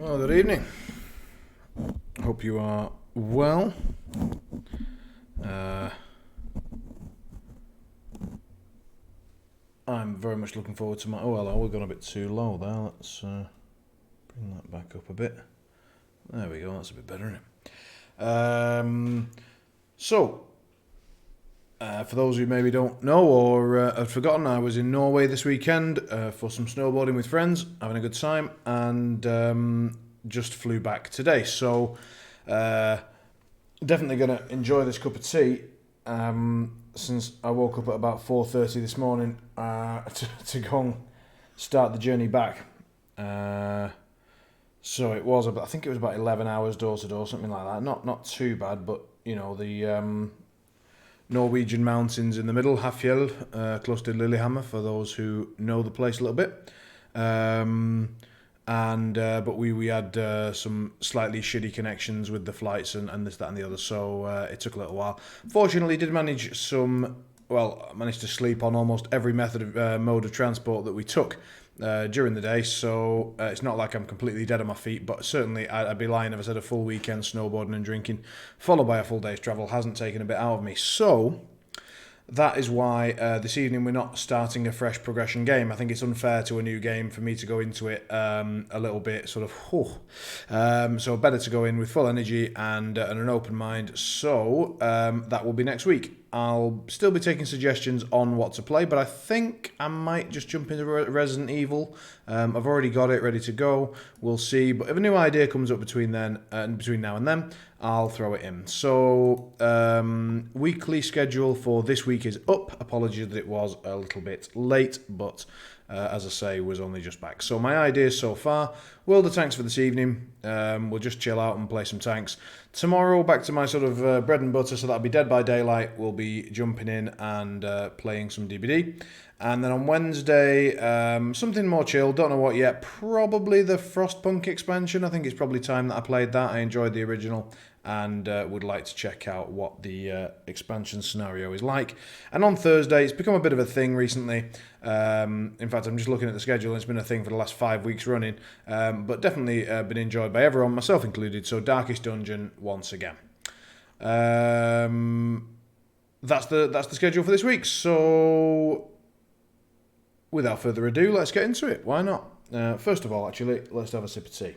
Well, good evening. Hope you are well. I'm very much looking forward to my... Oh, hello, we've gone a bit too low there. Let's bring that back up a bit. There we go, that's a bit better, isn't it? For those who maybe don't know or have forgotten, I was in Norway this weekend for some snowboarding with friends, having a good time, and just flew back today. So, definitely going to enjoy this cup of tea, since I woke up at about 4:30 this morning to go and start the journey back. So it was, I think it was about 11 hours door to door, something like that. Not too bad, but you know, the Norwegian mountains in the middle, Hafjell, close to Lillehammer, for those who know the place a little bit. But we had some slightly shitty connections with the flights and this, that, and the other, so it took a little while. Fortunately, did manage to sleep on almost every mode of transport that we took during the day, so it's not like I'm completely dead on my feet, but certainly I'd be lying if I said a full weekend snowboarding and drinking, followed by a full day's travel, hasn't taken a bit out of me. So that is why this evening we're not starting a fresh progression game. I think it's unfair to a new game for me to go into it a little bit sort of, so better to go in with full energy and an open mind. So that will be next week. I'll still be taking suggestions on what to play, but I think I might just jump into Resident Evil. I've already got it ready to go. We'll see. But if a new idea comes up between now and then, I'll throw it in. So weekly schedule for this week is up. Apologies that it was a little bit late, but as I say, was only just back. So my ideas so far: World of Tanks for this evening. We'll just chill out and play some tanks. Tomorrow, back to my sort of bread and butter, so that'll be Dead by Daylight. We'll be jumping in and playing some DBD. And then on Wednesday, something more chill, don't know what yet. Probably the Frostpunk expansion. I think it's probably time that I played that. I enjoyed the original and would like to check out what the expansion scenario is like. And on Thursday, it's become a bit of a thing recently. In fact, I'm just looking at the schedule, and it's been a thing for the last 5 weeks running. But definitely been enjoyed by everyone, myself included. So Darkest Dungeon once again. That's the schedule for this week. So without further ado, let's get into it. Why not? First of all, actually, let's have a sip of tea.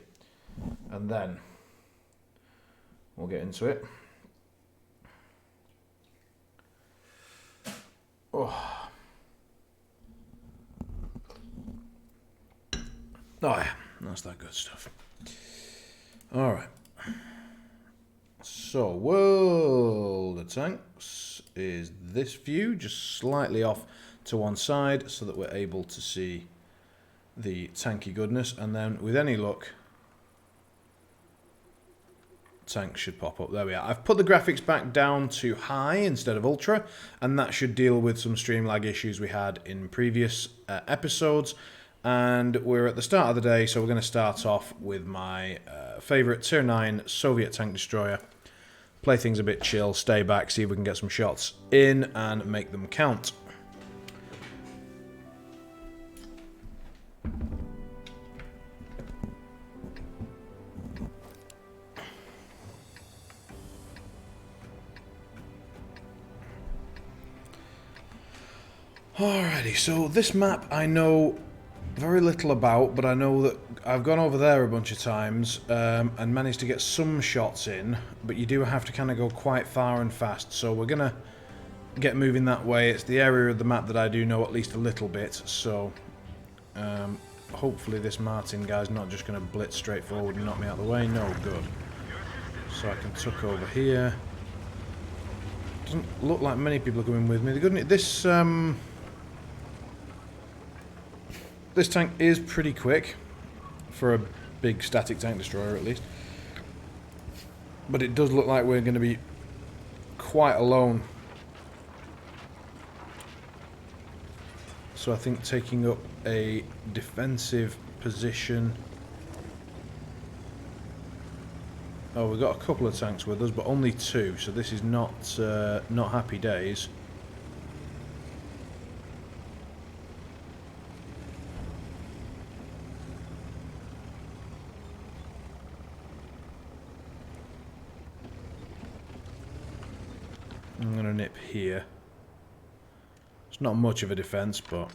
And then we'll get into it. Oh yeah, that's that good stuff. All right. So, World of Tanks is this view, just slightly off to one side so that we're able to see the tanky goodness, and then with any luck, tanks should pop up. There we are. I've put the graphics back down to high instead of ultra, and that should deal with some stream lag issues we had in previous episodes. And we're at the start of the day, so we're going to start off with my favourite Tier 9 Soviet tank destroyer. Play things a bit chill, stay back, see if we can get some shots in and make them count. Alrighty, so this map I know very little about, but I know that I've gone over there a bunch of times and managed to get some shots in, but you do have to kind of go quite far and fast, so we're going to get moving that way. It's the area of the map that I do know at least a little bit, so hopefully this Martin guy's not just going to blitz straight forward and knock me out of the way. No, good. So I can tuck over here. Doesn't look like many people are coming with me. The good news, this tank is pretty quick, for a big static tank destroyer at least. But it does look like we're going to be quite alone. So I think taking up a defensive position... Oh, we've got a couple of tanks with us, but only two, so this is not happy days. I'm going to nip here. It's not much of a defence, but...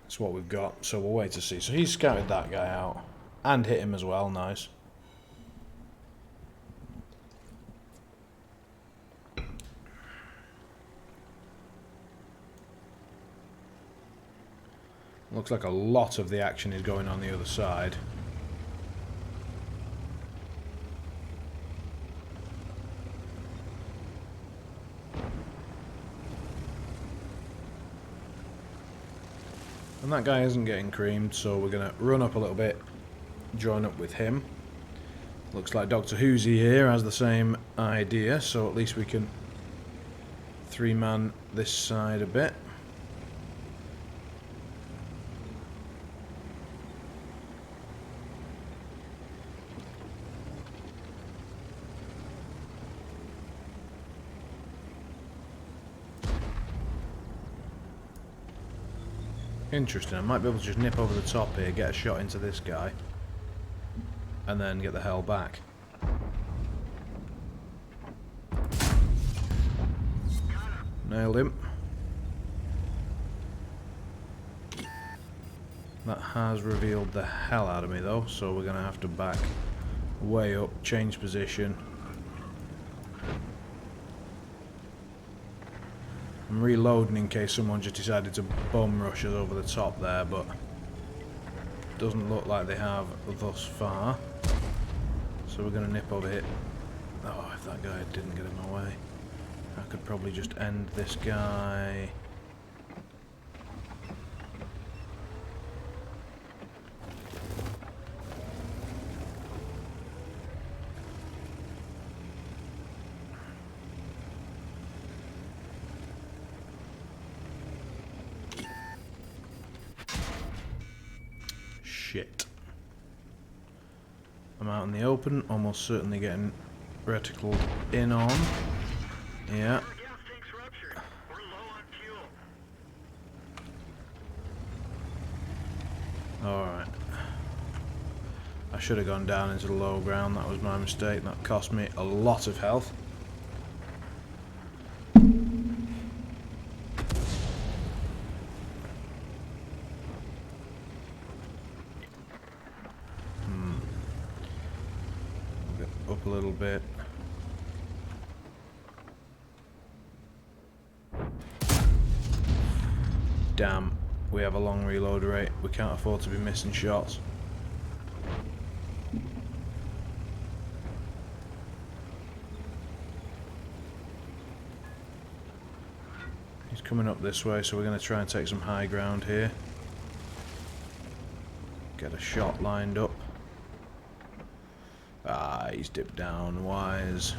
that's what we've got, so we'll wait to see. So he's scouted that guy out. And hit him as well, nice. Looks like a lot of the action is going on the other side. And that guy isn't getting creamed, so we're going to run up a little bit, join up with him. Looks like Dr. Hoosie here has the same idea, so at least we can three-man this side a bit. Interesting, I might be able to just nip over the top here, get a shot into this guy, and then get the hell back. Nailed him. That has revealed the hell out of me though, so we're going to have to back way up, change position. I'm reloading in case someone just decided to bum rush us over the top there, but doesn't look like they have thus far. So we're going to nip over here. Oh, if that guy didn't get in my way. I could probably just end this guy. Shit. I'm out in the open, almost certainly getting reticled in on. Yeah. Alright. I should have gone down into the low ground, that was my mistake. That cost me a lot of health. Up a little bit. Damn, we have a long reload rate. We can't afford to be missing shots. He's coming up this way, so we're going to try and take some high ground here. Get a shot lined up. Ah, he's dipped down, wise.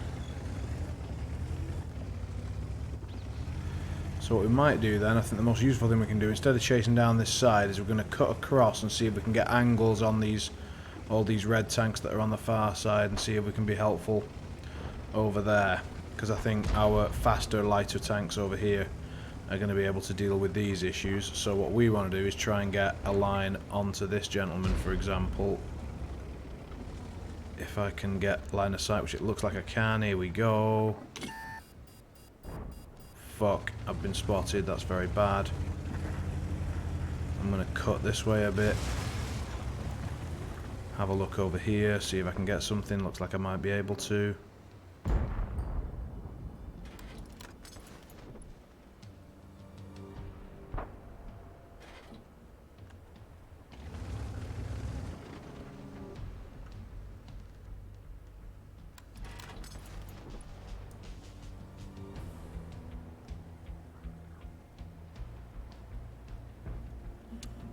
So what we might do then, I think the most useful thing we can do, instead of chasing down this side, is we're going to cut across and see if we can get angles on these, all these red tanks that are on the far side, and see if we can be helpful over there. Because I think our faster, lighter tanks over here are going to be able to deal with these issues. So what we want to do is try and get a line onto this gentleman, for example. If I can get line of sight, which it looks like I can, here we go. Fuck, I've been spotted, that's very bad. I'm gonna cut this way a bit. Have a look over here, see if I can get something, looks like I might be able to.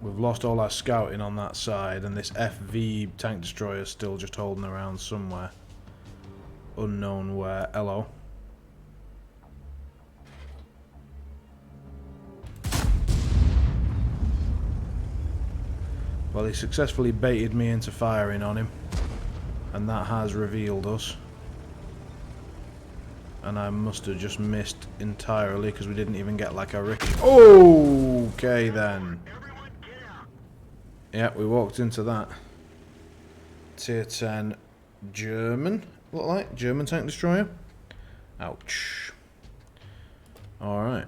We've lost all our scouting on that side, and this FV tank destroyer is still just holding around somewhere. Unknown where. Hello. Well, he successfully baited me into firing on him, and that has revealed us. And I must have just missed entirely because we didn't even get like a ricochet. Okay then. Yeah, we walked into that. Tier 10 German, look like. German tank destroyer. Ouch. Alright.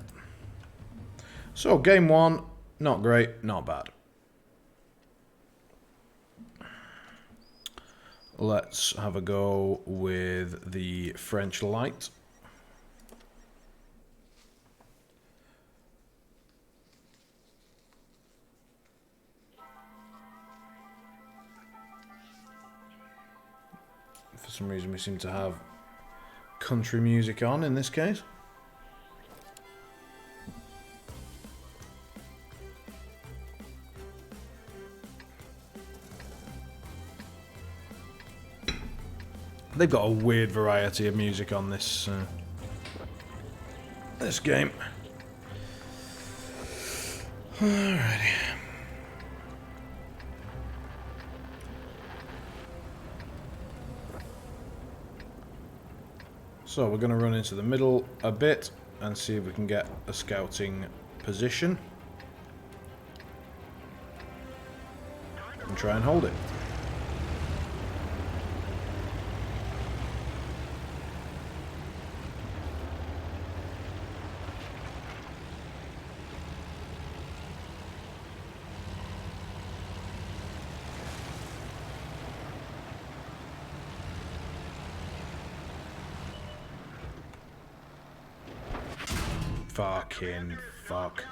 So, game 1, not great, not bad. Let's have a go with the French light. For some reason we seem to have country music on in this case. They've got a weird variety of music on this this game. Alrighty. So we're going to run into the middle a bit and see if we can get a scouting position. And try and hold it. Fucking fuck.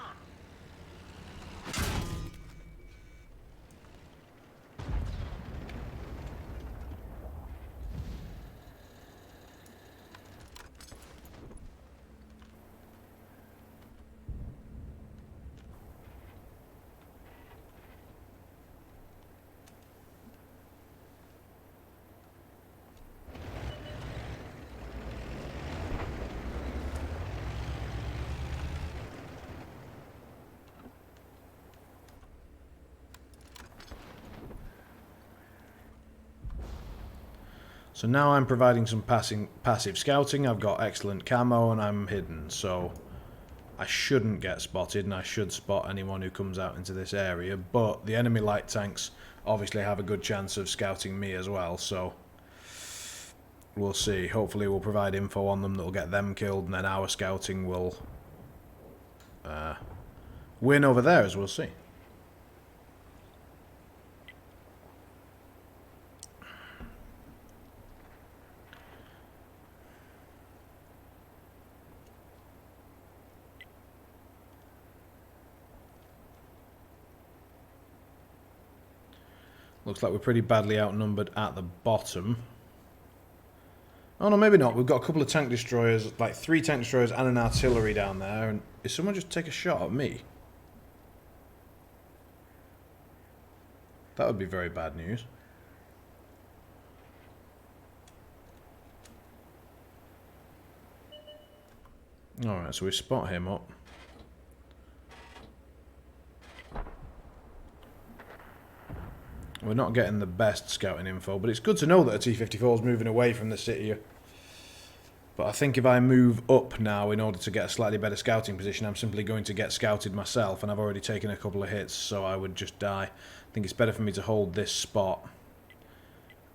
So now I'm providing some passive scouting. I've got excellent camo and I'm hidden, so I shouldn't get spotted and I should spot anyone who comes out into this area. But the enemy light tanks obviously have a good chance of scouting me as well, so we'll see. Hopefully we'll provide info on them that'll get them killed, and then our scouting will win over theirs, we'll see. Looks like we're pretty badly outnumbered at the bottom. Oh no, maybe not. We've got a couple of tank destroyers, like 3 tank destroyers and an artillery down there. And is someone just take a shot at me? That would be very bad news. Alright, so we spot him up. We're not getting the best scouting info, but it's good to know that a T-54 is moving away from the city. But I think if I move up now in order to get a slightly better scouting position, I'm simply going to get scouted myself, and I've already taken a couple of hits, so I would just die. I think it's better for me to hold this spot.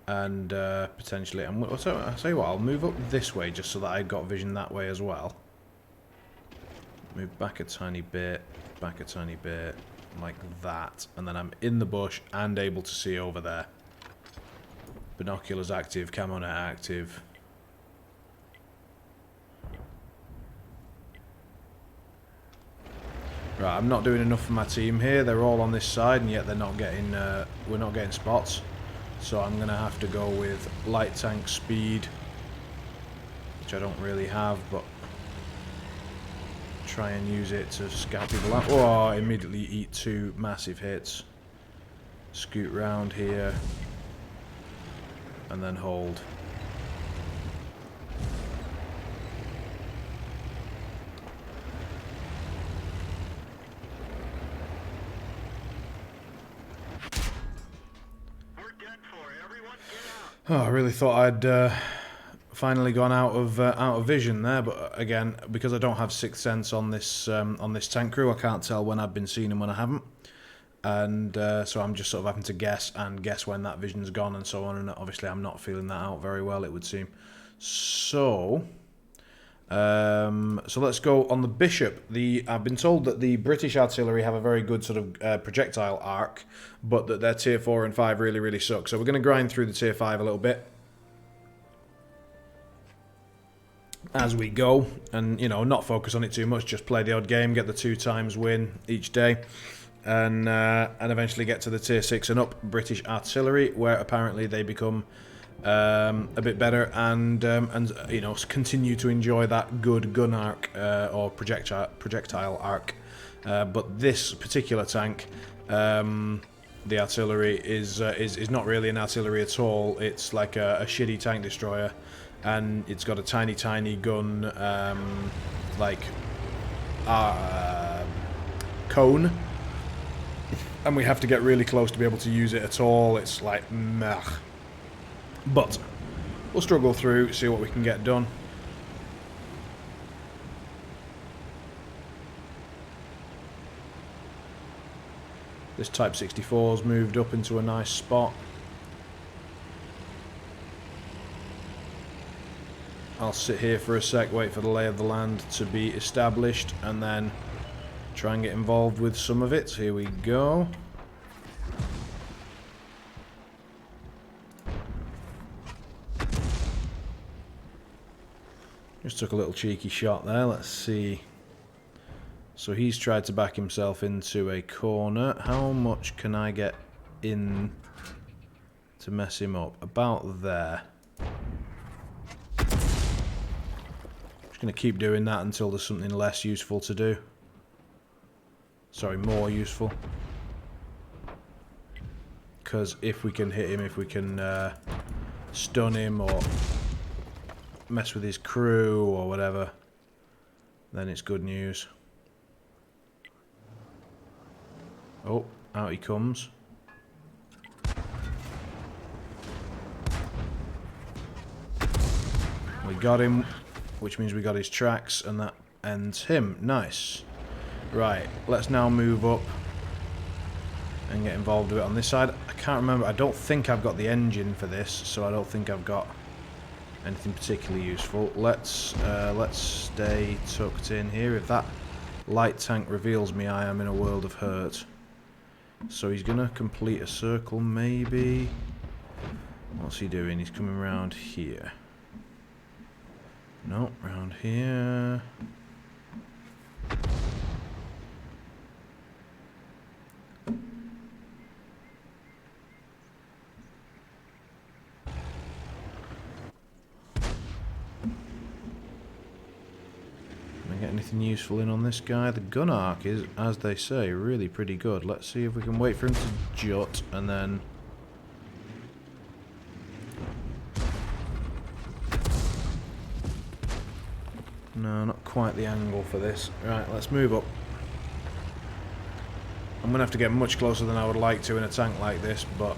And potentially, I'll tell you what, I'll move up this way just so that I've got vision that way as well. Move back a tiny bit, like that, and then I'm in the bush and able to see over there. Binoculars active, camo net active. Right, I'm not doing enough for my team here. They're all on this side, and yet they're not getting. We're not getting spots. So I'm gonna have to go with light tank speed, which I don't really have, but try and use it to scout people out. Oh, immediately eat 2 massive hits. Scoot round here. And then hold. We're done for. Everyone get out. Oh, I really thought I'd finally gone out of vision there, but again, because I don't have sixth sense on this tank crew, I can't tell when I've been seen and when I haven't. And so I'm just sort of having to guess when that vision's gone and so on. And obviously I'm not feeling that out very well, it would seem. So let's go on the Bishop. I've been told that the British artillery have a very good sort of projectile arc, but that their tier 4 and 5 really, really suck. So we're going to grind through the tier 5 a little bit as we go, and not focus on it too much. Just play the odd game, get the 2 times win each day, and eventually get to the tier 6 and up British artillery, where apparently they become a bit better and continue to enjoy that good gun arc or projectile arc. But this particular tank, the artillery is not really an artillery at all. It's like a shitty tank destroyer, and it's got a tiny gun cone, and we have to get really close to be able to use it at all. It's like meh. But we'll struggle through, see what we can get done. This Type 64's moved up into a nice spot. I'll sit here for a sec, wait for the lay of the land to be established, and then try and get involved with some of it. Here we go. Just took a little cheeky shot there. Let's see. So he's tried to back himself into a corner. How much can I get in to mess him up? About there. Just going to keep doing that until there's something less useful to do. Sorry, more useful. Because if we can hit him, if we can stun him or mess with his crew or whatever, then it's good news. Oh, out he comes. We got him, which means we got his tracks, and that ends him. Nice. Right, let's now move up and get involved with it on this side. I can't remember, I don't think I've got the engine for this, so I don't think I've got anything particularly useful. Let's stay tucked in here. If that light tank reveals me, I am in a world of hurt. So he's gonna complete a circle, maybe. What's he doing? He's coming around here. No, round here. Get anything useful in on this guy? The gun arc is, as they say, really pretty good. Let's see if we can wait for him to jut and then no, not quite the angle for this. Right, let's move up. I'm gonna have to get much closer than I would like to in a tank like this, but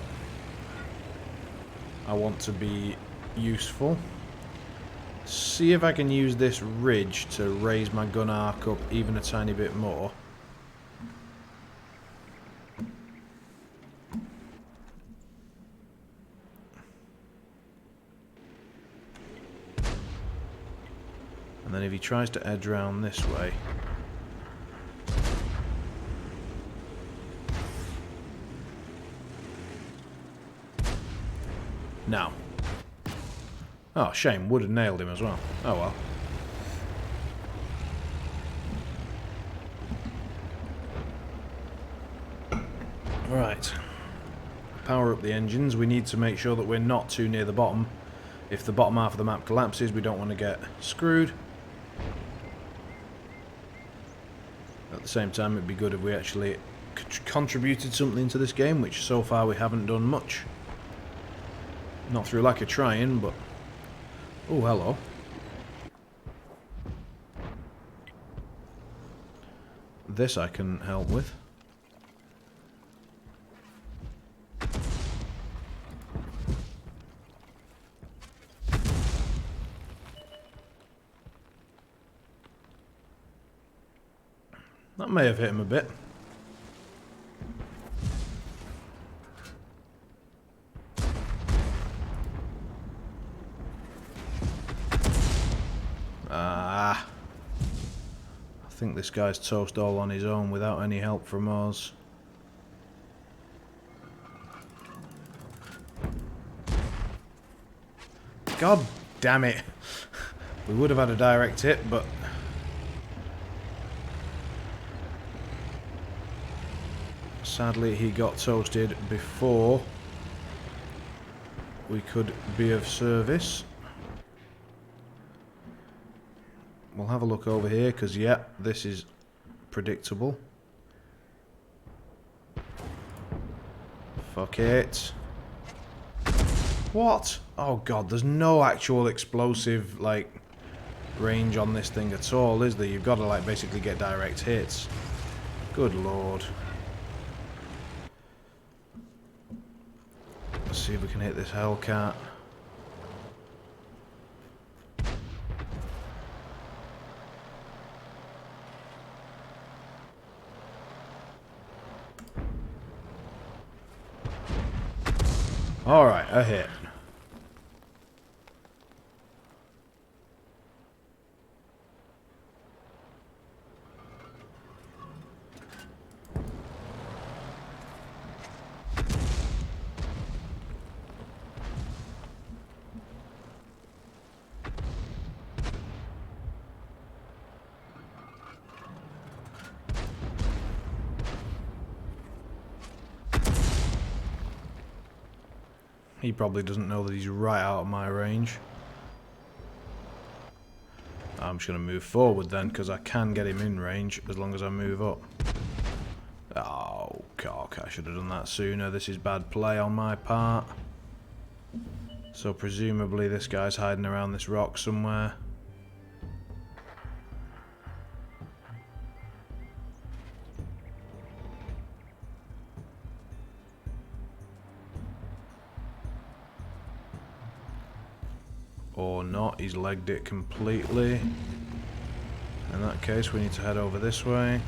I want to be useful. See if I can use this ridge to raise my gun arc up even a tiny bit more. And then if he tries to edge around this way, now. Oh, shame. Would have nailed him as well. Oh well. Right. Power up the engines. We need to make sure that we're not too near the bottom. If the bottom half of the map collapses, we don't want to get screwed. At the same time, it'd be good if we actually contributed something to this game, which so far we haven't done much. Not through lack of trying, but... Oh, hello. This I can help with. That may have hit him a bit. this guy's toast all on his own without any help from us. God damn it. We would have had a direct hit, but... sadly, he got toasted before we could be of service. We'll have a look over here, because, yeah, this is predictable. Fuck it. What? Oh god, there's no actual explosive, like, range on this thing at all, is there? You've got to, like, basically get direct hits. Good lord. Let's see if we can hit this Hellcat. Alright, a hit. He probably doesn't know that he's right out of my range. I'm just going to move forward then, because I can get him in range as long as I move up. Oh, cock, I should have done that sooner. This is bad play on my part. So presumably this guy's hiding around this rock somewhere. Or not, he's legged it completely. In that case, we need to head over this way.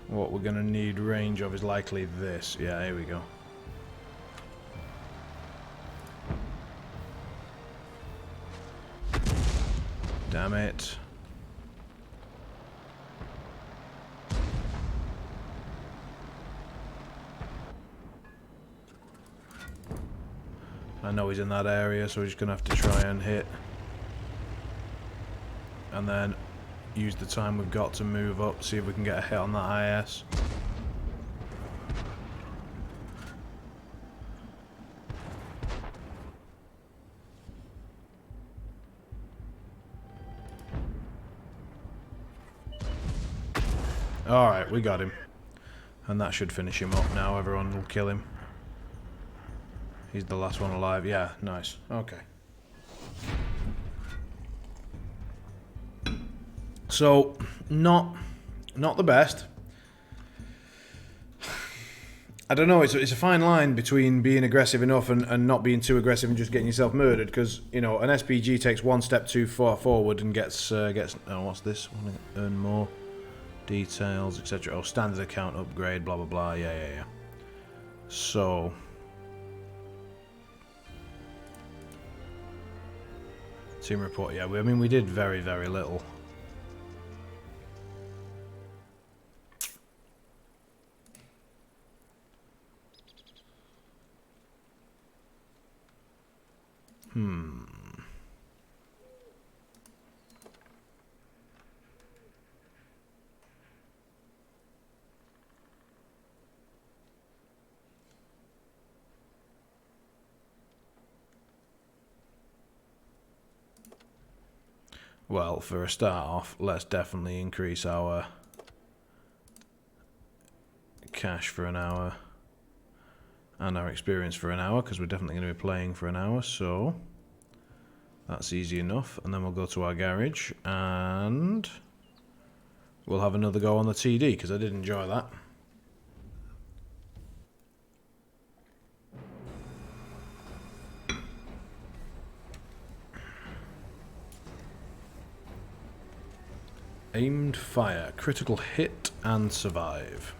What we're going to need range of is likely this. Yeah, here we go. Damn it. I know he's in that area, so we're just going to have to try and hit. And then use the time we've got to move up, see if we can get a hit on that IS. Alright, we got him. And that should finish him up now, everyone will kill him. He's the last one alive, yeah, nice, okay. So, not the best. I don't know, it's a fine line between being aggressive enough and not being too aggressive and just getting yourself murdered, because, you know, an SPG takes one step too far forward and gets oh, what's this? Earn more details, etc. Oh, standard account upgrade, blah blah blah, yeah. So, team report, yeah, I mean, we did very, very little. Well, for a start off, let's definitely increase our cash for an hour and our experience for an hour, because we're definitely going to be playing for an hour, so That's easy enough. And then we'll go to our garage and we'll have another go on the TD because I did enjoy that. Aimed fire, critical hit and survive.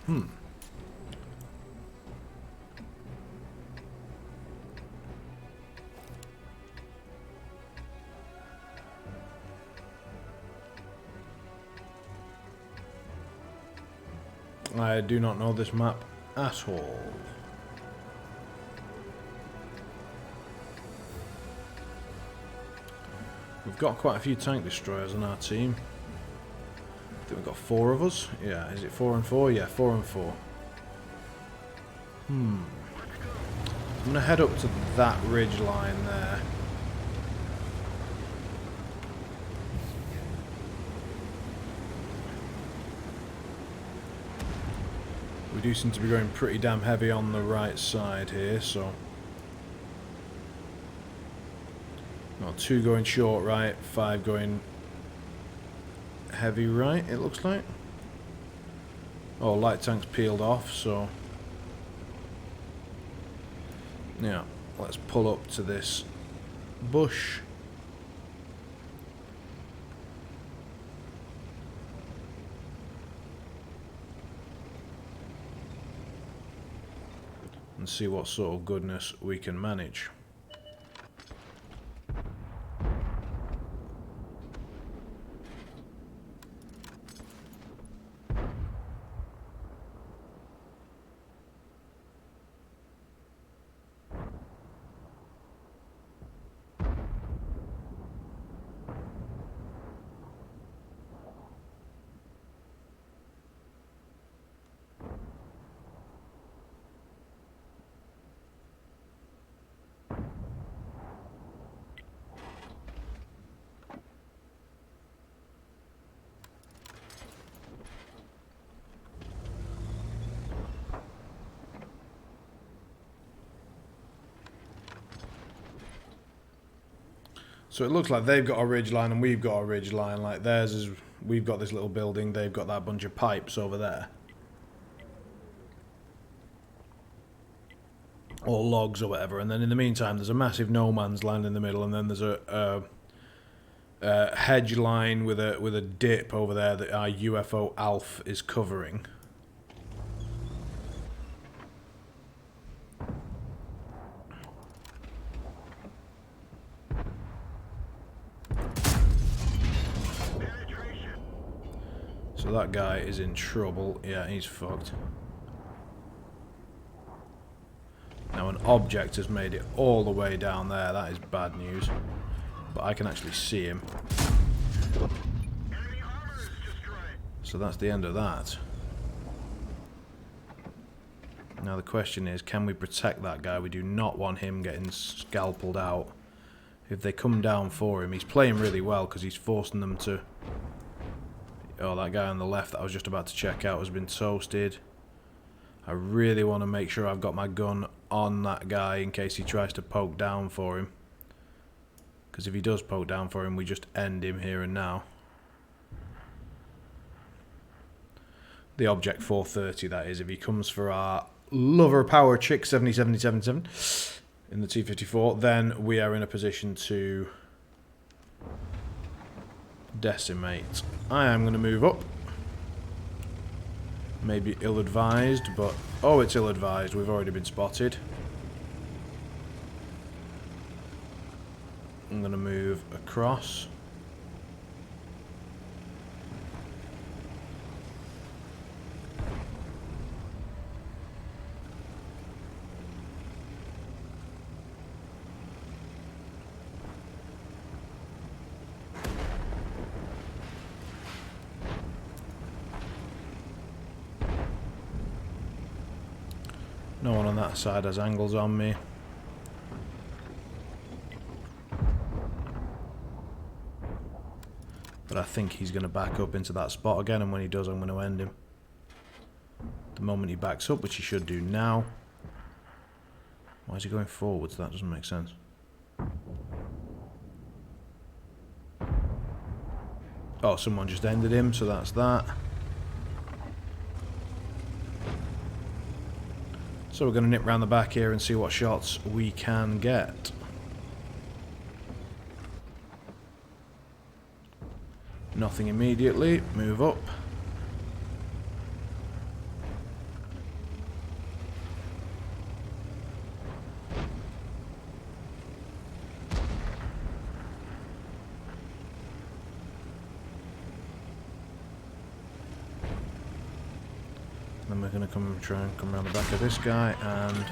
I do not know this map at all. We've got quite a few tank destroyers on our team. I think we've got 4 of us. Yeah, is it 4 and 4? Yeah, 4 and 4. I'm going to head up to that ridge line there. We do seem to be going pretty damn heavy on the right side here, so... Well, 2 going short right, 5 going heavy right, it looks like. Oh, light tank's peeled off, so... Yeah, let's pull up to this bush. And see what sort of goodness we can manage. So it looks like they've got a ridge line and we've got a ridge line. Like theirs is, we've got this little building, they've got that bunch of pipes over there. Or logs or whatever. And then in the meantime, there's a massive no man's land in the middle, and then there's a hedge line with a dip over there that our UFO Alf is covering. So that guy is in trouble. Yeah, he's fucked. Now an object has made it all the way down there. That is bad news. But I can actually see him. So that's the end of that. Now the question is, can we protect that guy? We do not want him getting scalped out. If they come down for him, he's playing really well because he's forcing them to... Oh, that guy on the left that I was just about to check out has been toasted. I really want to make sure I've got my gun on that guy in case he tries to poke down for him. Because if he does poke down for him, we just end him here and now. The Object 430, that is. If he comes for our Lover Power Chick 7077 in the T-54, then we are in a position to decimate. I am going to move up. Maybe ill-advised, but... Oh, it's ill-advised. We've already been spotted. I'm going to move across. No one on that side has angles on me. But I think he's going to back up into that spot again, and when he does, I'm going to end him. The moment he backs up, which he should do now. Why is he going forwards? That doesn't make sense. Oh, someone just ended him, so that's that. So we're going to nip round the back here and see what shots we can get. Nothing immediately. Move up. Then we're going to try and come around the back of this guy and...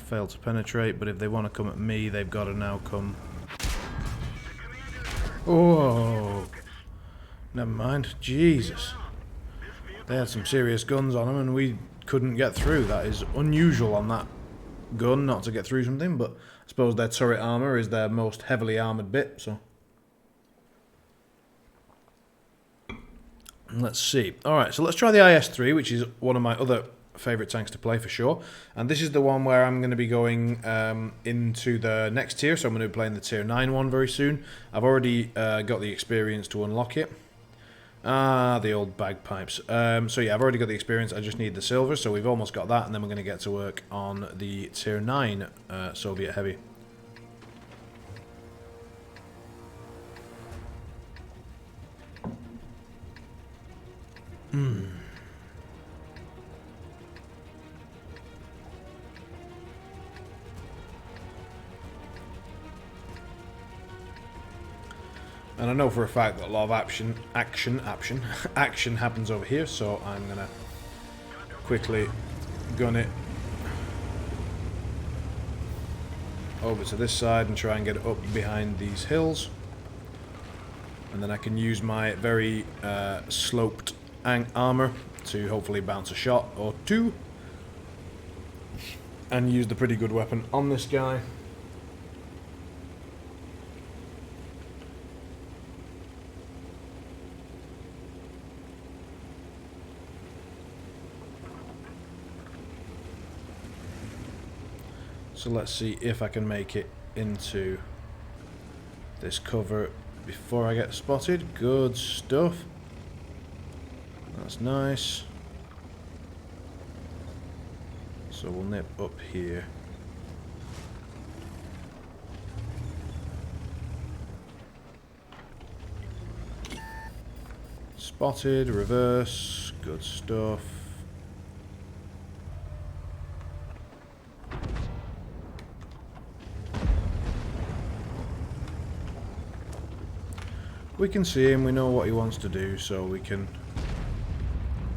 failed to penetrate, but if they want to come at me, they've got to now come... Oh! Never mind. Jesus. They had some serious guns on them and we couldn't get through. That is unusual on that gun, not to get through something, but I suppose their turret armour is their most heavily armoured bit, so... Let's see. Alright, so let's try the IS-3, which is one of my other favourite tanks to play for sure. And this is the one where I'm going to be going into the next tier, so I'm going to be playing the tier 9 one very soon. I've already got the experience to unlock it. Ah, the old bagpipes. So yeah, I've already got the experience, I just need the silver, so we've almost got that, and then we're going to get to work on the tier 9 Soviet Heavy. And I know for a fact that a lot of action happens over here, so I'm gonna quickly gun it over to this side and try and get it up behind these hills. And then I can use my very sloped armor to hopefully bounce a shot or two. And use the pretty good weapon on this guy. So let's see if I can make it into this cover before I get spotted. Good stuff. That's nice. So we'll nip up here. Spotted, reverse, good stuff. We can see him, we know what he wants to do, so we can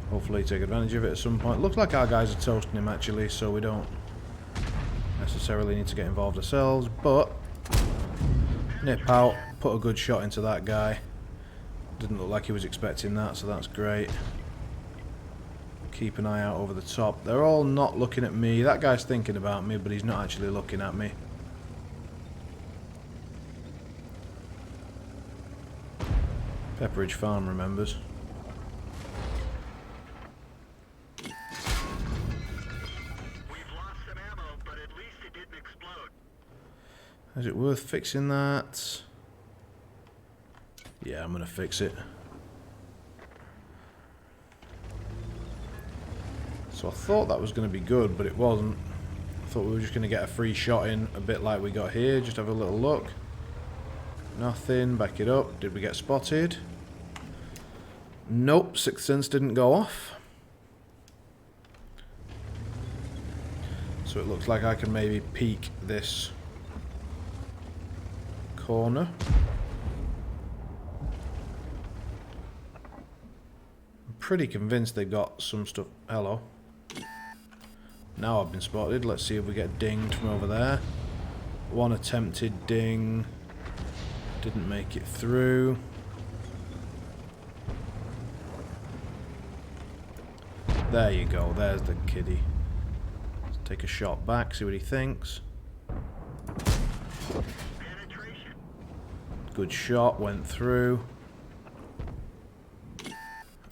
hopefully take advantage of it at some point. Looks like our guys are toasting him actually, so we don't necessarily need to get involved ourselves, but nip out, put a good shot into that guy. Didn't look like he was expecting that, so that's great. Keep an eye out over the top. They're all not looking at me. That guy's thinking about me, but he's not actually looking at me. Pepperidge Farm remembers. We've lost some ammo, but at least it didn't explode. Is it worth fixing that? Yeah, I'm gonna fix it. So I thought that was gonna be good, but it wasn't. I thought we were just gonna get a free shot in, a bit like we got here. Just have a little look. Nothing. Back it up. Did we get spotted? Nope. Sixth Sense didn't go off. So it looks like I can maybe peek this corner. I'm pretty convinced they've got some stuff. Hello. Now I've been spotted. Let's see if we get dinged from over there. One attempted ding. Didn't make it through. There you go. There's the kiddie. Let's take a shot back, see what he thinks. Good shot, went through.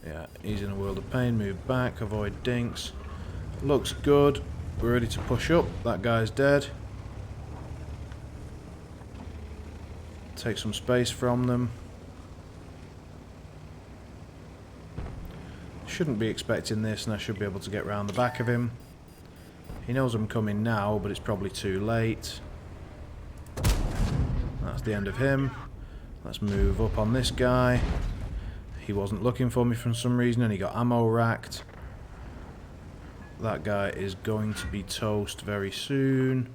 Yeah, he's in a world of pain. Move back, avoid dinks. Looks good. We're ready to push up. That guy's dead. Take some space from them. Shouldn't be expecting this, and I should be able to get round the back of him. He knows I'm coming now, but it's probably too late. That's the end of him. Let's move up on this guy. He wasn't looking for me for some reason, and he got ammo racked. That guy is going to be toast very soon.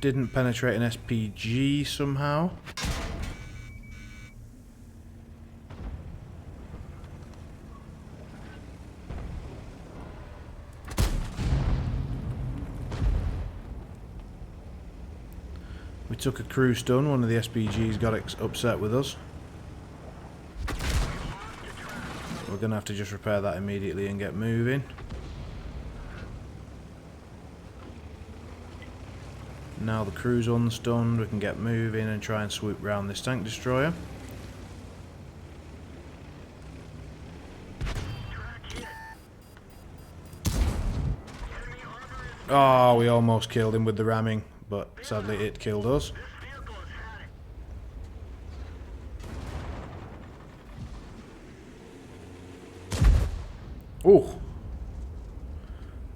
Didn't penetrate an SPG somehow. We took a crew stun. One of the SPGs got upset with us. We're going to have to just repair that immediately and get moving. Now the crew's unstunned, we can get moving and try and swoop round this tank destroyer. Oh, we almost killed him with the ramming, but sadly it killed us. Oh,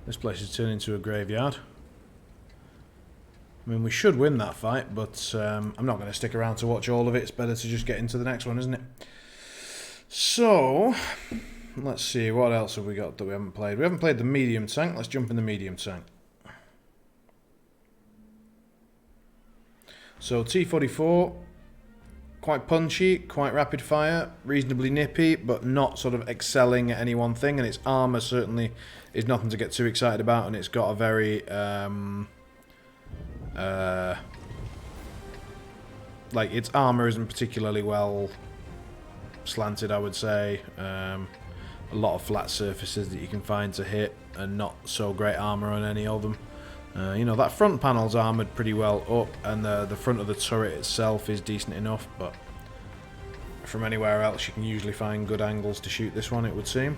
this place is turning into a graveyard. I mean, we should win that fight, but I'm not going to stick around to watch all of it. It's better to just get into the next one, isn't it? So, let's see, what else have we got that we haven't played? We haven't played the medium tank. Let's jump in the medium tank. So, T-44, quite punchy, quite rapid fire, reasonably nippy, but not sort of excelling at any one thing. And its armour certainly is nothing to get too excited about, and it's got a very... like, its armour isn't particularly well slanted, I would say. A lot of flat surfaces that you can find to hit, and not so great armour on any of them. You know, that front panel's armoured pretty well up, and the front of the turret itself is decent enough, but from anywhere else you can usually find good angles to shoot this one, it would seem.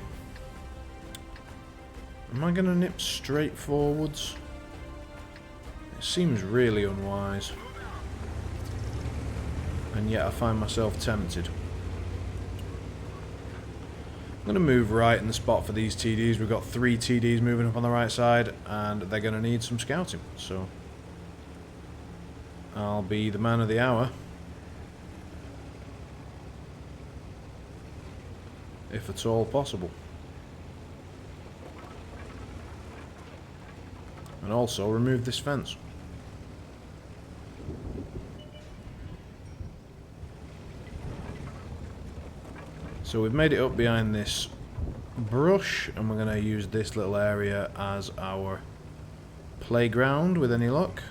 Am I going to nip straight forwards? It seems really unwise. And yet I find myself tempted. I'm going to move right in the spot for these TDs. We've got 3 TDs moving up on the right side, and they're going to need some scouting. So I'll be the man of the hour. If at all possible. And also remove this fence. So we've made it up behind this brush, and we're going to use this little area as our playground with any luck.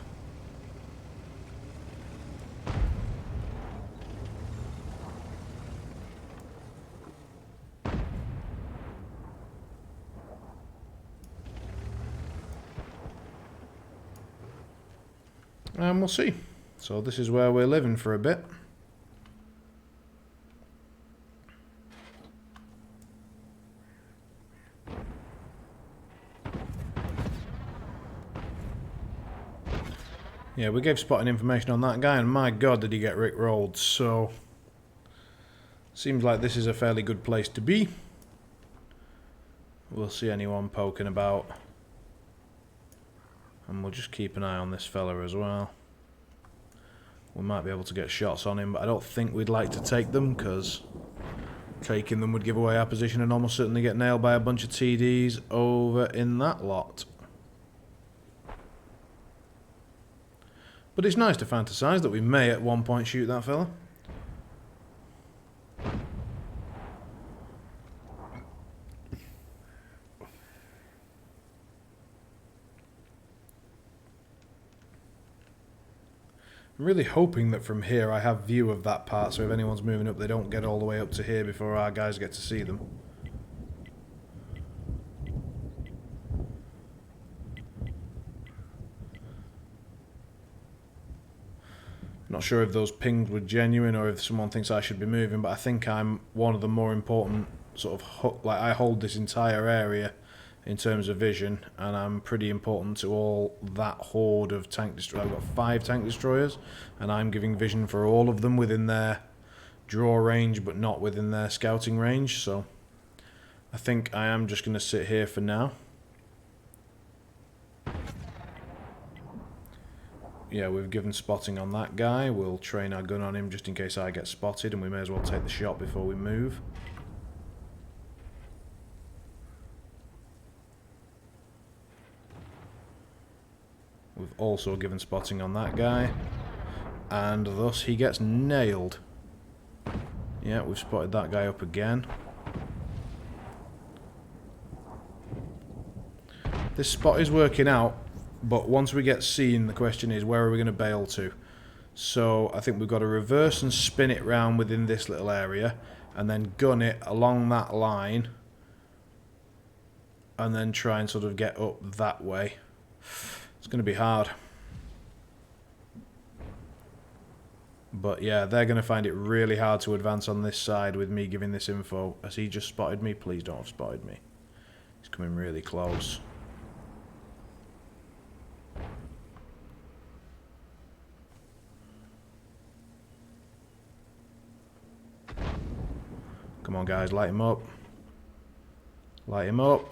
And we'll see. So this is where we're living for a bit. Yeah, we gave spotting information on that guy, and my god did he get rickrolled. So seems like this is a fairly good place to be. We'll see anyone poking about. And we'll just keep an eye on this fella as well. We might be able to get shots on him, but I don't think we'd like to take them, because taking them would give away our position and almost certainly get nailed by a bunch of TDs over in that lot. But it's nice to fantasise that we may at one point shoot that fella. I'm really hoping that from here I have view of that part, so if anyone's moving up they don't get all the way up to here before our guys get to see them. Not sure if those pings were genuine or if someone thinks I should be moving, but I think I'm one of the more important sort of... Like, I hold this entire area in terms of vision, and I'm pretty important to all that horde of tank destroyers. I've got 5 tank destroyers, and I'm giving vision for all of them within their draw range, but not within their scouting range, so I think I am just going to sit here for now. Yeah, we've given spotting on that guy. We'll train our gun on him just in case I get spotted, and we may as well take the shot before we move. We've also given spotting on that guy, and thus he gets nailed. Yeah, we've spotted that guy up again. This spot is working out, but once we get seen, the question is, where are we going to bail to? So I think we've got to reverse and spin it round within this little area, and then gun it along that line, and then try and sort of get up that way. It's going to be hard. But yeah, they're going to find it really hard to advance on this side with me giving this info. Has he just spotted me? Please don't have spotted me. He's coming really close. Come on guys, light him up. Light him up.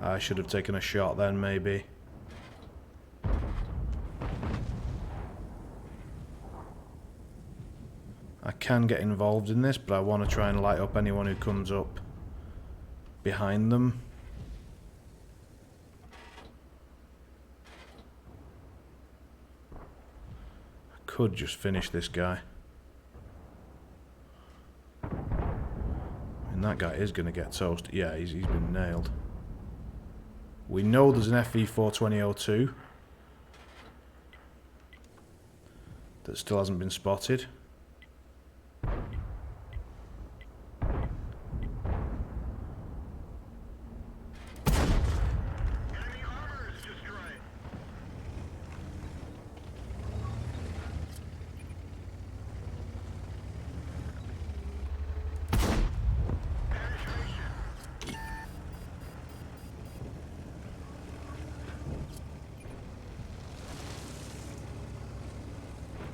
I should have taken a shot then, maybe. I can get involved in this, but I want to try and light up anyone who comes up behind them. I could just finish this guy. And that guy is going to get toasted. Yeah, he's been nailed. We know there's an FV42002 that still hasn't been spotted. Enemy armor is destroyed.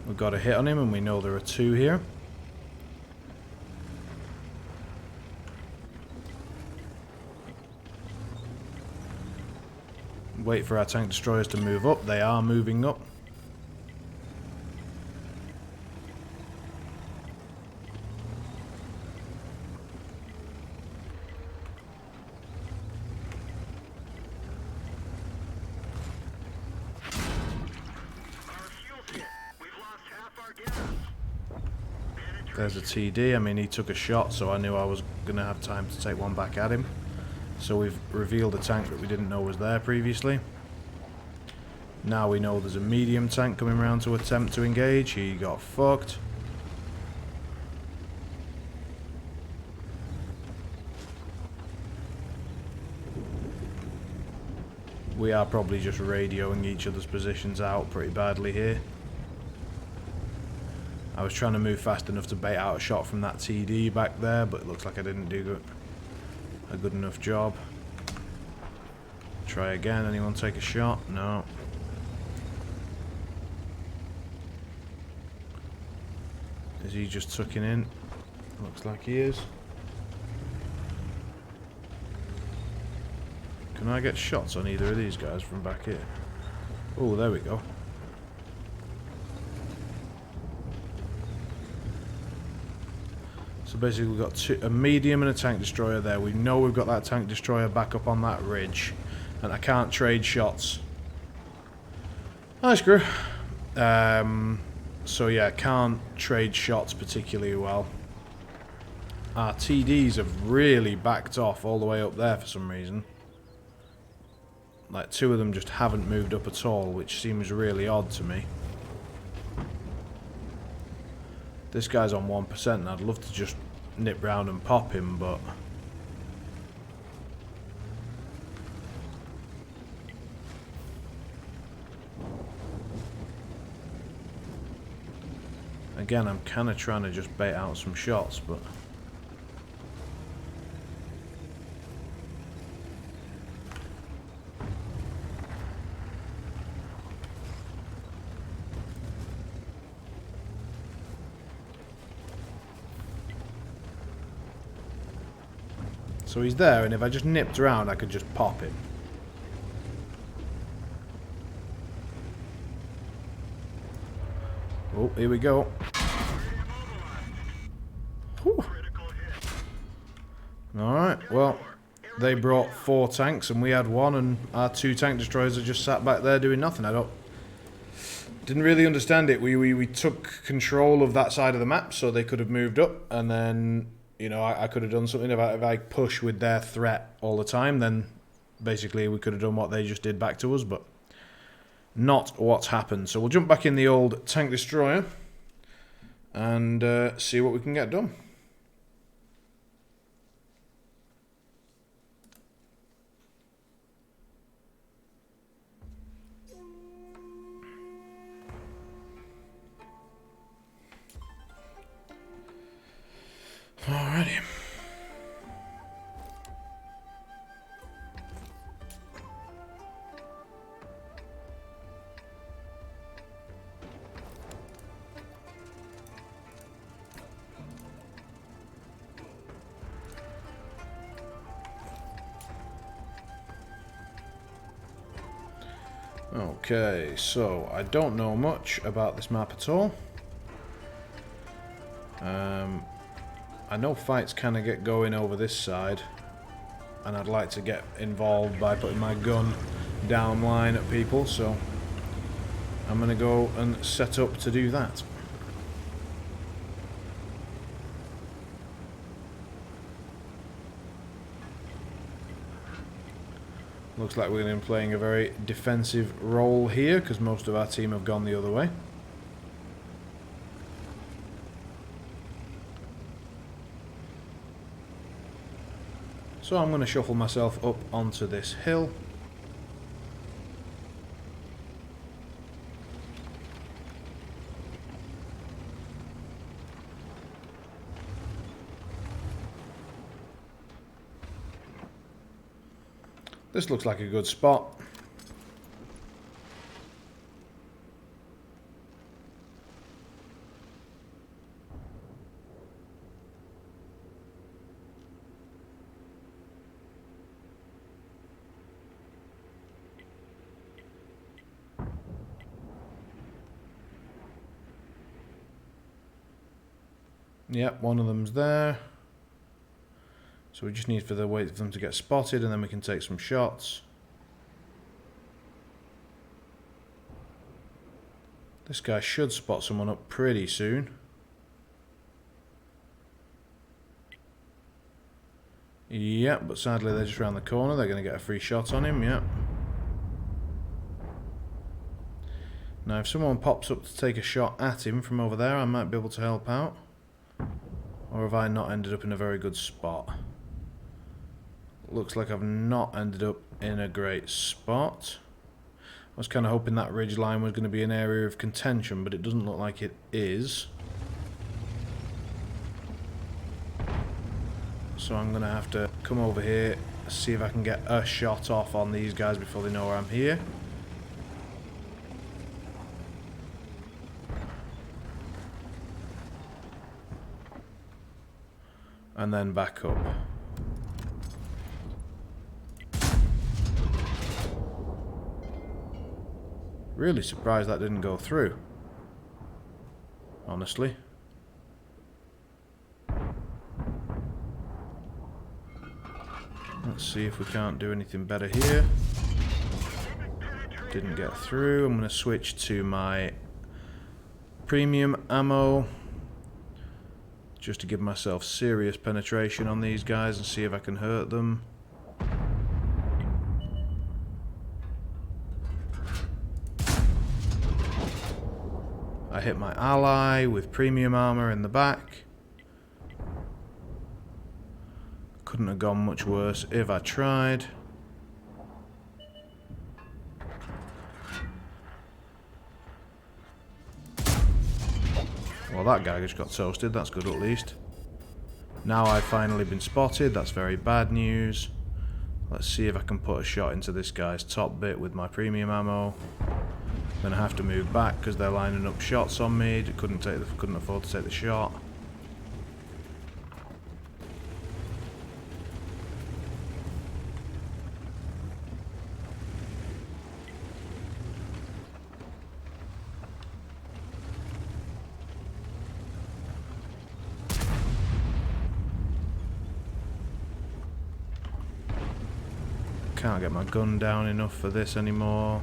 We've got a hit on him, and we know there are 2 here. Wait for our tank destroyers to move up. They are moving up. There's a TD. I mean, he took a shot, so I knew I was going to have time to take one back at him. So we've revealed a tank that we didn't know was there previously. Now we know there's a medium tank coming around to attempt to engage. He got fucked. We are probably just radioing each other's positions out pretty badly here. I was trying to move fast enough to bait out a shot from that TD back there, but it looks like I didn't do a good enough job. Try again. Anyone take a shot? No. Is he just tucking in? Looks like he is. Can I get shots on either of these guys from back here? Oh, there we go. So basically we've got a medium and a tank destroyer there. We know we've got that tank destroyer back up on that ridge. And I can't trade shots. Hi, screw. So yeah, can't trade shots particularly well. Our TDs have really backed off all the way up there for some reason. Like 2 of them just haven't moved up at all, which seems really odd to me. This guy's on 1%, and I'd love to just nip round and pop him, but... Again, I'm kind of trying to just bait out some shots, but... So he's there, and if I just nipped around, I could just pop him. Oh, here we go. Alright, well, they brought 4 tanks and we had 1, and our 2 tank destroyers are just sat back there doing nothing. Didn't really understand it. We took control of that side of the map, so they could have moved up, and then, you know, I could have done something. If I push with their threat all the time, then basically we could have done what they just did back to us, but not what's happened. So we'll jump back in the old tank destroyer and see what we can get done. Alrighty. Okay, so I don't know much about this map at all. I know fights kind of get going over this side, and I'd like to get involved by putting my gun down line at people, so I'm going to go and set up to do that. Looks like we're going to be playing a very defensive role here, because most of our team have gone the other way. So I'm going to shuffle myself up onto this hill. This looks like a good spot. Yep, one of them's there. So we just need to wait for them to get spotted, and then we can take some shots. This guy should spot someone up pretty soon. Yep, but sadly they're just around the corner. They're going to get a free shot on him, yep. Now if someone pops up to take a shot at him from over there, I might be able to help out. Or have I not ended up in a very good spot? Looks like I've not ended up in a great spot. I was kind of hoping that ridge line was going to be an area of contention, but it doesn't look like it is. So I'm going to have to come over here, see if I can get a shot off on these guys before they know where I'm here. And then back up. Really surprised that didn't go through, honestly. Let's see if we can't do anything better here. Didn't get through. I'm going to switch to my premium ammo, just to give myself serious penetration on these guys and see if I can hurt them. I hit my ally with premium armor in the back. Couldn't have gone much worse if I tried. Well, that guy just got toasted. That's good at least. Now I've finally been spotted. That's very bad news. Let's see if I can put a shot into this guy's top bit with my premium ammo. I'm gonna have to move back because they're lining up shots on me. Couldn't afford to take the shot. Can't get my gun down enough for this anymore.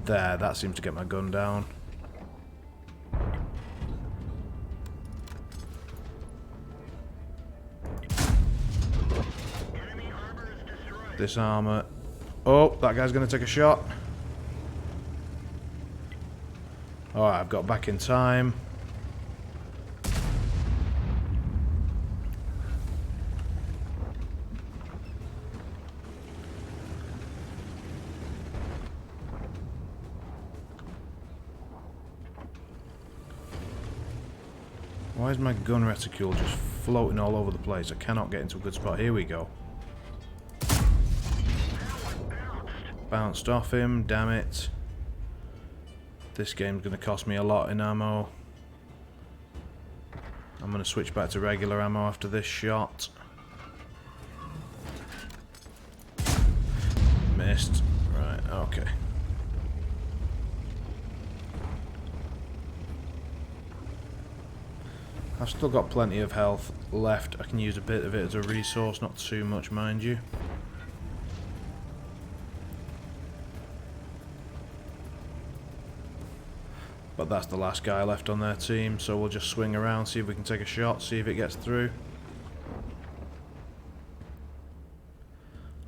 There, that seems to get my gun down. This armor. Oh, that guy's going to take a shot. Alright, I've got back in time. Why is my gun reticule just floating all over the place? I cannot get into a good spot. Here we go. Bounced off him, damn it. This game's going to cost me a lot in ammo. I'm going to switch back to regular ammo after this shot. Missed. Right, okay. I've still got plenty of health left. I can use a bit of it as a resource, not too much, mind you. But that's the last guy left on their team, so we'll just swing around, see if we can take a shot, see if it gets through.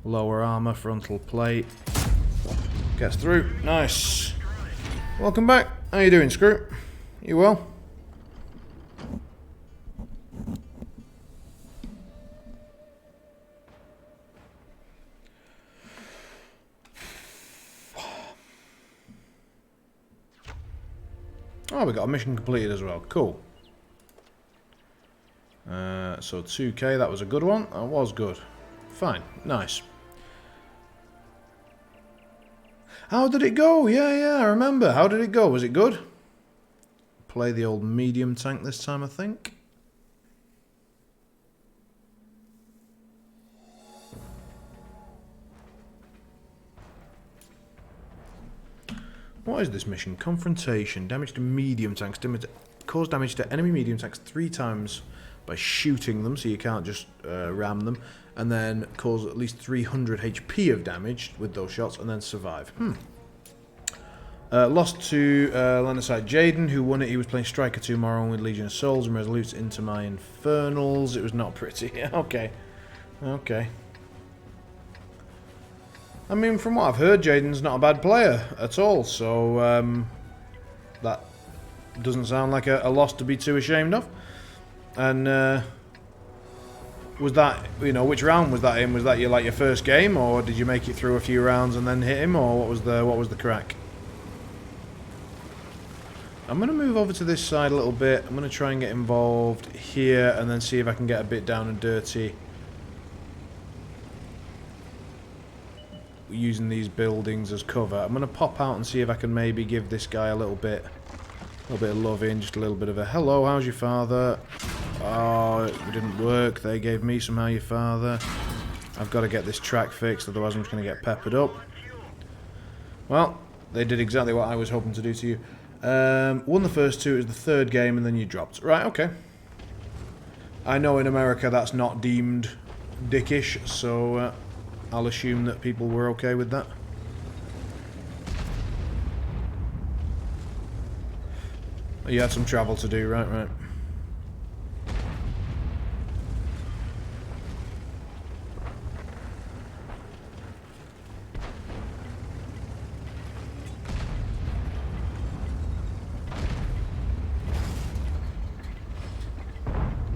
Lower armor, frontal plate. Gets through. Nice. Welcome back. How you doing, Screw? You well? Oh, we got a mission completed as well. Cool. So 2k, that was a good one. That was good. Fine. Nice. How did it go? Yeah, I remember. How did it go? Was it good? Play the old medium tank this time, I think. What is this mission? Confrontation. Damage to medium tanks. Cause damage to enemy medium tanks 3 times by shooting them, so you can't just ram them. And then cause at least 300 HP of damage with those shots, and then survive. Lost to Landesite Jaden, who won it. He was playing Striker 2 Morrowind with Legion of Souls and Resolutes into my Infernals. It was not pretty. Okay. Okay. I mean, from what I've heard, Jaden's not a bad player at all, so that doesn't sound like a loss to be too ashamed of. And was that, you know, which round was that in? Was that your first game, or did you make it through a few rounds and then hit him, or what was the crack? I'm going to move over to this side a little bit. I'm going to try and get involved here and then see if I can get a bit down and dirty using these buildings as cover. I'm going to pop out and see if I can maybe give this guy a little bit of love in, just a little bit of a hello, how's your father? Oh, it didn't work. They gave me some how your father. I've got to get this track fixed, otherwise I'm just going to get peppered up. Well, they did exactly what I was hoping to do to you. Won the first 2, it was the 3rd game, and then you dropped. Right, okay. I know in America that's not deemed dickish, so I'll assume that people were okay with that. You had some travel to do, right.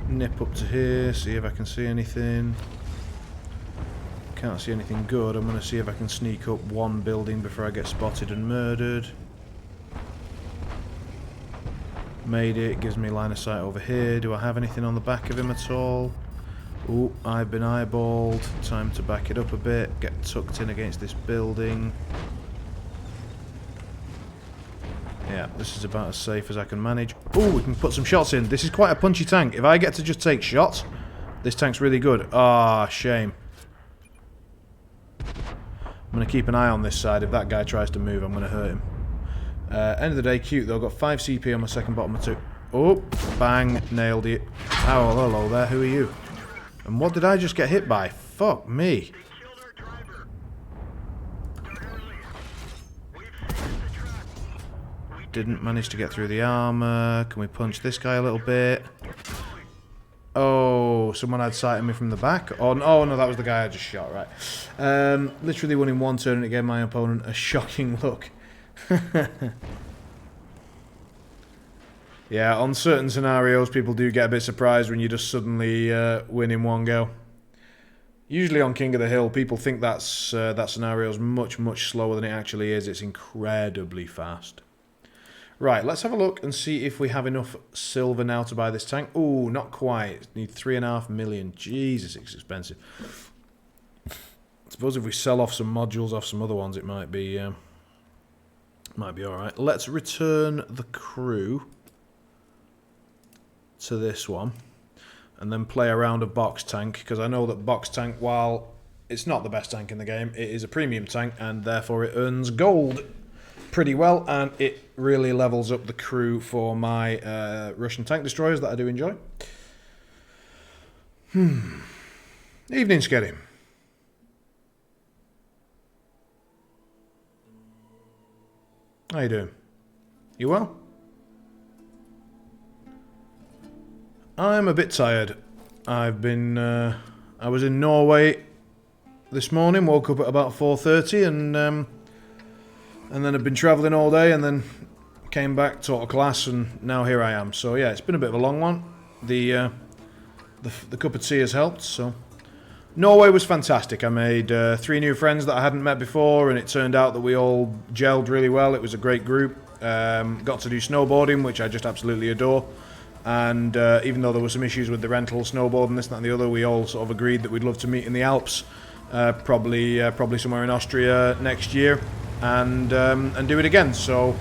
Nip up to here, see if I can see anything. Can't see anything good. I'm going to see if I can sneak up one building before I get spotted and murdered. Made it. Gives me line of sight over here. Do I have anything on the back of him at all? Ooh, I've been eyeballed. Time to back it up a bit. Get tucked in against this building. Yeah, this is about as safe as I can manage. Ooh, we can put some shots in. This is quite a punchy tank. If I get to just take shots, this tank's really good. Ah, shame. I'm going to keep an eye on this side. If that guy tries to move, I'm going to hurt him. End of the day, cute though. Got 5 CP on my second bottom of 2. Oh, bang, nailed it. Oh, hello there. Who are you? And what did I just get hit by? Fuck me. Killed our driver. We've hit the track. Didn't manage to get through the armor. Can we punch this guy a little bit? Oh, someone had sight of me from the back. Oh no, that was the guy I just shot, right. Literally won in one turn and it gave my opponent a shocking look. Yeah, on certain scenarios people do get a bit surprised when you just suddenly win in one go. Usually on King of the Hill, people think that scenario is much, much slower than it actually is. It's incredibly fast. Right, let's have a look and see if we have enough silver now to buy this tank. Ooh, not quite. Need 3.5 million. Jesus, it's expensive. I suppose if we sell off some modules off some other ones, it might be alright. Let's return the crew to this one and then play a round of box tank, because I know that box tank, while it's not the best tank in the game, it is a premium tank and therefore it earns gold pretty well, and it really levels up the crew for my Russian tank destroyers that I do enjoy. Evening, Sketty. How you doing? You well? I'm a bit tired. I've been I was in Norway this morning, woke up at about 4:30 and then I've been travelling all day and then came back, taught a class, and now here I am. So yeah, it's been a bit of a long one. The cup of tea has helped, so... Norway was fantastic. I made 3 new friends that I hadn't met before, and it turned out that we all gelled really well. It was a great group. Got to do snowboarding, which I just absolutely adore. And even though there were some issues with the rental snowboard and this, that and the other, we all sort of agreed that we'd love to meet in the Alps, probably somewhere in Austria next year, and do it again. So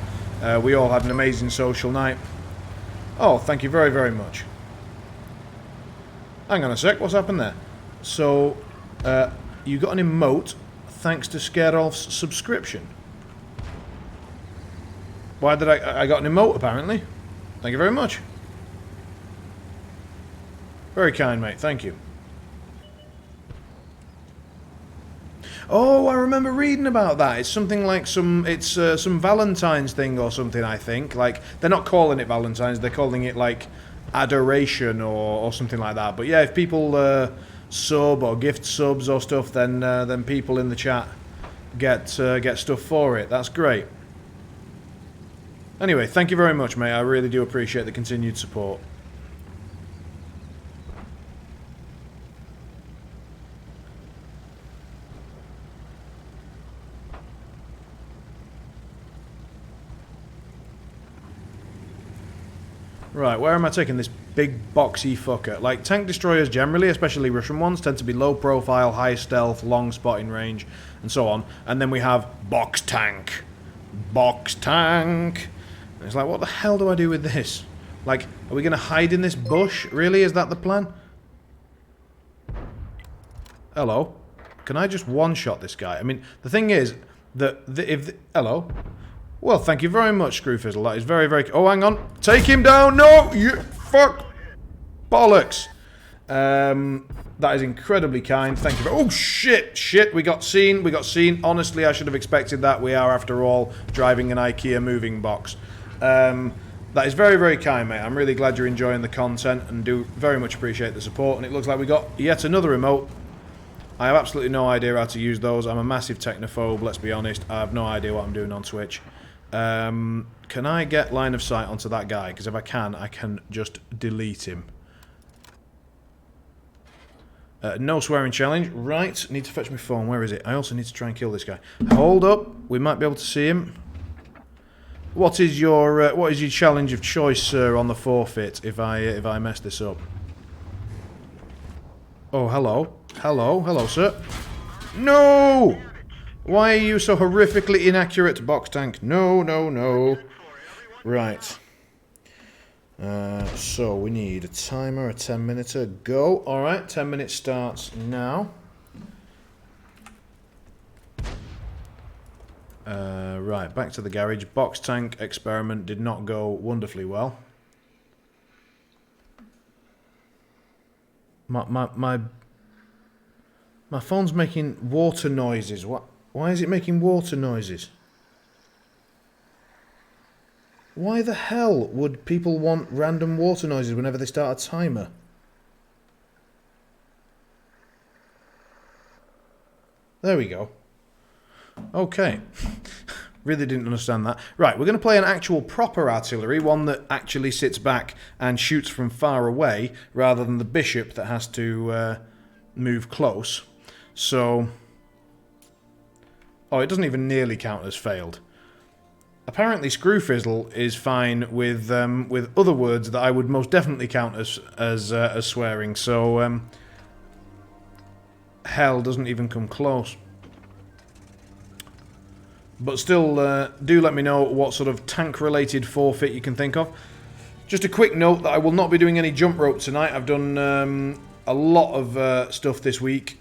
we all had an amazing social night. Oh, thank you very, very much. Hang on a sec, what's happened there? So, you got an emote thanks to Scarolf's subscription. Why did I got an emote, apparently. Thank you very much. Very kind, mate, thank you. Oh, I remember reading about that. It's something like some Valentine's thing or something, I think. Like, they're not calling it Valentine's, they're calling it, like, adoration or something like that. But yeah, if people sub or gift subs or stuff, then people in the chat get stuff for it. That's great. Anyway, thank you very much, mate. I really do appreciate the continued support. Right, where am I taking this big boxy fucker? Like, tank destroyers generally, especially Russian ones, tend to be low profile, high stealth, long spotting range, and so on. And then we have box tank. Box tank. And it's like, what the hell do I do with this? Like, are we going to hide in this bush? Really? Is that the plan? Hello? Can I just one-shot this guy? I mean, the thing is that hello? Well, thank you very much, Screwfizzle. That is very, very... Oh, hang on. Take him down. No! You... Fuck! Bollocks. That is incredibly kind. Thank you. Oh, shit! Shit, we got seen. We got seen. Honestly, I should have expected that. We are, after all, driving an IKEA moving box. That is very, very kind, mate. I'm really glad you're enjoying the content and do very much appreciate the support. And it looks like we got yet another remote. I have absolutely no idea how to use those. I'm a massive technophobe, let's be honest. I have no idea what I'm doing on Twitch. Can I get line of sight onto that guy? Because if I can just delete him. No swearing challenge. Right, need to fetch my phone. Where is it? I also need to try and kill this guy. Hold up. We might be able to see him. What is your challenge of choice, sir, on the forfeit? If I mess this up. Oh, hello, hello, sir. No! Why are you so horrifically inaccurate, Box Tank? No, no, no. Right. So we need a timer, a 10-minute go. All right, 10 minutes starts now. Right, back to the garage. Box Tank experiment did not go wonderfully well. My phone's making water noises. What? Why is it making water noises? Why the hell would people want random water noises whenever they start a timer? There we go. Okay. Really didn't understand that. Right, we're going to play an actual proper artillery, one that actually sits back and shoots from far away, rather than the bishop that has to move close. So... Oh, it doesn't even nearly count as failed. Apparently Screwfizzle is fine with other words that I would most definitely count as swearing, so hell doesn't even come close. But still, do let me know what sort of tank-related forfeit you can think of. Just a quick note that I will not be doing any jump rope tonight. I've done a lot of stuff this week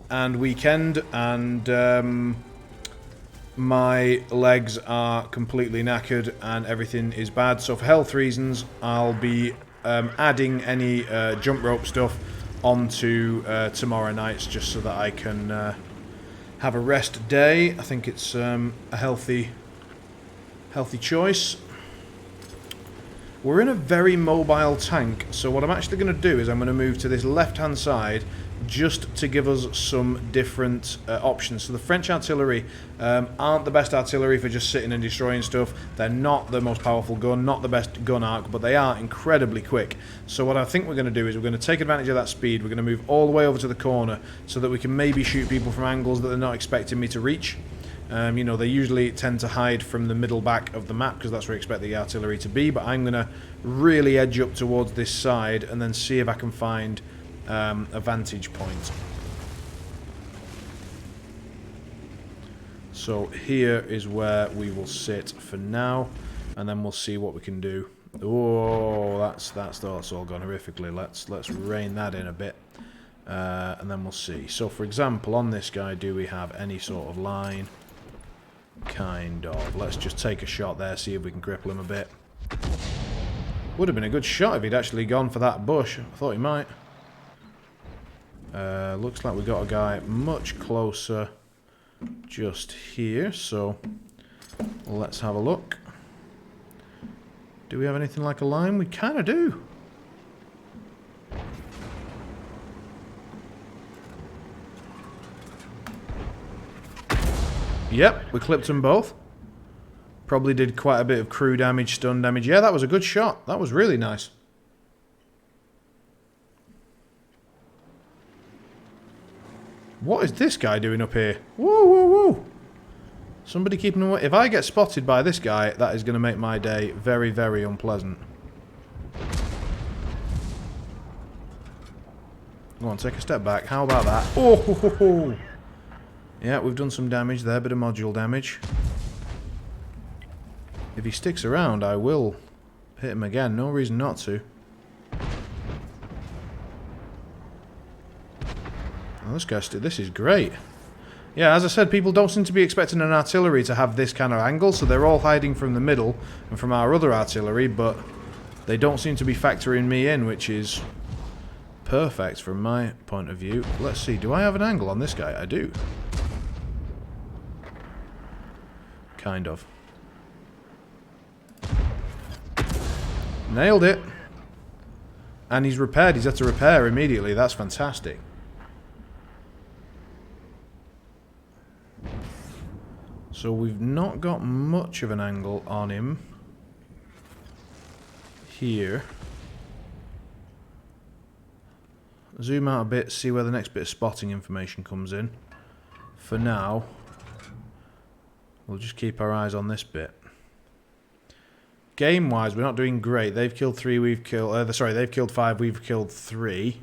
and weekend, and my legs are completely knackered and everything is bad. So for health reasons, I'll be adding any jump rope stuff onto tomorrow nights, just so that I can... have a rest day. I think it's a healthy choice. We're in a very mobile tank, so what I'm actually going to do is I'm going to move to this left-hand side just to give us some different options. So the French artillery aren't the best artillery for just sitting and destroying stuff. They're not the most powerful gun, not the best gun arc, but they are incredibly quick. So what I think we're going to do is we're going to take advantage of that speed. We're going to move all the way over to the corner so that we can maybe shoot people from angles that they're not expecting me to reach. You know, they usually tend to hide from the middle back of the map because that's where I expect the artillery to be, but I'm going to really edge up towards this side and then see if I can find a vantage point. So here is where we will sit for now, and then we'll see what we can do. Oh, that's all gone horrifically. Let's rein that in a bit, and then we'll see. So, for example, on this guy, do we have any sort of line? Kind of. Let's just take a shot there, see if we can cripple him a bit. Would have been a good shot if he'd actually gone for that bush. I thought he might. Looks like we got a guy much closer just here, so let's have a look. Do we have anything like a line? We kind of do. Yep, we clipped them both. Probably did quite a bit of crew damage, stun damage. Yeah, that was a good shot. That was really nice. What is this guy doing up here? Woo, woo, woo. Somebody keeping away. If I get spotted by this guy, that is going to make my day very, very unpleasant. Go on, take a step back. How about that? Oh, ho, ho, ho. Yeah, we've done some damage there, bit of module damage. If he sticks around, I will hit him again. No reason not to. Oh, this is great. Yeah, as I said, people don't seem to be expecting an artillery to have this kind of angle, so they're all hiding from the middle and from our other artillery, but they don't seem to be factoring me in, which is perfect from my point of view. Let's see, do I have an angle on this guy? I do. Kind of. Nailed it. And he's repaired. He's had to repair immediately. That's fantastic. So we've not got much of an angle on him here. Zoom out a bit, see where the next bit of spotting information comes in. For now, we'll just keep our eyes on this bit. game-wise, we're not doing great. They've killed 3, we've killed... sorry, they've killed 5, we've killed 3.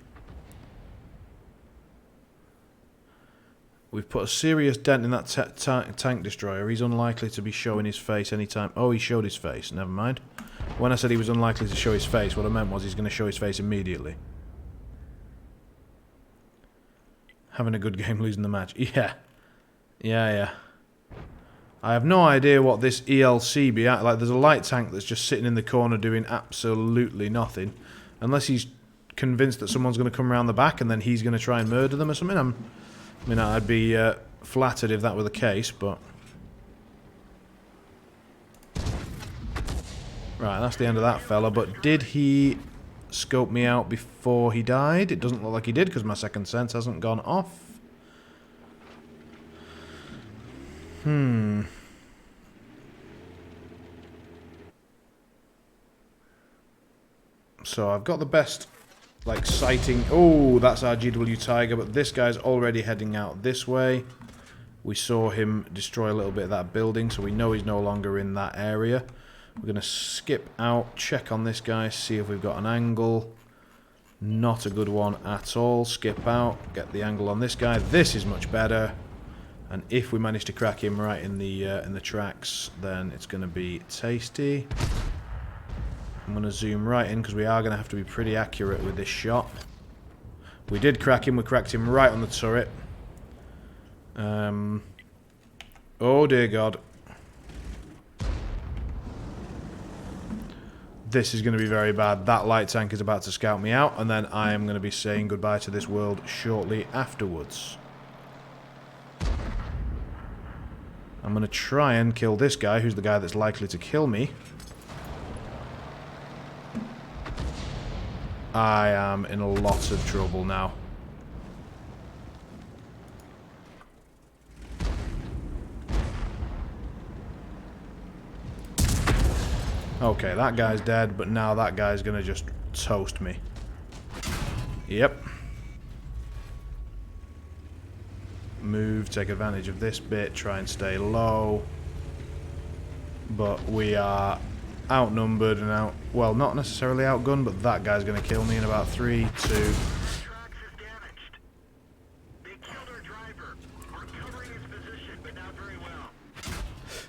We've put a serious dent in that tank destroyer. He's unlikely to be showing his face anytime... Oh, he showed his face. Never mind. When I said he was unlikely to show his face, what I meant was he's going to show his face immediately. Having a good game, losing the match. Yeah. Yeah. I have no idea what this ELC be at. Like, there's a light tank that's just sitting in the corner doing absolutely nothing. Unless he's convinced that someone's going to come around the back and then he's going to try and murder them or something. I mean, I'd be flattered if that were the case, but... Right, that's the end of that fella, but did he scope me out before he died? It doesn't look like he did, because my second sense hasn't gone off. So I've got the best, like, sighting... Oh, that's our GW Tiger, but this guy's already heading out this way. We saw him destroy a little bit of that building, so we know he's no longer in that area. We're going to skip out, check on this guy, see if we've got an angle. Not a good one at all. Skip out, get the angle on this guy. This is much better. And if we manage to crack him right in the tracks, then it's going to be tasty. I'm going to zoom right in because we are going to have to be pretty accurate with this shot. We did crack him. We cracked him right on the turret. Oh dear God. This is going to be very bad. That light tank is about to scout me out, and then I am going to be saying goodbye to this world shortly afterwards. I'm going to try and kill this guy, who's the guy that's likely to kill me. I am in a lot of trouble now. Okay, that guy's dead, but now that guy's gonna just toast me. Yep. Move, take advantage of this bit, try and stay low. But we are outnumbered and out... Well, not necessarily outgunned, but that guy's gonna kill me in about 3, 2... Tracks is damaged. They killed our driver. We're covering his position, but not very well.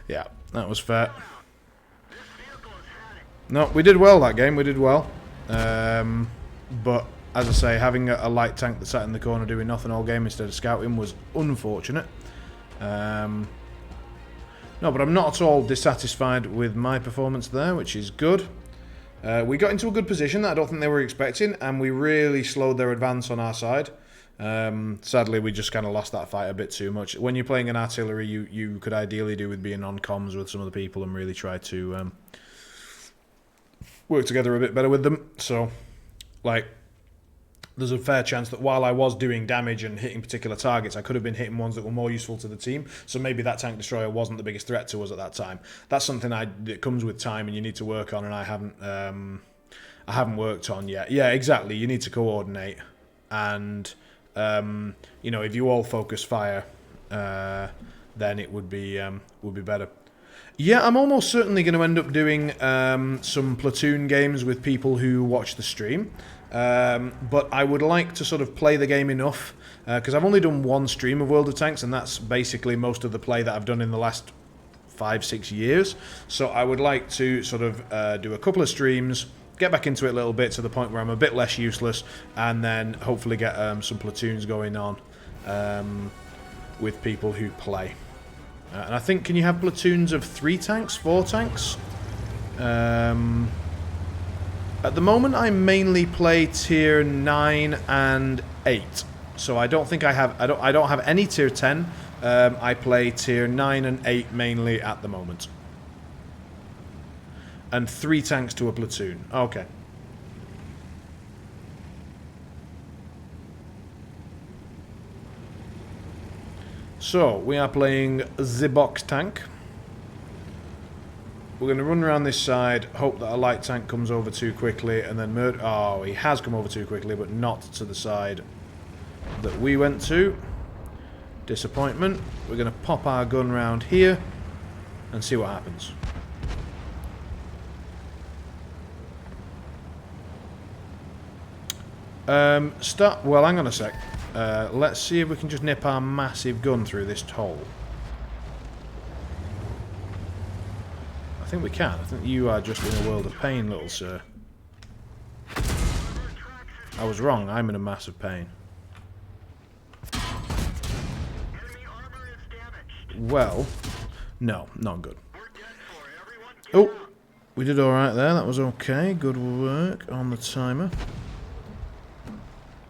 Yeah, that was fair. This vehicle is heading. No, we did well that game, we did well. But, as I say, having a light tank that sat in the corner doing nothing all game instead of scouting was unfortunate. No, but I'm not at all dissatisfied with my performance there, which is good. We got into a good position that I don't think they were expecting, and we really slowed their advance on our side. Sadly, we just kind of lost that fight a bit too much. When you're playing an artillery, you could ideally do with being on comms with some of the people and really try to work together a bit better with them. So, like, there's a fair chance that while I was doing damage and hitting particular targets, I could have been hitting ones that were more useful to the team. So maybe that tank destroyer wasn't the biggest threat to us at that time. That's something that comes with time and you need to work on, and I haven't worked on yet. Yeah, exactly. You need to coordinate, and you know, if you all focus fire, then it would be better. Yeah, I'm almost certainly going to end up doing some platoon games with people who watch the stream. But I would like to sort of play the game enough, because I've only done one stream of World of Tanks, and that's basically most of the play that I've done in the last 5-6 years. So I would like to sort of do a couple of streams, get back into it a little bit to the point where I'm a bit less useless, and then hopefully get some platoons going on with people who play. And I think, can you have platoons of 3 tanks, 4 tanks? At the moment, I mainly play tier 9 and 8, so I don't think I have. I don't have any tier 10. I play tier 9 and 8 mainly at the moment, and 3 tanks to a platoon. Okay. So we are playing the box tank. We're going to run around this side, hope that a light tank comes over too quickly, and then murder... Oh, he has come over too quickly, but not to the side that we went to. Disappointment. We're going to pop our gun round here and see what happens. Well, hang on a sec. Let's see if we can just nip our massive gun through this hole. I think we can. I think you are just in a world of pain, little sir. I was wrong. I'm in a massive pain. Well, no, not good. Oh, we did alright there. That was okay. Good work on the timer.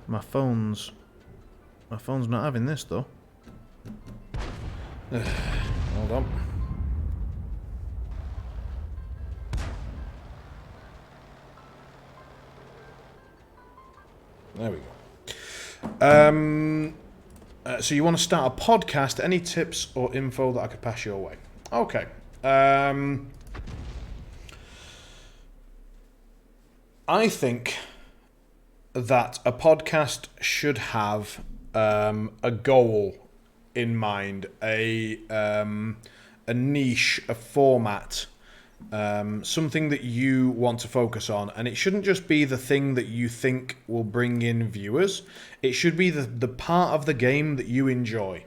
My phone's not having this, though. Hold on. There we go. So you want to start a podcast? Any tips or info that I could pass your way? Okay. I think that a podcast should have a goal in mind, a niche, a format, something that you want to focus on, and it shouldn't just be the thing that you think will bring in viewers. It should be the part of the game that you enjoy,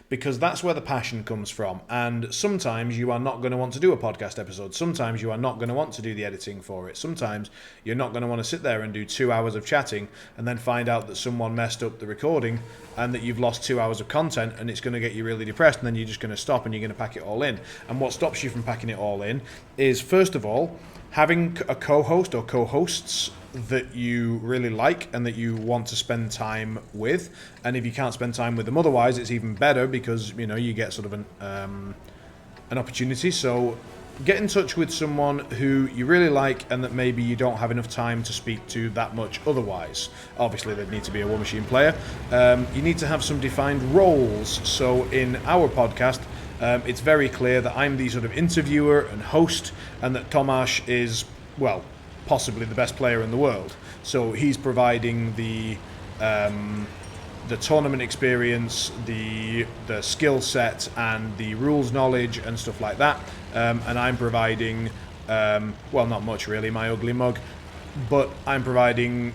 because that's where the passion comes from. And sometimes you are not going to want to do a podcast episode. Sometimes you are not going to want to do the editing for it. Sometimes you're not going to want to sit there and do 2 hours of chatting and then find out that someone messed up the recording and that you've lost 2 hours of content, and it's going to get you really depressed, and then you're just going to stop and you're going to pack it all in. And what stops you from packing it all in is, first of all, having a co-host or co-hosts that you really like and that you want to spend time with. And if you can't spend time with them otherwise, it's even better, because you get sort of an opportunity. So get in touch with someone who you really like and that maybe you don't have enough time to speak to that much otherwise. Obviously, they'd need to be a War Machine player. You need to have some defined roles. So in our podcast, it's very clear that I'm the sort of interviewer and host, and that Tomasz is, well, possibly the best player in the world. So he's providing the tournament experience, the skill set, and the rules knowledge and stuff like that. And I'm providing, well, not much really, my ugly mug, but I'm providing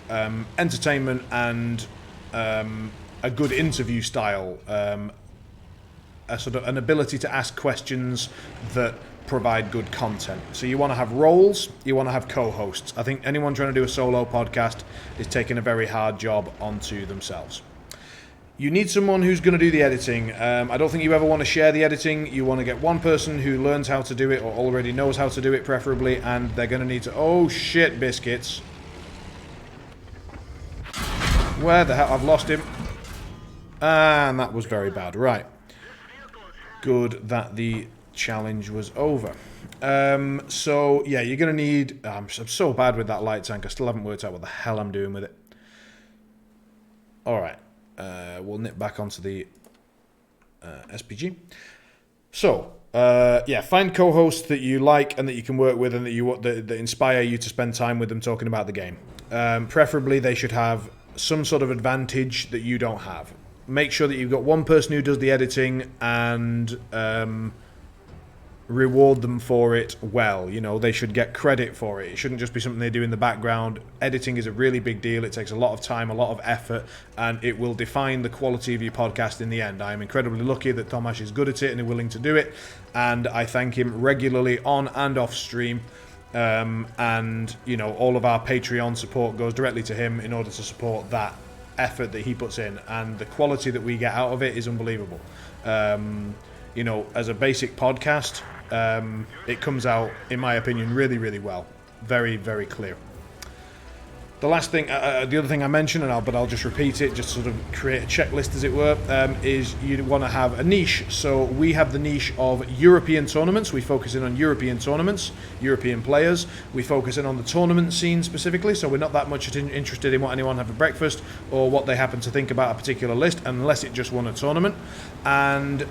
entertainment and a good interview style, a sort of an ability to ask questions that provide good content. So you want to have roles, you want to have co-hosts. I think anyone trying to do a solo podcast is taking a very hard job onto themselves. You need someone who's going to do the editing. I don't think you ever want to share the editing. You want to get one person who learns how to do it, or already knows how to do it preferably, and they're going to need to... Oh shit, biscuits. Where the hell? I've lost him. And that was very bad. Right. Good that the challenge was over. So yeah, you're gonna need... I'm so bad with that light tank. I still haven't worked out what the hell I'm doing with it. Alright, we'll nip back onto the SPG. So yeah, find co-hosts that you like and that you can work with, and that inspire you to spend time with them talking about the game. Preferably they should have some sort of advantage that you don't have. Make sure that you've got one person who does the editing, and reward them for it well. They should get credit for it. It shouldn't just be something they do in the background. Editing is a really big deal. It takes a lot of time, a lot of effort, and it will define the quality of your podcast in the end. I am incredibly lucky that Tomasz is good at it and is willing to do it, and I thank him regularly on and off stream. And all of our Patreon support goes directly to him in order to support that effort that he puts in, and the quality that we get out of it is unbelievable. As a basic podcast, it comes out, in my opinion, really, really well. Very, very clear. The last thing, the other thing I mentioned, but I'll just repeat it, just sort of create a checklist, as it were, is you want to have a niche. So we have the niche of European tournaments. We focus in on European tournaments, European players. We focus in on the tournament scene specifically, so we're not that much interested in what anyone have for breakfast or what they happen to think about a particular list, unless it just won a tournament. And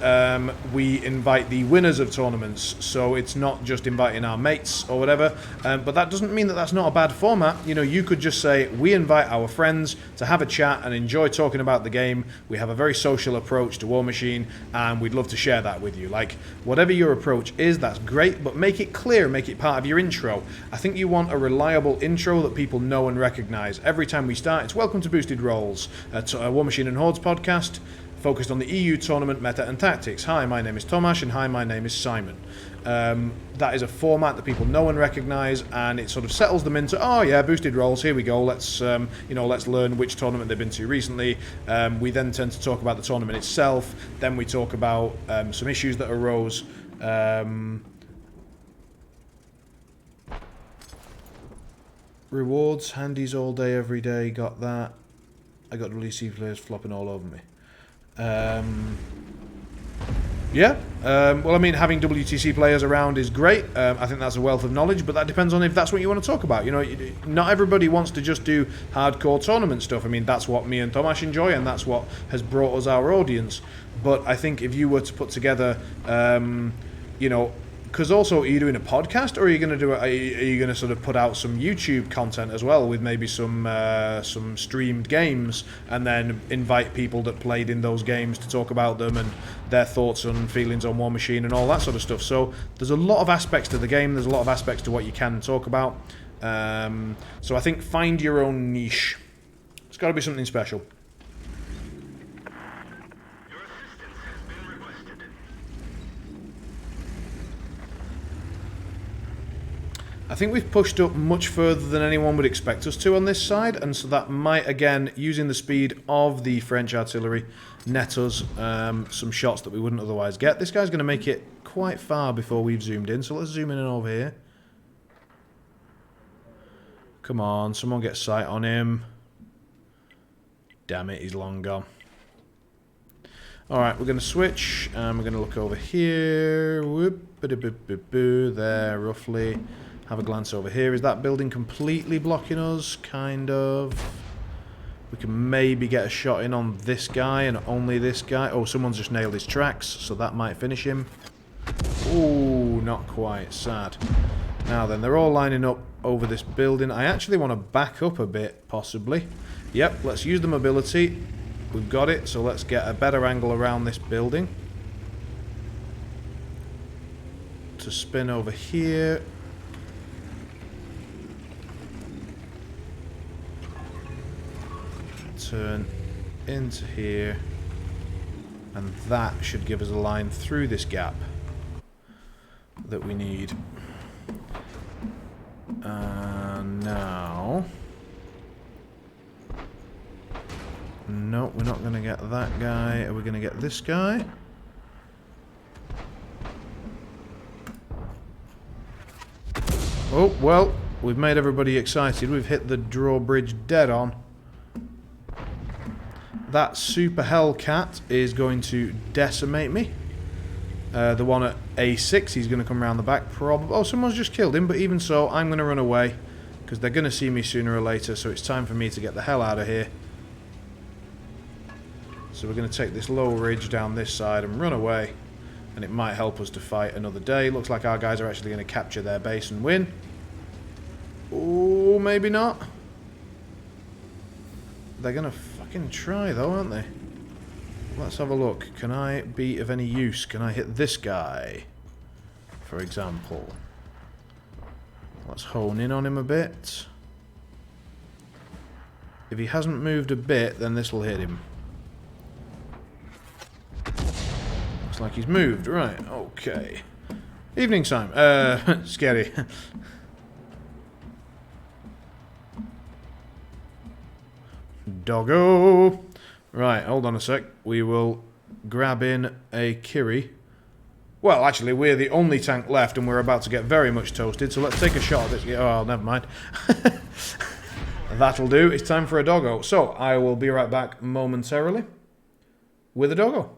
we invite the winners of tournaments, so it's not just inviting our mates or whatever, but that doesn't mean that that's not a bad format. You could just just say we invite our friends to have a chat and enjoy talking about the game. We have a very social approach to War Machine, and we'd love to share that with you. Like, whatever your approach is, that's great, but make it clear, make it part of your intro. I think you want a reliable intro that people know and recognize. Every time we start, it's welcome to Boosted Rolls, a War Machine and Hordes podcast focused on the EU tournament meta and tactics. Hi, my name is Tomasz, and hi, my name is Simon. That is a format that people know and recognise, and it sort of settles them into, oh yeah, Boosted Rolls, here we go, let's let's learn which tournament they've been to recently. We then tend to talk about the tournament itself, then we talk about some issues that arose. Rewards, handies all day, every day, got that. I got WC players flopping all over me. Well, I mean, having WTC players around is great. I think that's a wealth of knowledge, but that depends on if that's what you want to talk about. You know, not everybody wants to just do hardcore tournament stuff. I mean, that's what me and Tomasz enjoy, and that's what has brought us our audience. But I think if you were to put together, because also, are you doing a podcast, or are you going to do? Are you going to sort of put out some YouTube content as well, with maybe some streamed games, and then invite people that played in those games to talk about them and their thoughts and feelings on War Machine and all that sort of stuff? So there's a lot of aspects to the game. There's a lot of aspects to what you can talk about. So I think find your own niche. It's got to be something special. I think we've pushed up much further than anyone would expect us to on this side, and so that might, again, using the speed of the French artillery, net us some shots that we wouldn't otherwise get. This guy's going to make it quite far before we've zoomed in, so let's zoom in over here. Come on, someone get sight on him. Damn it, he's long gone. Alright, we're going to switch, and we're going to look over here. Whoop-a-doo-boo-boo-boo, there, roughly. Have a glance over here. Is that building completely blocking us? Kind of. We can maybe get a shot in on this guy and only this guy. Oh, someone's just nailed his tracks, so that might finish him. Ooh, not quite. Sad. Now then, they're all lining up over this building. I actually want to back up a bit, possibly. Yep, let's use the mobility. We've got it, so let's get a better angle around this building. To spin over here. Turn into here, and that should give us a line through this gap that we need. Now, no, we're not going to get that guy. Are we going to get this guy? Oh, well, we've made everybody excited. We've hit the drawbridge dead on. That Super Hellcat is going to decimate me. The one at A6, he's going to come around the back. Probably. Oh, someone's just killed him, but even so, I'm going to run away. Because they're going to see me sooner or later, so it's time for me to get the hell out of here. So we're going to take this low ridge down this side and run away. And it might help us to fight another day. Looks like our guys are actually going to capture their base and win. Oh, maybe not. They're going to fucking try though, aren't they? Let's have a look. Can I be of any use? Can I hit this guy, for example? Let's hone in on him a bit. If he hasn't moved a bit, then this will hit him. Looks like he's moved. Right, okay. Evening time. Scary. Doggo! Right, hold on a sec. We will grab in a Kiri. Well, actually, we're the only tank left, and we're about to get very much toasted, so let's take a shot at this. Oh, never mind. That'll do. It's time for a doggo. So, I will be right back momentarily with a doggo.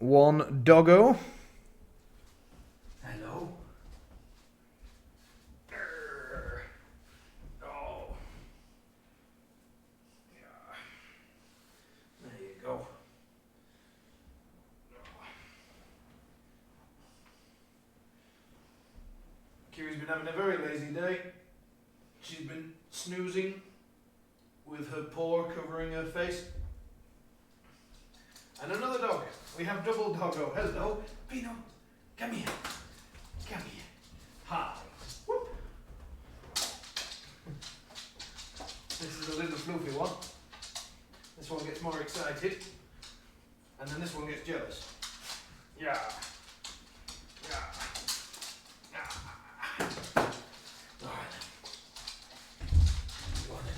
one doggo. Hello. Oh. Yeah. There you go. Kiri's been having a very lazy day. She's been snoozing with her paw covering her face. And another dog. We have double doggo. Hello. Pino, come here. Come here. Hi. Whoop. This is a little floofy one. This one gets more excited. And then this one gets jealous. Yeah. Yeah. Yeah. Alright. Go on then.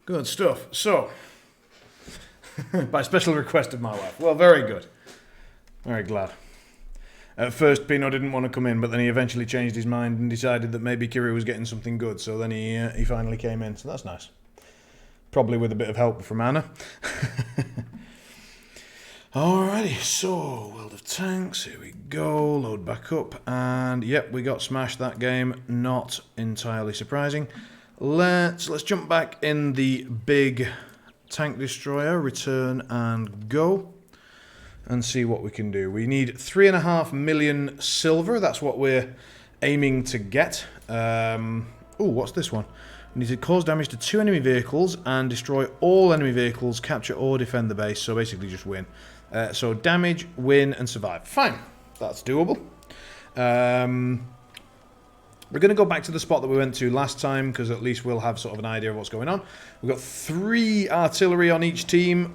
Good stuff. So, by special request of my wife. Well, very good. Very glad. At first, Pino didn't want to come in, but then he eventually changed his mind and decided that maybe Kiri was getting something good. So then he finally came in. So that's nice. Probably with a bit of help from Anna. Alrighty, so World of Tanks. Here we go. Load back up, and yep, we got smashed that game. Not entirely surprising. Let's jump back in the big tank destroyer, return and go, and see what we can do. We need 3.5 million silver. That's what we're aiming to get. Oh, what's this one? We need to cause damage to 2 enemy vehicles and destroy all enemy vehicles, capture or defend the base. So basically just win. So damage, win, and survive. Fine, that's doable. We're going to go back to the spot that we went to last time, because at least we'll have sort of an idea of what's going on. We've got 3 artillery on each team,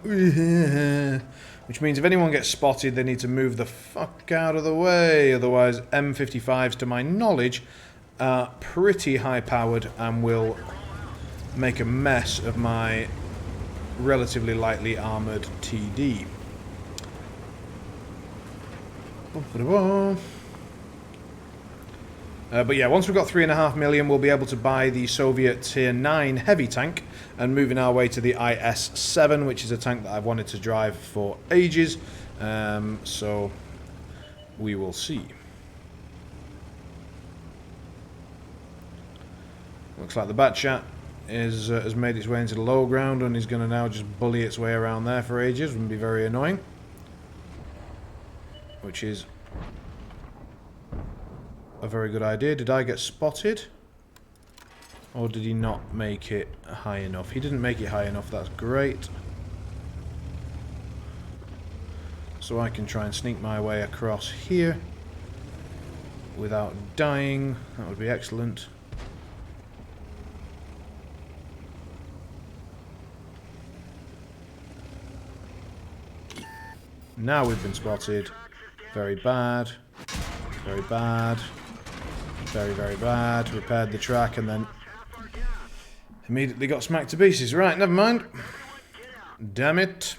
which means if anyone gets spotted, they need to move the fuck out of the way. Otherwise, M55s, to my knowledge, are pretty high-powered and will make a mess of my relatively lightly armoured TD. But yeah, once we've got 3.5 million, we'll be able to buy the Soviet Tier 9 heavy tank and moving our way to the IS-7, which is a tank that I've wanted to drive for ages. So we will see. Looks like the Batchat has made its way into the low ground and is going to now just bully its way around there for ages and be very annoying. Which is a very good idea. Did I get spotted? Or did he not make it high enough? He didn't make it high enough, that's great. So I can try and sneak my way across here without dying. That would be excellent. Now we've been spotted. Very bad. Very bad. Very, very bad. Repaired the track and then immediately got smacked to pieces. Right, never mind. Damn it.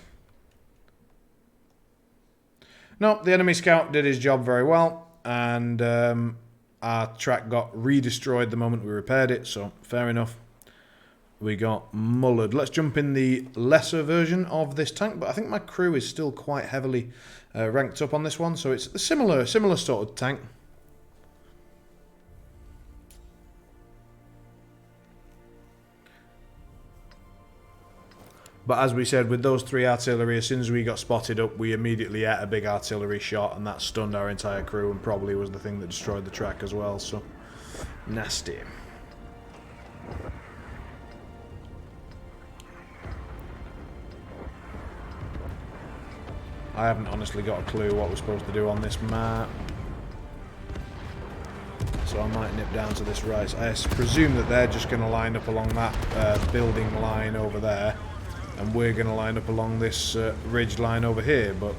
No, the enemy scout did his job very well, and our track got re-destroyed the moment we repaired it, so fair enough. We got mullered. Let's jump in the lesser version of this tank, but I think my crew is still quite heavily ranked up on this one, so it's a similar sort of tank. But as we said, with those 3 artillery, as soon as we got spotted up, we immediately had a big artillery shot, and that stunned our entire crew, and probably was the thing that destroyed the track as well, so nasty. I haven't honestly got a clue what we're supposed to do on this map. So I might nip down to this right. I presume that they're just going to line up along that building line over there. And we're going to line up along this ridge line over here, but...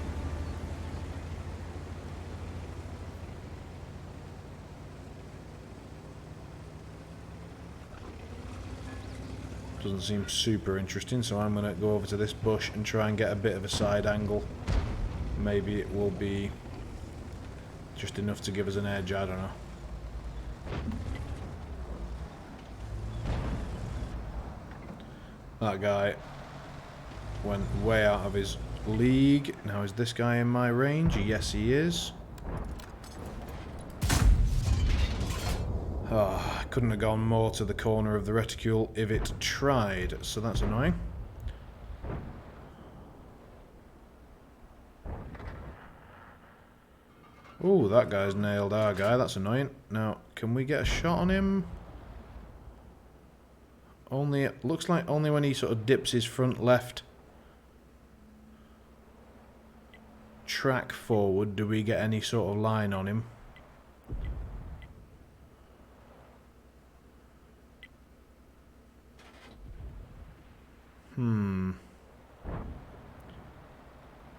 Doesn't seem super interesting, so I'm going to go over to this bush and try and get a bit of a side angle. Maybe it will be just enough to give us an edge, I don't know. That guy went way out of his league. Now, is this guy in my range? Yes, he is. Oh, I couldn't have gone more to the corner of the reticule if it tried, so that's annoying. Ooh, that guy's nailed our guy, that's annoying. Now, can we get a shot on him? Only, it looks like only when he sort of dips his front left track forward do we get any sort of line on him.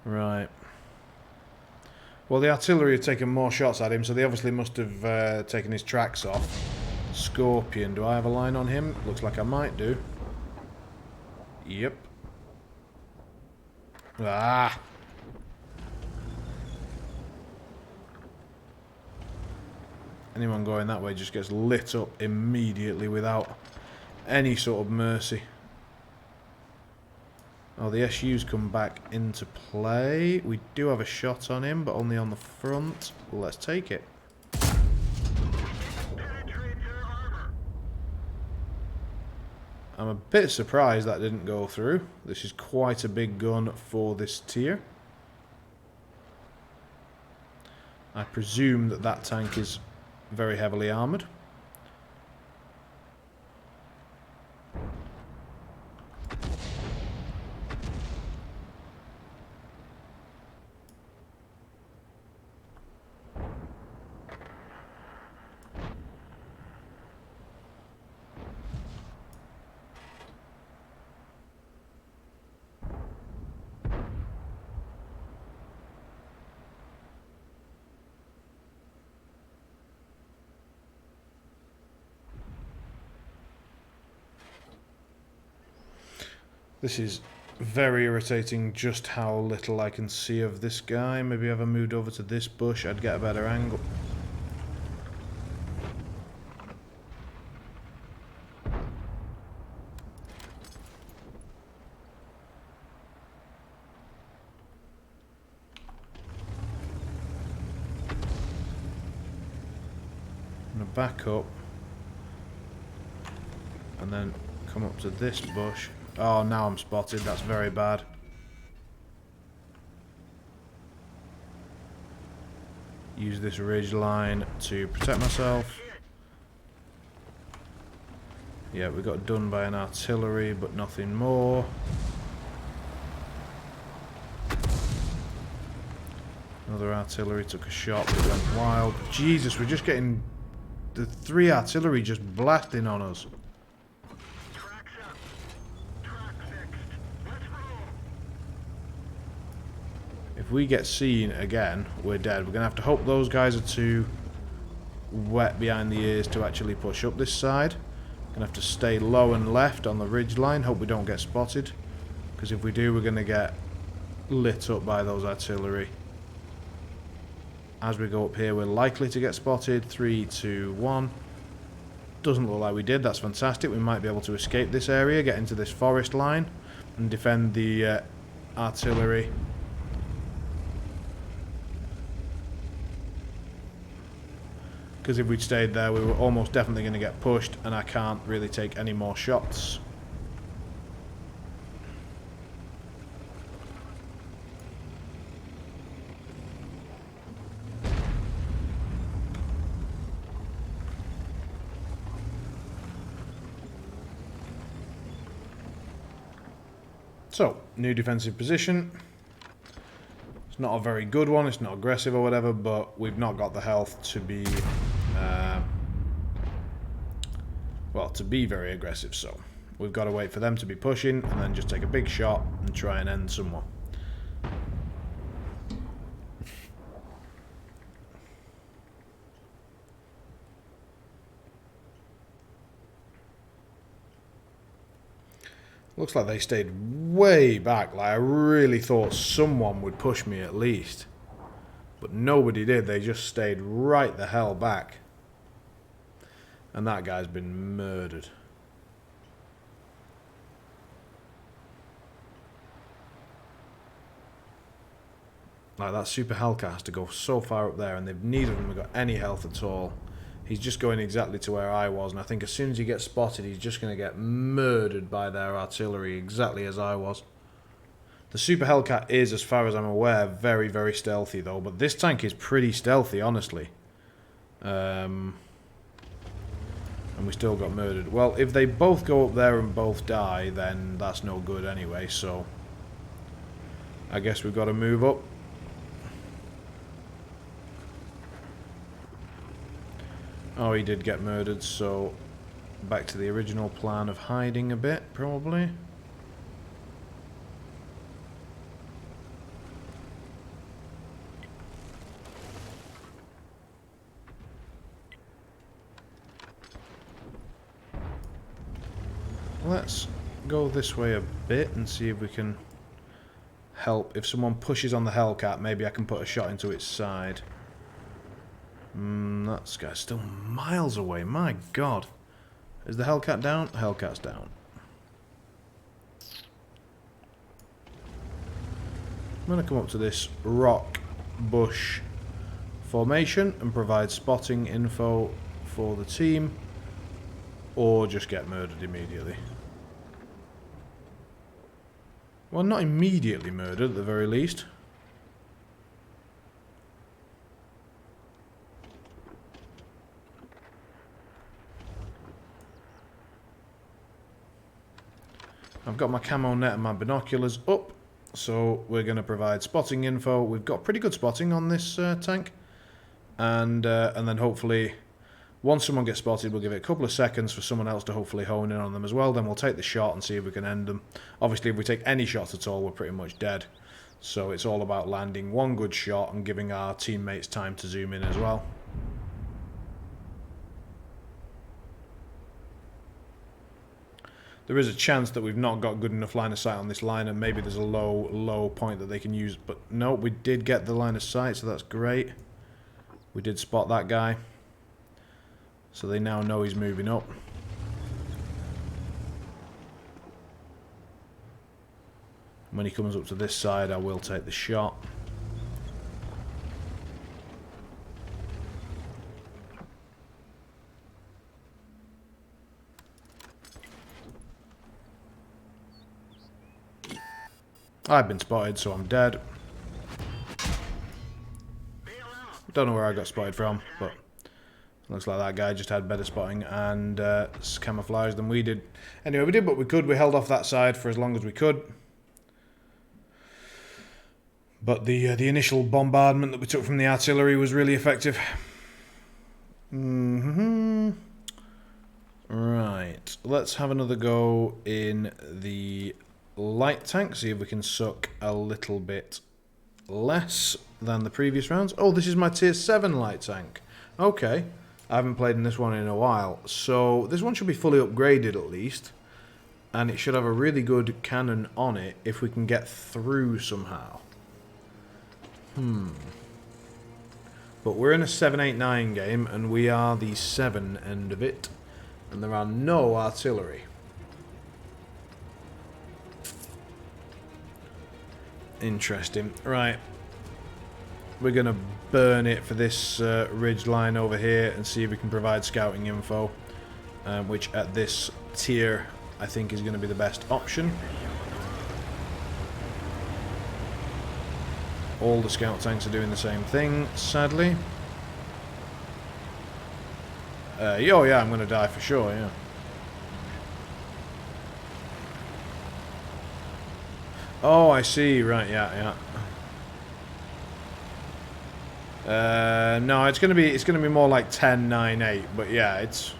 Right. Well, the artillery have taken more shots at him, so they obviously must have taken his tracks off. Scorpion, do I have a line on him? Looks like I might do. Yep. Ah! Anyone going that way just gets lit up immediately without any sort of mercy. Oh, the SU's come back into play. We do have a shot on him, but only on the front. Well, let's take it. Penetrate their armor. I'm a bit surprised that didn't go through. This is quite a big gun for this tier. I presume that that tank is very heavily armoured. This is very irritating just how little I can see of this guy. Maybe if I moved over to this bush I'd get a better angle. I'm going to back up and then come up to this bush. Oh, now I'm spotted. That's very bad. Use this ridge line to protect myself. Yeah, we got done by an artillery, but nothing more. Another artillery took a shot, but went wild. Jesus, we're just getting the 3 artillery just blasting on us. If we get seen again, we're dead. We're going to have to hope those guys are too wet behind the ears to actually push up this side. Going to have to stay low and left on the ridge line. Hope we don't get spotted. Because if we do, we're going to get lit up by those artillery. As we go up here, we're likely to get spotted. 3, 2, 1. Doesn't look like we did. That's fantastic. We might be able to escape this area, get into this forest line, and defend the artillery. Because if we'd stayed there, we were almost definitely going to get pushed, and I can't really take any more shots. So, new defensive position. It's not a very good one, it's not aggressive or whatever, but we've not got the health to be, well, to be very aggressive, so we've got to wait for them to be pushing and then just take a big shot and try and end someone. Looks like they stayed way back. Like, I really thought someone would push me at least. But nobody did. They just stayed right the hell back. And that guy's been murdered. Like, that Super Hellcat has to go so far up there, and neither of them have got any health at all. He's just going exactly to where I was, and I think as soon as he gets spotted, he's just going to get murdered by their artillery, exactly as I was. The Super Hellcat is, as far as I'm aware, very, very stealthy, though. But this tank is pretty stealthy, honestly. And we still got murdered. Well, if they both go up there and both die, then that's no good anyway, so I guess we've got to move up. Oh, he did get murdered, so back to the original plan of hiding a bit, probably. Let's go this way a bit and see if we can help. If someone pushes on the Hellcat, maybe I can put a shot into its side. That guy's still miles away. My God. Is the Hellcat down? Hellcat's down. I'm going to come up to this rock bush formation and provide spotting info for the team. Or just get murdered immediately. Well, not immediately murdered at the very least. I've got my camo net and my binoculars up, so we're going to provide spotting info. We've got pretty good spotting on this tank, and then hopefully, once someone gets spotted, we'll give it a couple of seconds for someone else to hopefully hone in on them as well. Then we'll take the shot and see if we can end them. Obviously, if we take any shots at all, we're pretty much dead. So it's all about landing one good shot and giving our teammates time to zoom in as well. There is a chance that we've not got good enough line of sight on this line, and maybe there's a low point that they can use. But no, we did get the line of sight, so that's great. We did spot that guy. So they now know he's moving up. When he comes up to this side, I will take the shot. I've been spotted, so I'm dead. Don't know where I got spotted from, but looks like that guy just had better spotting and camouflage than we did. Anyway, we did what we could. We held off that side for as long as we could. But the initial bombardment that we took from the artillery was really effective. Right, let's have another go in the light tank, see if we can suck a little bit less than the previous rounds. Oh, this is my tier 7 light tank. Okay, I haven't played in this one in a while, so this one should be fully upgraded at least, and it should have a really good cannon on it if we can get through somehow. But we're in a 7-8-9 game, and we are the 7 end of it, and there are no artillery. Interesting. Right. We're going to burn it for this ridge line over here and see if we can provide scouting info, which at this tier I think is going to be the best option. All the scout tanks are doing the same thing, sadly. Oh yeah, I'm going to die for sure, yeah. Oh, I see. Right, yeah. No, it's gonna be more like 10, 9, 8. But yeah, it's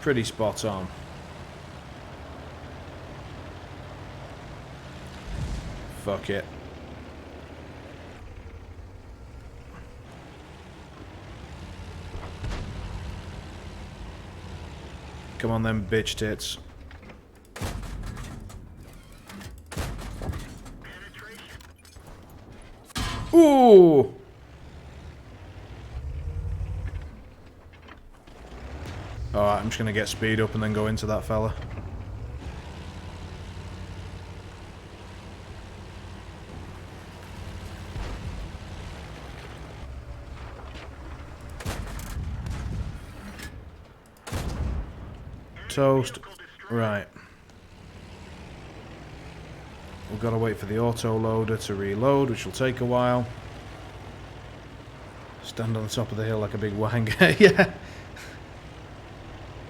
pretty spot on. Fuck it. Come on then, bitch tits. Ooh! Alright, I'm just gonna get speed up and then go into that fella. Toast. Right. We've got to wait for the auto loader to reload, which will take a while. Stand on the top of the hill like a big wanger. Yeah.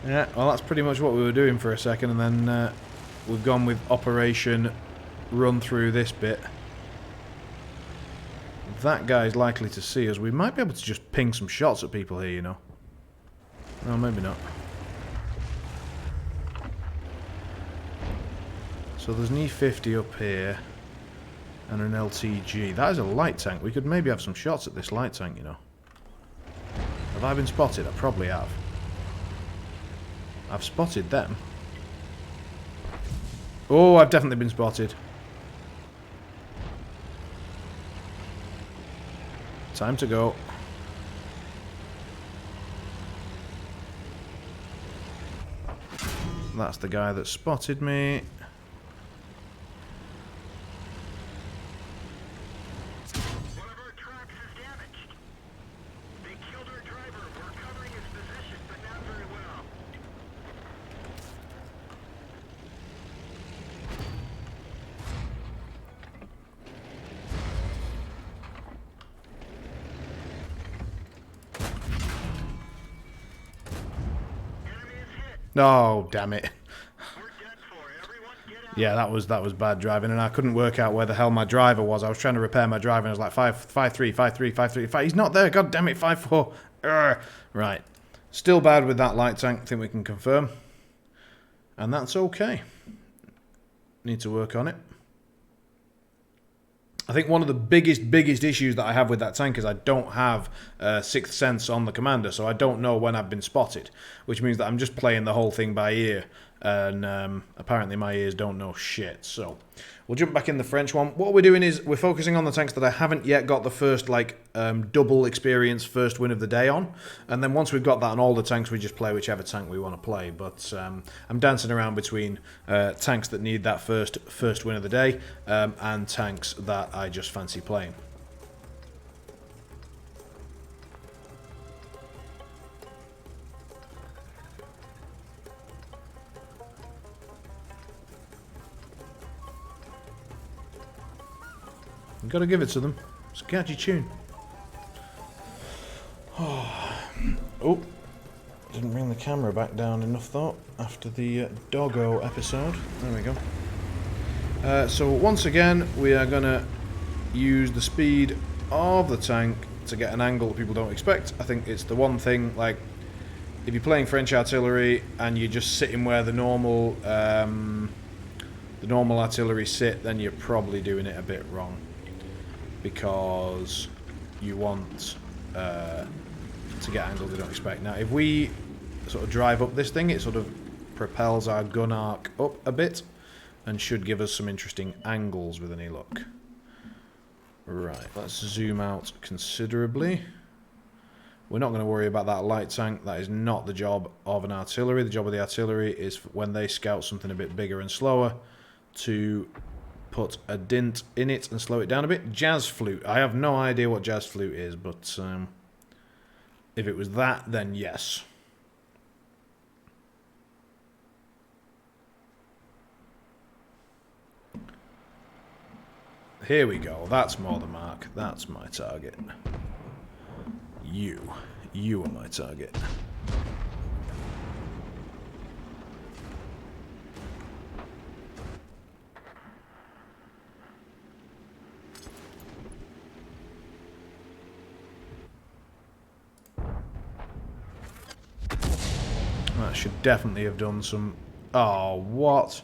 Yeah, well that's pretty much what we were doing for a second, and then we've gone with Operation Run Through this bit. That guy's likely to see us. We might be able to just ping some shots at people here, you know. No, maybe not. So there's an E50 up here, and an LTG. That is a light tank. We could maybe have some shots at this light tank, you know. Have I been spotted? I probably have. I've spotted them. Oh, I've definitely been spotted. Time to go. That's the guy that spotted me. One of our trucks is damaged. They killed our driver. We're covering his position, but not very well. Enemy is hit. Oh, damn it. We're dead for. Everyone get out. Yeah, that was bad driving, and I couldn't work out where the hell my driver was. I was trying to repair my driver, and I was like 5-3, 5-3, 5-3, 5. He's not there. God damn it, 5-4. Right, still bad with that light tank. I think we can confirm, and that's okay. Need to work on it. I think one of the biggest issues that I have with that tank is I don't have Sixth Sense on the commander, so I don't know when I've been spotted, which means that I'm just playing the whole thing by ear, and apparently my ears don't know shit. So we'll jump back in the French one. What we're doing is we're focusing on the tanks that I haven't yet got the first double experience first win of the day on, and then once we've got that on all the tanks, we just play whichever tank we want to play. But I'm dancing around between tanks that need that first win of the day and tanks that I just fancy playing. You've got to give it to them. It's a catchy tune. Oh, didn't bring the camera back down enough though after the doggo episode. There we go. So once again, we are going to use the speed of the tank to get an angle that people don't expect. I think it's the one thing, like, if you're playing French artillery and you're just sitting where the normal artillery sit, then you're probably doing it a bit wrong, because you want to get angles you don't expect. Now, if we sort of drive up this thing, it sort of propels our gun arc up a bit and should give us some interesting angles with any luck. Right, let's zoom out considerably. We're not going to worry about that light tank. That is not the job of an artillery. The job of the artillery is when they scout something a bit bigger and slower to put a dint in it and slow it down a bit. Jazz flute. I have no idea what jazz flute is, but if it was that, then yes. Here we go. That's more the mark. That's my target. You are my target. That should definitely have done some... Oh, what?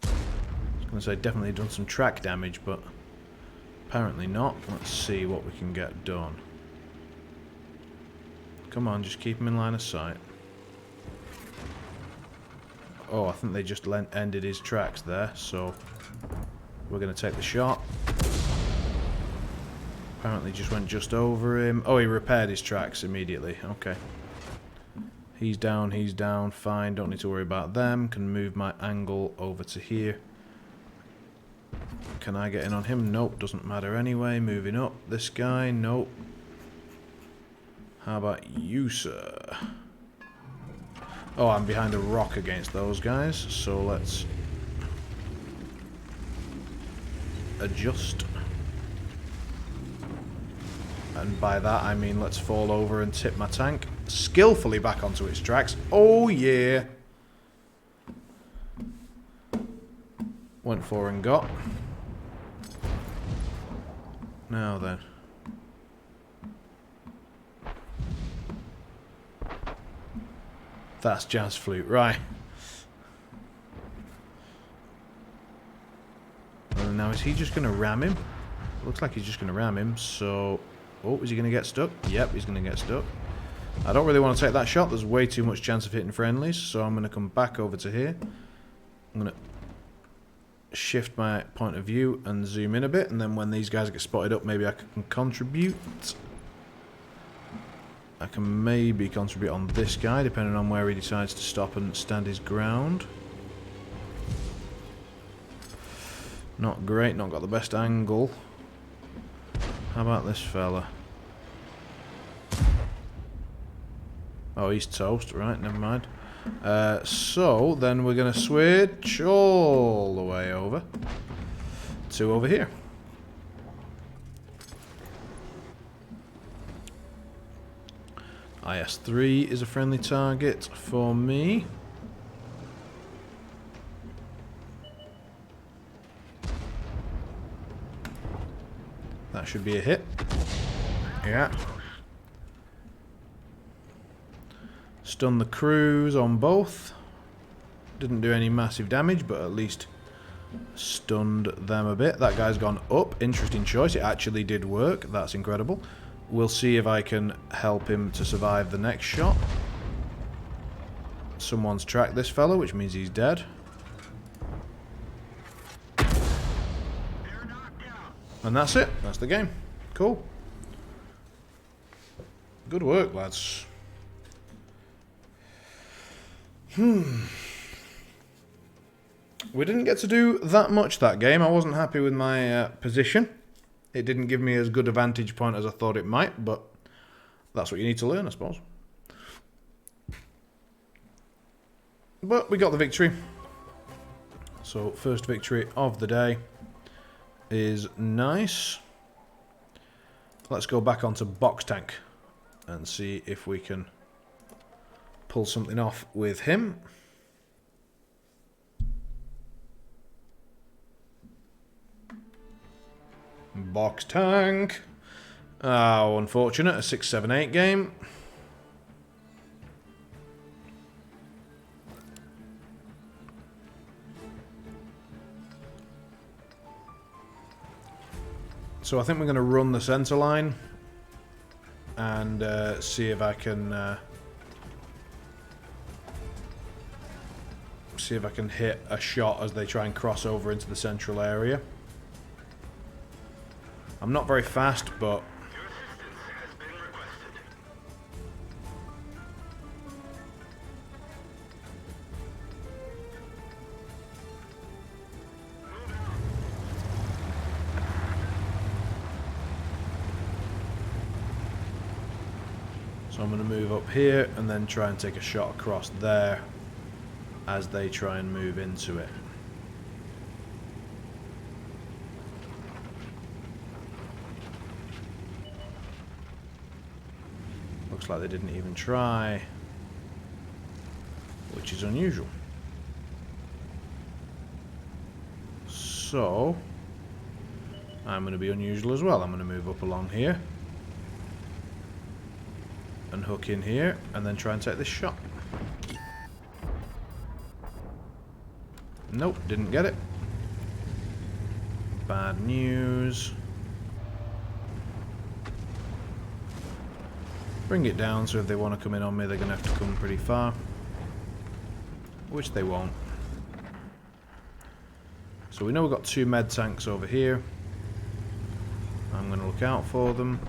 I was going to say definitely done some track damage, but apparently not. Let's see what we can get done. Come on, just keep him in line of sight. Oh, I think they just ended his tracks there, so we're going to take the shot. Apparently just went just over him. Oh, he repaired his tracks immediately. Okay. He's down, fine. Don't need to worry about them. Can move my angle over to here. Can I get in on him? Nope, doesn't matter anyway. Moving up. This guy, nope. How about you, sir? Oh, I'm behind a rock against those guys, so let's adjust. And by that I mean let's fall over and tip my tank skillfully back onto its tracks. Oh yeah! Went for and got. Now then. That's jazz flute, right. Well, now is he just going to ram him? Looks like he's just going to ram him, so... Oh, is he going to get stuck? Yep, he's going to get stuck. I don't really want to take that shot. There's way too much chance of hitting friendlies, so I'm going to come back over to here. I'm going to shift my point of view and zoom in a bit, and then when these guys get spotted up, maybe I can contribute. I can maybe contribute on this guy, depending on where he decides to stop and stand his ground. Not great, not got the best angle. How about this fella? Oh, he's toast, right, never mind. So, then we're going to switch all the way over to over here. IS-3 is a friendly target for me. That should be a hit. Yeah. Stun the crews on both. Didn't do any massive damage, but at least stunned them a bit. That guy's gone up. Interesting choice. It actually did work. That's incredible. We'll see if I can help him to survive the next shot. Someone's tracked this fellow, which means he's dead. And that's it. That's the game. Cool. Good work, lads. We didn't get to do that much that game. I wasn't happy with my position. It didn't give me as good a vantage point as I thought it might, but that's what you need to learn, I suppose. But we got the victory. So, first victory of the day is nice. Let's go back onto Box Tank and see if we can pull something off with him. Box Tank. Oh, unfortunate. A 6-7-8 game. So I think we're going to run the centre line and see if I can hit a shot as they try and cross over into the central area. I'm not very fast, but Your assistance has been requested. so I'm going to move up here and then try and take a shot across there as they try and move into it. Looks like they didn't even try, which is unusual. So, I'm going to be unusual as well. I'm going to move up along here and hook in here and then try and take this shot. Nope, didn't get it. Bad news. Bring it down, so if they want to come in on me, they're going to have to come pretty far. Which they won't. So we know we've got 2 med tanks over here. I'm going to look out for them.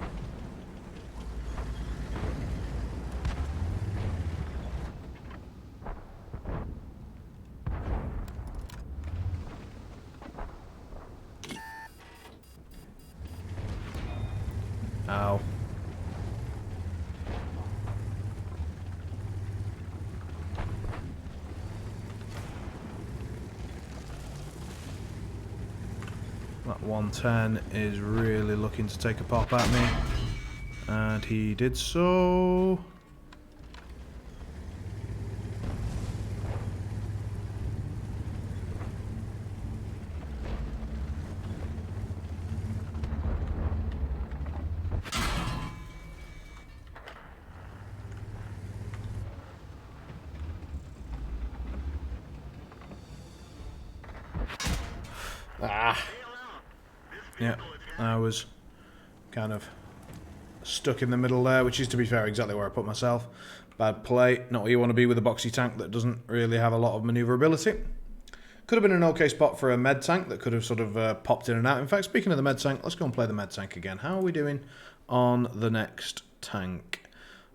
Ow. That 110 is really looking to take a pop at me. And he did so. Ah. Yeah, I was kind of stuck in the middle there, which is, to be fair, exactly where I put myself. Bad play. Not where you want to be with a boxy tank that doesn't really have a lot of manoeuvrability. Could have been an okay spot for a med tank that could have sort of popped in and out. In fact, speaking of the med tank, let's go and play the med tank again. How are we doing on the next tank?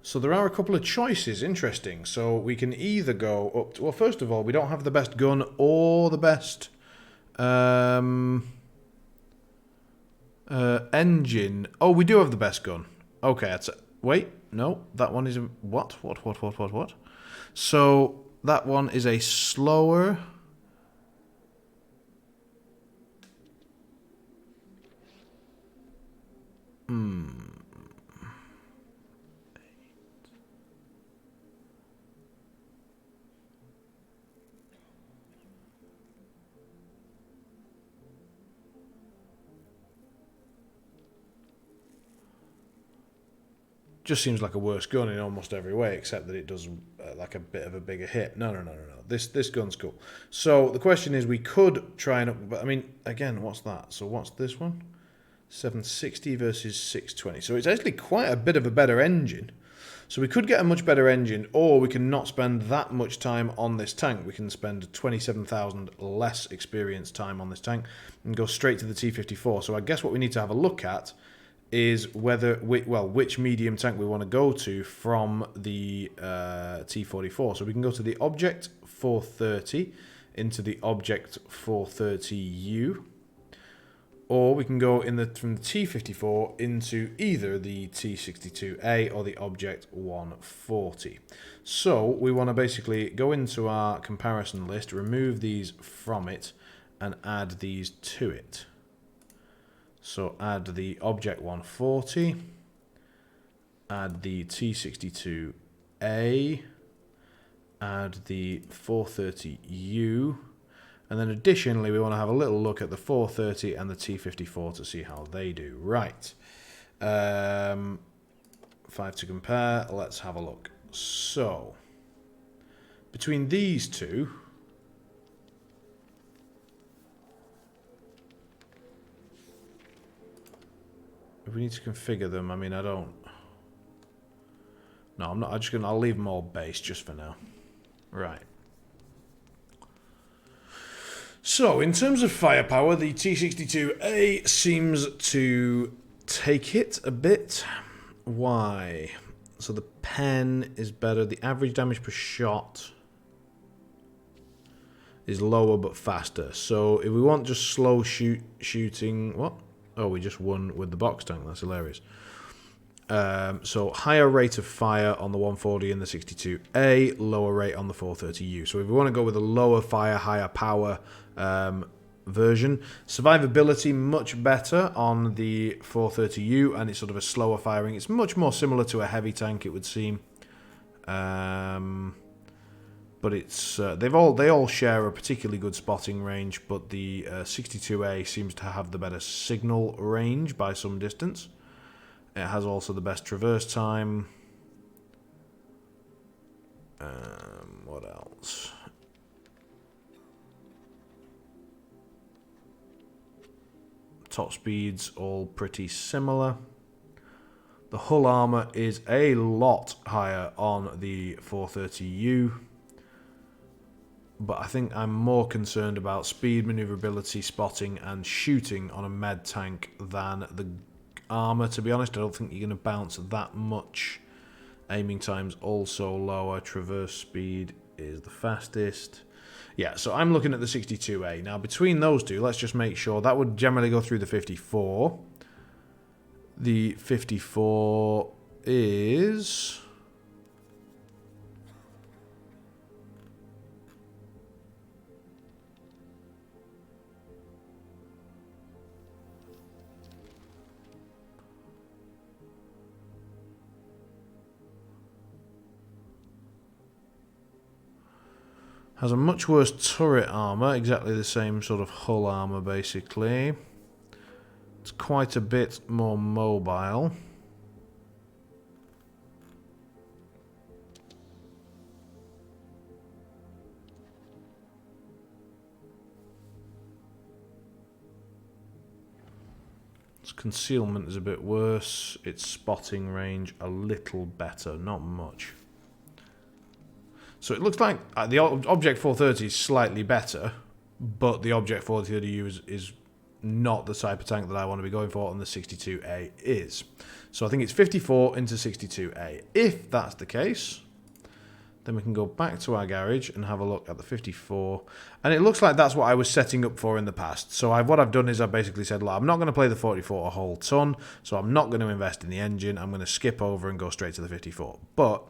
So there are a couple of choices. Interesting. So we can either go up to... Well, first of all, we don't have the best gun or the best... engine. Oh, we do have the best gun. Okay, that's it. Wait, no, that one is a... What? So, that one is a slower... Just seems like a worse gun in almost every way, except that it does like a bit of a bigger hit. No. This gun's cool. So the question is, we could try and... But I mean, again, what's that? So what's this one? 760 versus 620. So it's actually quite a bit of a better engine. So we could get a much better engine, or we can not spend that much time on this tank. We can spend 27,000 less experience time on this tank and go straight to the T-54. So I guess what we need to have a look at is whether, which medium tank we want to go to from the T-44. So we can go to the Object 430 into the Object 430U, or we can go from the T-54 into either the T-62A or the Object 140. So we want to basically go into our comparison list, remove these from it, and add these to it. So add the Object 140, add the T62A, add the 430U, and then additionally we want to have a little look at the 430 and the T54 to see how they do. Right. 5 to compare, let's have a look. So, between these two... If we need to configure them, I mean, I don't... No, I'm not. I'll leave them all base just for now. Right. So, in terms of firepower, the T62A seems to take it a bit. Why? So the pen is better. The average damage per shot is lower but faster. So if we want just slow shooting... What? Oh, we just won with the box tank. That's hilarious. So higher rate of fire on the 140 and the 62A, lower rate on the 430U. So if we want to go with a lower fire, higher power version, survivability much better on the 430U, and it's sort of a slower firing. It's much more similar to a heavy tank, it would seem. But it's they all share a particularly good spotting range, but the 62A seems to have the better signal range by some distance. It has also the best traverse time. What else? Top speeds all pretty similar. The hull armour is a lot higher on the 430U. But I think I'm more concerned about speed, manoeuvrability, spotting and shooting on a med tank than the armour, to be honest. I don't think you're going to bounce that much. Aiming time's also lower. Traverse speed is the fastest. Yeah, so I'm looking at the 62A. Now, between those two, let's just make sure that would generally go through the 54. The 54 is... has a much worse turret armour, exactly the same sort of hull armour basically. It's quite a bit more mobile. Its concealment is a bit worse. Its spotting range a little better, not much. So it looks like the Object 430 is slightly better, but the Object 430U is not the type of tank that I want to be going for, and the 62A is. So I think it's 54 into 62A. If that's the case, then we can go back to our garage and have a look at the 54. And it looks like that's what I was setting up for in the past. So what I've done is I've basically said, look, I'm not going to play the 44 a whole ton, so I'm not going to invest in the engine. I'm going to skip over and go straight to the 54. But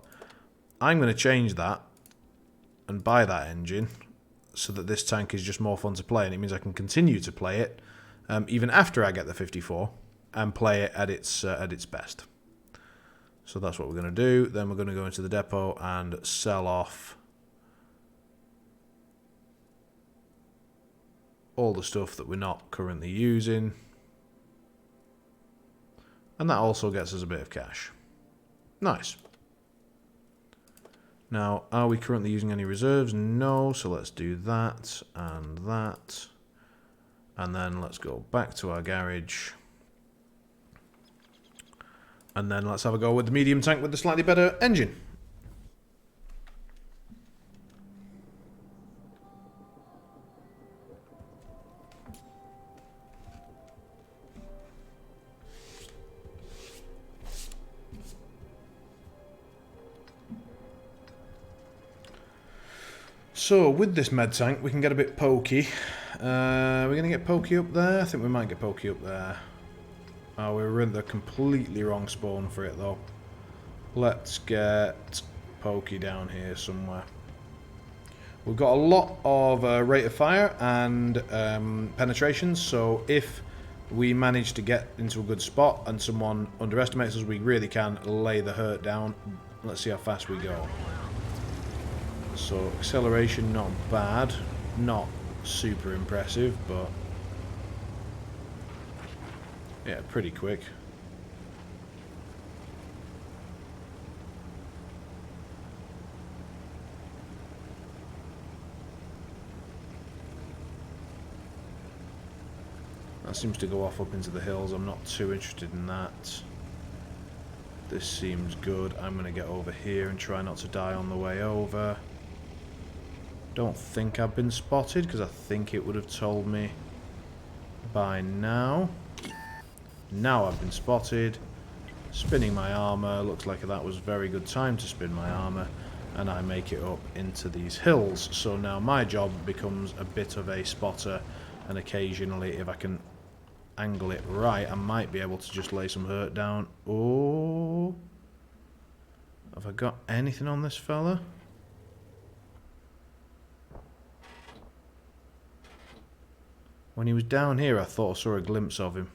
I'm going to change that and buy that engine so that this tank is just more fun to play, and it means I can continue to play it even after I get the 54 and play it at its best. So that's what we're going to do. Then we're going to go into the depot and sell off all the stuff that we're not currently using, and that also gets us a bit of cash. Nice. Now, are we currently using any reserves? No, so let's do that and that. And then let's go back to our garage. And then let's have a go with the medium tank with the slightly better engine. So, with this med tank, we can get a bit pokey. We're going to get pokey up there. I think we might get pokey up there. Oh, we were in the completely wrong spawn for it, though. Let's get pokey down here somewhere. We've got a lot of rate of fire and penetration, so if we manage to get into a good spot and someone underestimates us, we really can lay the hurt down. Let's see how fast we go. So, acceleration not bad, not super impressive, but yeah, pretty quick. That seems to go off up into the hills. I'm not too interested in that. This seems good. I'm going to get over here and try not to die on the way over. Don't think I've been spotted, because I think it would have told me by now. Now I've been spotted. Spinning my armor. Looks like that was very good time to spin my armor. And I make it up into these hills. So now my job becomes a bit of a spotter. And occasionally, if I can angle it right, I might be able to just lay some hurt down. Oh. Have I got anything on this fella? When he was down here, I thought I saw a glimpse of him.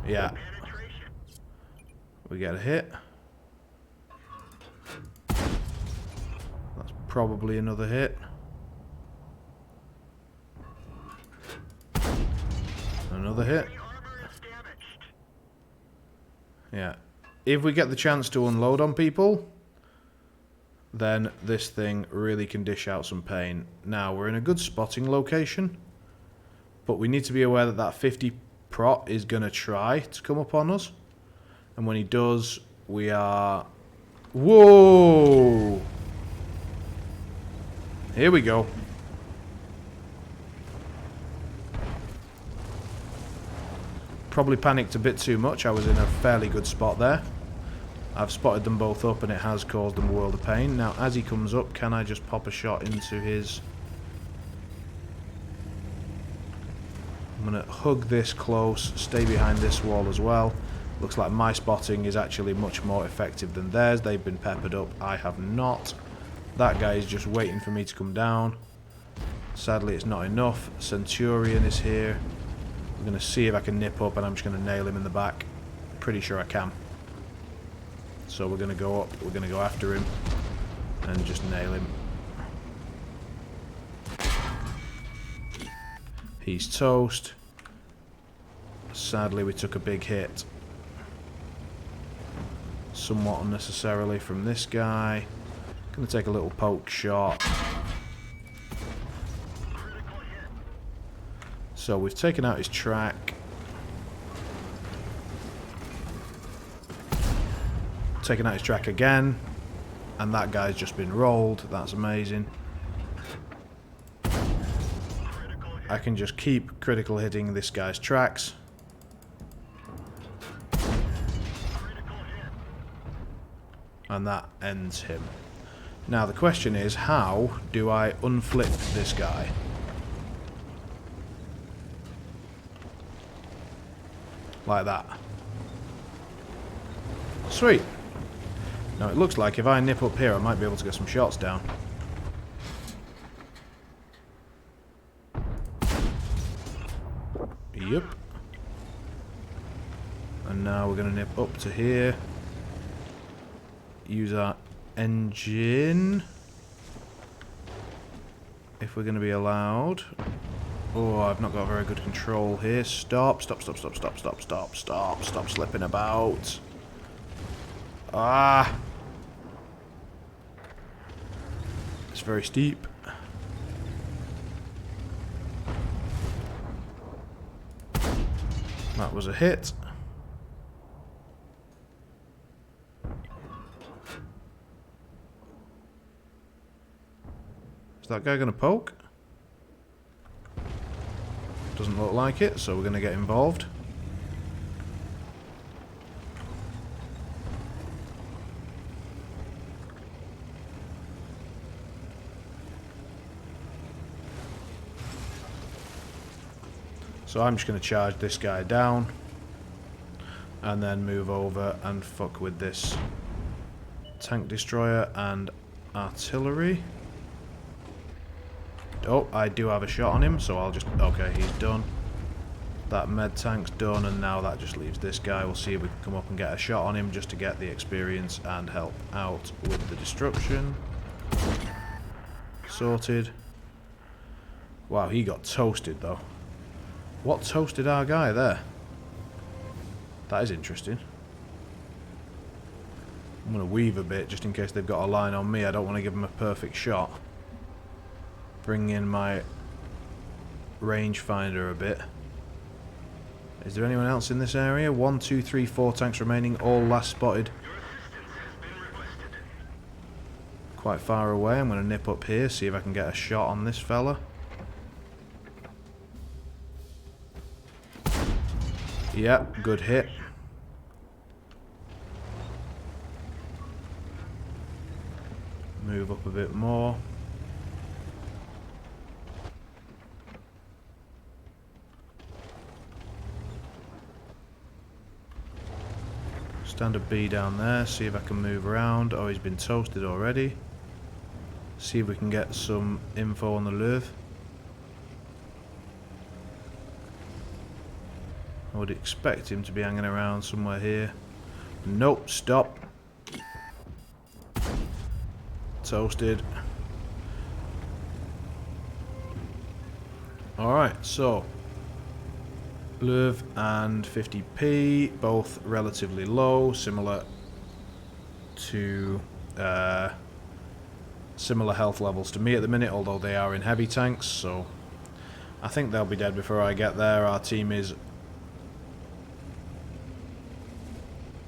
Yeah. We get a hit. That's probably another hit. Another hit. Yeah. If we get the chance to unload on people, then this thing really can dish out some pain. Now, we're in a good spotting location, But we need to be aware that that 50 prot is going to try to come up on us. And when he does, we are... Whoa! Here we go. Probably panicked a bit too much. I was in a fairly good spot there. I've spotted them both up and it has caused them a world of pain. Now, as he comes up, can I just pop a shot into his... I'm going to hug this close, stay behind this wall as well. Looks like my spotting is actually much more effective than theirs. They've been peppered up. I have not. That guy is just waiting for me to come down. Sadly, it's not enough. Centurion is here. I'm going to see if I can nip up and I'm just going to nail him in the back. Pretty sure I can. So we're going to go up. We're going to go after him and just nail him. He's toast. Sadly, we took a big hit. Somewhat unnecessarily from this guy. Gonna take a little poke shot. So we've taken out his track. Taken out his track again. And that guy's just been rolled. That's amazing. I can just keep critical hitting this guy's tracks. And that ends him. Now the question is, how do I unflip this guy? Like that. Sweet. Now it looks like if I nip up here I might be able to get some shots down. Yep. And now we're going to nip up to here. Use our engine. If we're going to be allowed. Oh, I've not got very good control here. Stop, stop, stop, stop, stop, stop, stop, stop, stop slipping about. Ah! It's very steep. That was a hit. Is that guy going to poke? Doesn't look like it, so we're going to get involved. So I'm just going to charge this guy down and then move over and fuck with this tank destroyer and artillery. Oh, I do have a shot on him, so I'll just... Okay, he's done. That med tank's done, and now that just leaves this guy. We'll see if we can come up and get a shot on him just to get the experience and help out with the destruction. Sorted. Wow, he got toasted, though. What toasted our guy there? That is interesting. I'm going to weave a bit just in case they've got a line on me. I don't want to give them a perfect shot. Bring in my rangefinder a bit. Is there anyone else in this area? 1, 2, 3, 4 tanks remaining, all last spotted. Quite far away. I'm going to nip up here, see if I can get a shot on this fella. Yep, good hit. Move up a bit more. Standard B down there, see if I can move around. Oh, he's been toasted already. See if we can get some info on the Louvre. I would expect him to be hanging around somewhere here. Nope, stop. Toasted. Alright, so Louvre and 50p, both relatively low, similar to similar health levels to me at the minute, although they are in heavy tanks, so I think they'll be dead before I get there. Our team is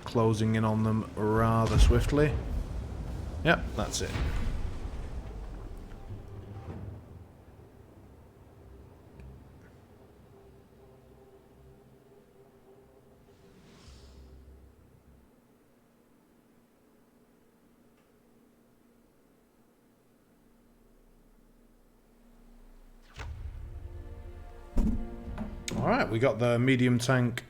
closing in on them rather swiftly. Yep, that's it. Alright, we got the medium tank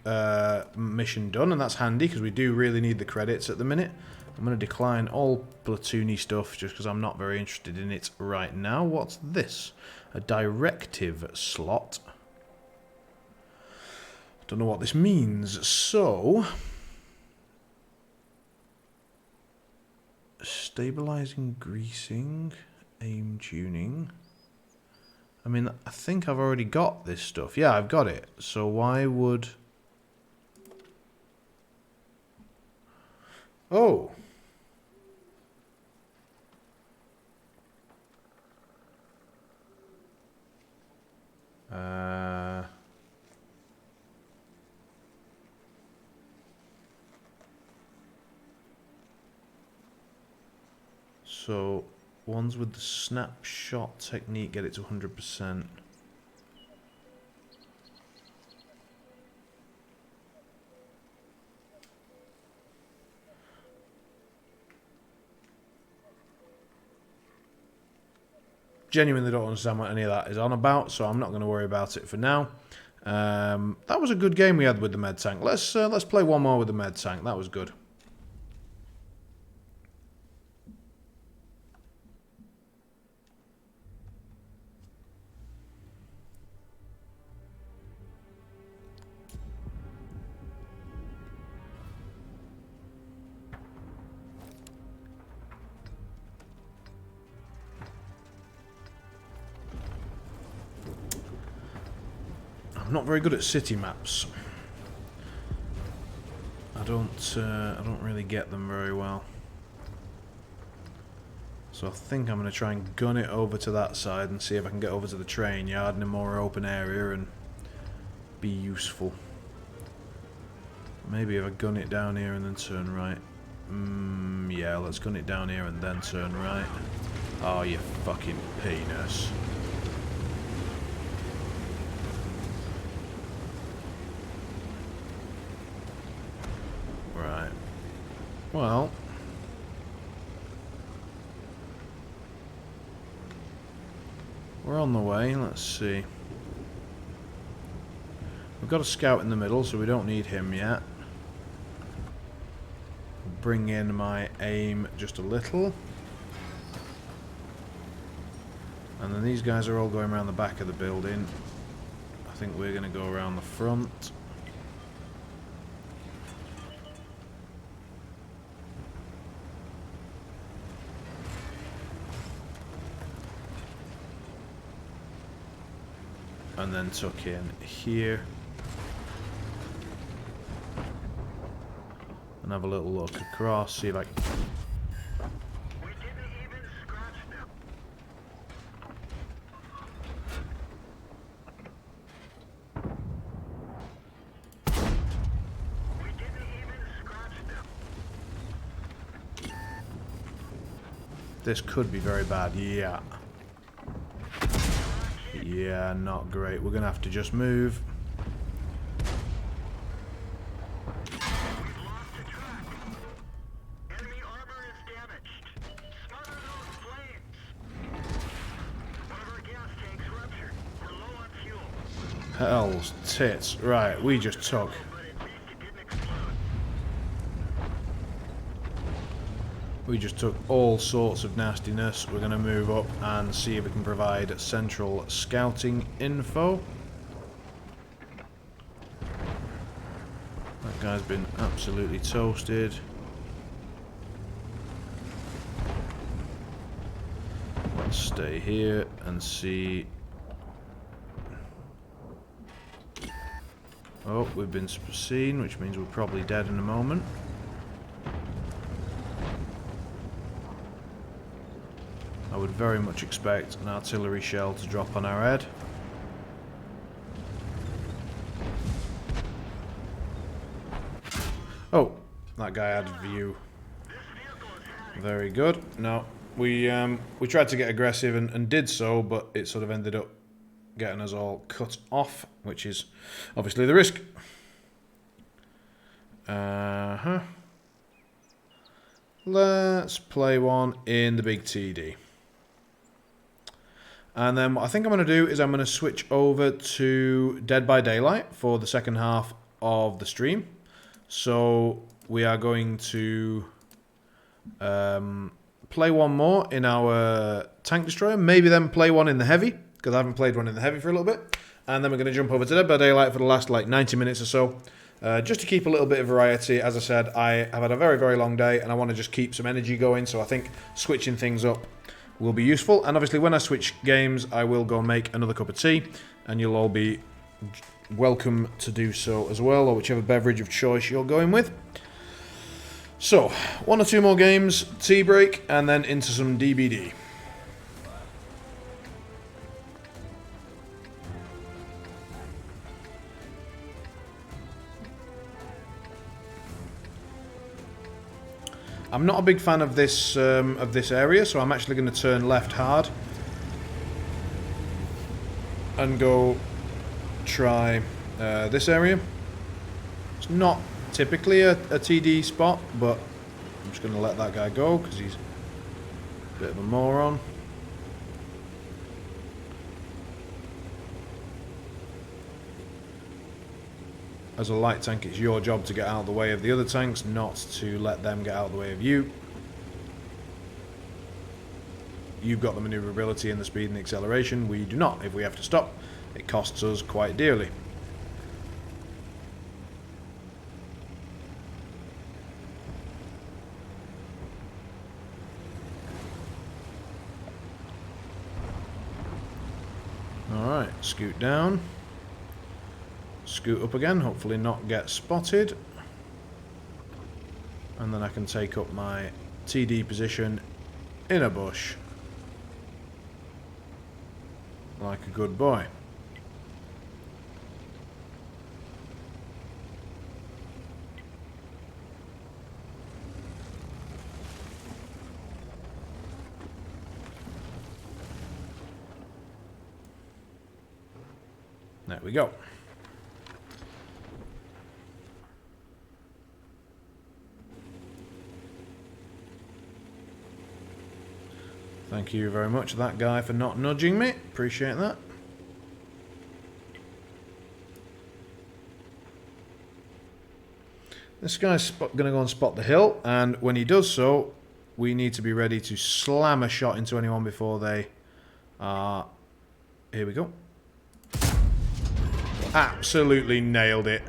mission done, and that's handy because we do really need the credits at the minute. I'm going to decline all platoony stuff just because I'm not very interested in it right now. What's this? A directive slot. Don't know what this means. So, stabilizing, greasing, aim tuning. I mean, I think I've already got this stuff. Yeah, I've got it. So why would... Oh. So, ones with the snapshot technique get it to 100%. Genuinely don't understand what any of that is on about, so I'm not going to worry about it for now. That was a good game we had with the med tank. Let's play one more with the med tank. That was good. I'm not very good at city maps. I don't really get them very well. So I think I'm going to try and gun it over to that side and see if I can get over to the train yard in a more open area and be useful. Maybe if I gun it down here and then turn right. Yeah, let's gun it down here and then turn right. Oh, you fucking penis. Right. Well. We're on the way, let's see. We've got a scout in the middle, so we don't need him yet. Bring in my aim just a little. And then these guys are all going around the back of the building. I think we're going to go around the front. And then tuck in here. And have a little look across, see like... We didn't even scratch them. We didn't even scratch them. This could be very bad, yeah. Yeah, not great. We're going to have to just move. We've lost a track. Enemy armor is damaged. Smother those flames. One of our gas tanks ruptured. We're low on fuel. Hell's tits. Right, we just took. But at least it didn't explode. We just took all sorts of nastiness. We're going to move up and see if we can provide central scouting info. That guy's been absolutely toasted. Let's stay here and see. Oh, we've been seen, which means we're probably dead in a moment. I would very much expect an artillery shell to drop on our head. that guy had view. Very good. No, we tried to get aggressive and did so, but it sort of ended up getting us all cut off, which is obviously the risk. Let's play one in the big TD. And then what I think I'm going to do is I'm going to switch over to Dead by Daylight for the second half of the stream. So we are going to play one more in our tank destroyer. Maybe then play one in the heavy, because I haven't played one in the heavy for a little bit. And then we're going to jump over to Dead by Daylight for the last like 90 minutes or so. Just to keep a little bit of variety. As I said, I have had a very, very long day and I want to just keep some energy going. So I think switching things up will be useful. And obviously when I switch games, I will go make another cup of tea. And you'll all be welcome to do so as well, or whichever beverage of choice you're going with. So, one or two more games, tea break, and then into some DBD. I'm not a big fan of this area, so I'm actually going to turn left hard and go try this area. It's not typically a TD spot, but I'm just going to let that guy go because he's a bit of a moron. As a light tank, it's your job to get out of the way of the other tanks, not to let them get out of the way of you. You've got the maneuverability and the speed and the acceleration. We do not. If we have to stop, it costs us quite dearly. Alright, scoot down. Scoot up again, hopefully not get spotted. And then I can take up my TD position in a bush. Like a good boy. There we go. Thank you very much, that guy, for not nudging me. Appreciate that. This guy's going to go and spot the hill, and when he does so, we need to be ready to slam a shot into anyone before they are... Here we go. Absolutely nailed it.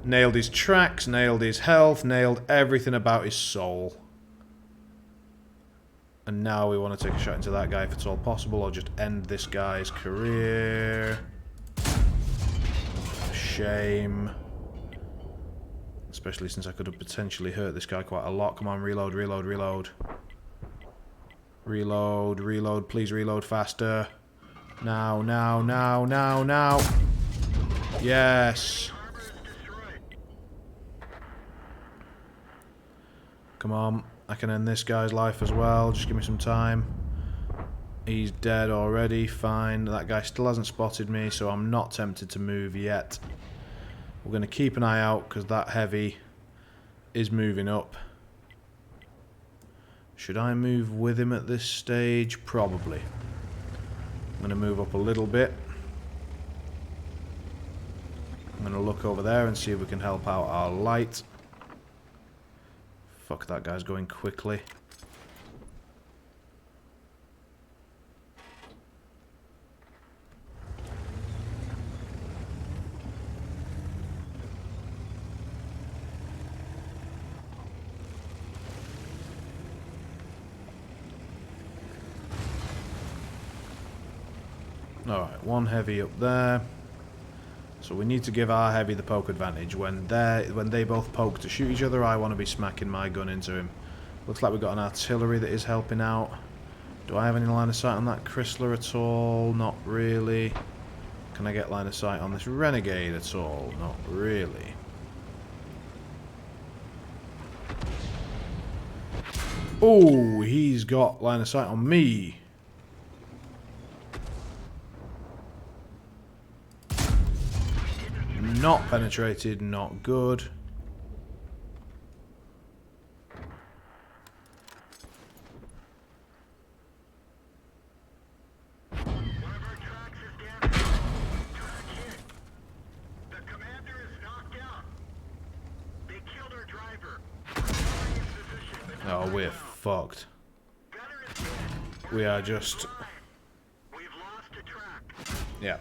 Nailed his tracks, nailed his health, nailed everything about his soul. And now we want to take a shot into that guy if it's all possible, or just end this guy's career. Shame. Especially since I could have potentially hurt this guy quite a lot. Come on, reload, reload, reload. Reload, reload, please reload faster. Now, now, now, now, now. Yes. Come on. I can end this guy's life as well. Just give me some time. He's dead already. Fine. That guy still hasn't spotted me, so I'm not tempted to move yet. We're going to keep an eye out because that heavy is moving up. Should I move with him at this stage? Probably. I'm going to move up a little bit. I'm going to look over there and see if we can help out our light. Fuck, that guy's going quickly. Alright, one heavy up there. So we need to give our heavy the poke advantage. When they both poke to shoot each other, I want to be smacking my gun into him. Looks like we've got an artillery that is helping out. Do I have any line of sight on that Chrysler at all? Not really. Can I get line of sight on this Renegade at all? Not really. Oh, he's got line of sight on me. Not penetrated, not good. One of our tracks is damaged. Track hit. The commander is knocked out. They killed our driver. Restoring his position. Oh, we're fucked. Gunner is dead. We are just... We've lost a track. Yeah.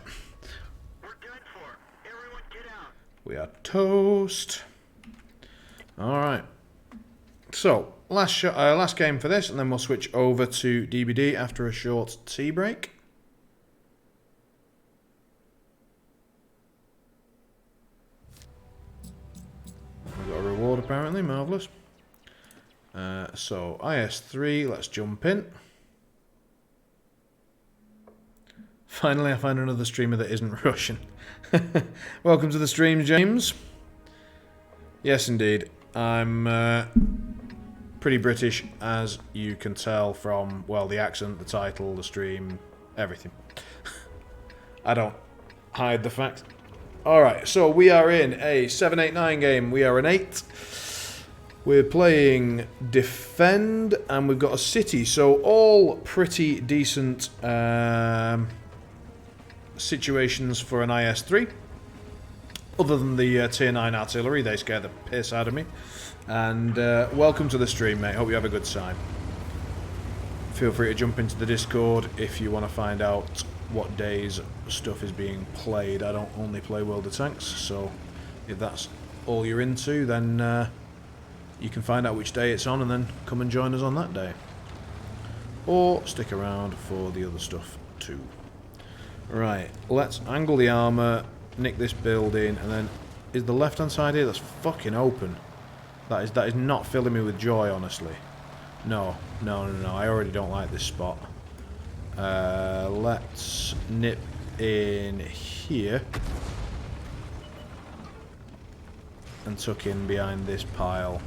We're done for. Everyone get out. We are toast. Alright. So, last game for this, and then we'll switch over to DBD after a short tea break. We've got a reward apparently, marvellous. So, IS-3, let's jump in. Finally, I find another streamer that isn't Russian. Welcome to the stream, James. Yes, indeed. I'm pretty British, as you can tell from, well, the accent, the title, the stream, everything. I don't hide the fact. Alright, so we are in a 7-8-9 game. We are an 8. We're playing Defend, and we've got a City. So all pretty decent situations for an IS-3. Other than the Tier 9 artillery, they scare the piss out of me. And welcome to the stream, mate. Hope you have a good time. Feel free to jump into the Discord if you want to find out what days stuff is being played. I don't only play World of Tanks, so if that's all you're into, then you can find out which day it's on and then come and join us on that day. Or stick around for the other stuff too. Right, let's angle the armour, nick this building, and then is the left hand side here? That's fucking open. That is not filling me with joy, honestly. No, I already don't like this spot. Let's nip in here and tuck in behind this pile.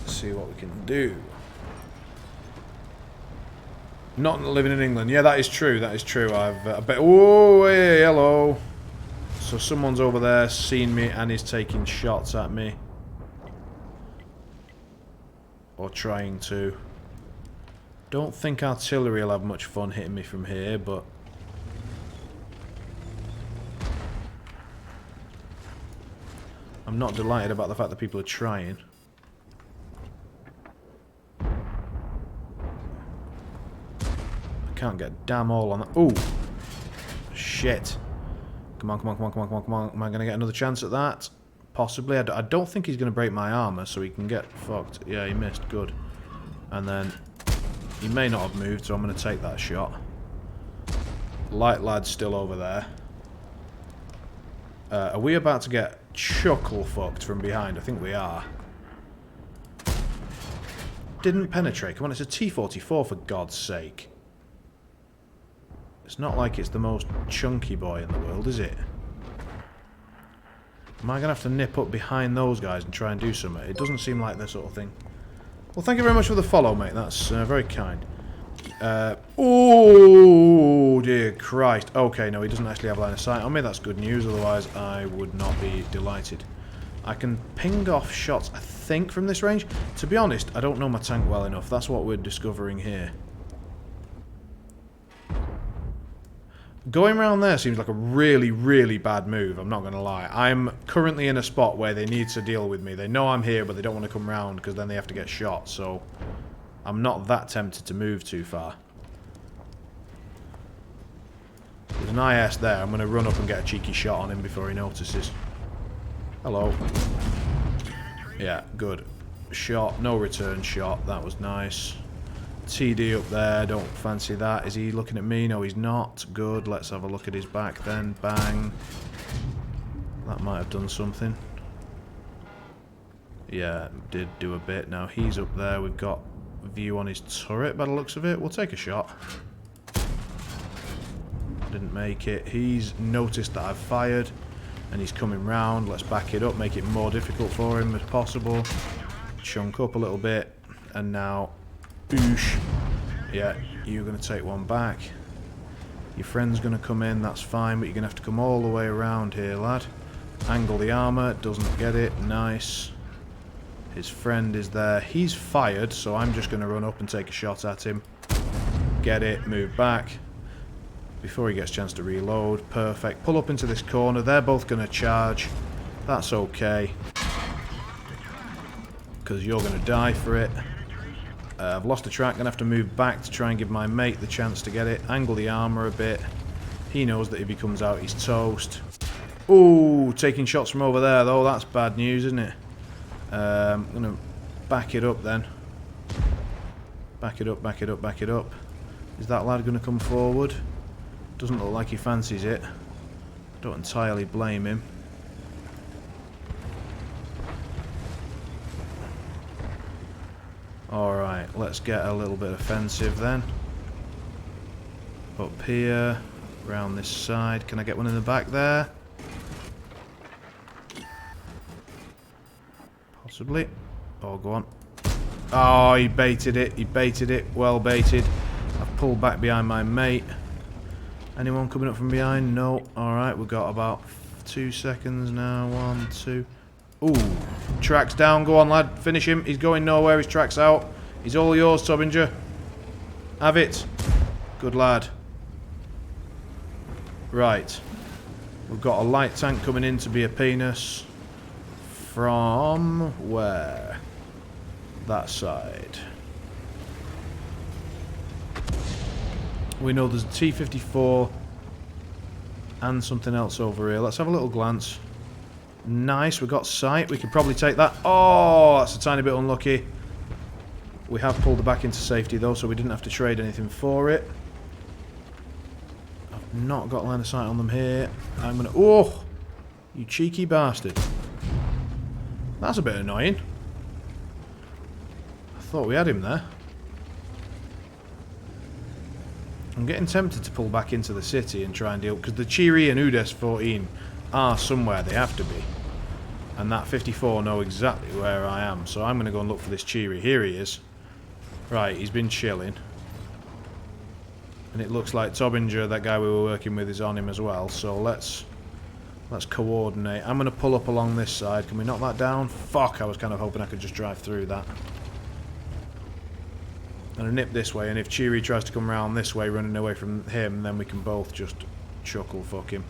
See what we can do. Not living in England. Yeah, that is true. That is true. I bet. Oh, hey, hello. So someone's over there, seen me, and is taking shots at me, or trying to. Don't think artillery will have much fun hitting me from here, but I'm not delighted about the fact that people are trying. Can't get damn all on that. Ooh. Shit. Come on. Am I going to get another chance at that? Possibly. I don't think he's going to break my armour, so he can get fucked. Yeah, he missed. Good. And then he may not have moved, so I'm going to take that shot. Light lad's still over there. Are we about to get chuckle fucked from behind? I think we are. Didn't penetrate. Come on, it's a T-44 for God's sake. It's not like it's the most chunky boy in the world, is it? Am I going to have to nip up behind those guys and try and do something? It doesn't seem like the sort of thing. Well, thank you very much for the follow, mate. That's very kind. Oh, dear Christ. Okay, no, he doesn't actually have line of sight on me. That's good news. Otherwise, I would not be delighted. I can ping off shots, I think, from this range. To be honest, I don't know my tank well enough. That's what we're discovering here. Going around there seems like a really, really bad move, I'm not going to lie. I'm currently in a spot where they need to deal with me. They know I'm here, but they don't want to come round because then they have to get shot, so I'm not that tempted to move too far. There's an IS there. I'm going to run up and get a cheeky shot on him before he notices. Hello. Yeah, good. Shot, no return shot. That was nice. TD up there, don't fancy that. Is he looking at me? No, he's not. Good, let's have a look at his back then. Bang. That might have done something. Yeah, did do a bit. Now he's up there. We've got view on his turret by the looks of it. We'll take a shot. Didn't make it. He's noticed that I've fired and he's coming round. Let's back it up, make it more difficult for him as possible. chunk up a little bit, and now, oosh. Yeah, you're going to take one back. Your friend's going to come in, that's fine, but you're going to have to come all the way around here, lad. Angle the armor, doesn't get it, nice. His friend is there. He's fired, so I'm just going to run up and take a shot at him. Get it, move back. Before he gets a chance to reload, perfect. Pull up into this corner, they're both going to charge. That's okay. Because you're going to die for it. I've lost the track, going to have to move back to try and give my mate the chance to get it. Angle the armor a bit. He knows that if he comes out, he's toast. Ooh, taking shots from over there, though. That's bad news, isn't it? I'm going to back it up then. Back it up, back it up, back it up. Is that lad going to come forward? Doesn't look like he fancies it. Don't entirely blame him. Alright, let's get a little bit offensive then. Up here, round this side. Can I get one in the back there? Possibly. Oh, go on. Oh, he baited it. He baited it. Well baited. I've pulled back behind my mate. Anyone coming up from behind? No. Alright, we've got about 2 seconds now. 1, 2... Ooh, tracks down. Go on, lad. Finish him. He's going nowhere. His track's out. He's all yours, Tobbinger. Have it. Good lad. Right. We've got a light tank coming in to be a penis. From where? That side. We know there's a T-54 and something else over here. Let's have a little glance. Nice, we got sight. We could probably take that. Oh, that's a tiny bit unlucky. We have pulled it back into safety though, so we didn't have to trade anything for it. I've not got line of sight on them here. I'm gonna... Oh! You cheeky bastard. That's a bit annoying. I thought we had him there. I'm getting tempted to pull back into the city and try and deal... Because the Cheery and UDES-14 are somewhere. They have to be. And that 54 know exactly where I am. So I'm going to go and look for this Cheery. Here he is. Right, he's been chilling. And it looks like Tobbinger, that guy we were working with, is on him as well. So let's coordinate. I'm going to pull up along this side. Can we knock that down? Fuck, I was kind of hoping I could just drive through that. I'm going to nip this way, and if Cheery tries to come around this way, running away from him, then we can both just chuckle fuck him.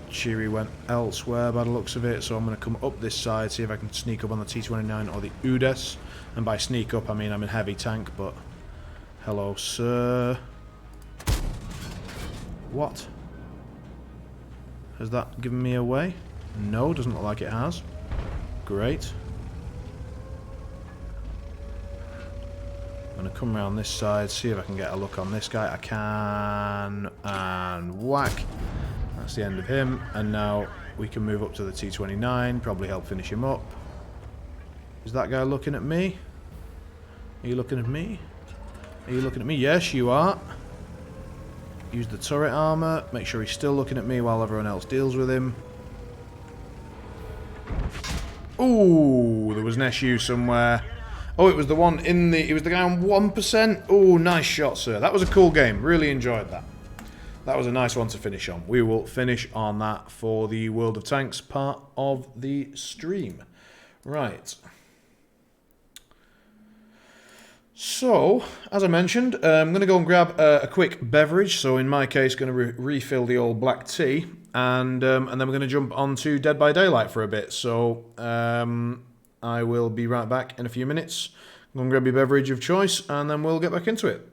Cheery went elsewhere by the looks of it, so I'm going to come up this side, see if I can sneak up on the T-29 or the UDES. And by sneak up, I mean I'm in heavy tank, but... Hello, sir. What? Has that given me away? No, doesn't look like it has. Great. I'm going to come around this side, see if I can get a look on this guy. I can... And whack. That's the end of him, and now we can move up to the T-29, probably help finish him up. Is that guy looking at me? Are you looking at me? Are you looking at me? Yes, you are. Use the turret armor, make sure he's still looking at me while everyone else deals with him. Ooh, there was an SU somewhere. Oh, it was the one in the... It was the guy on 1%. Ooh, nice shot, sir. That was a cool game. Really enjoyed that. That was a nice one to finish on. We will finish on that for the World of Tanks part of the stream. Right. So, as I mentioned, I'm going to go and grab a quick beverage. So, in my case, going to refill the old black tea. And then we're going to jump on to Dead by Daylight for a bit. So, I will be right back in a few minutes. Go and grab your beverage of choice, and then we'll get back into it.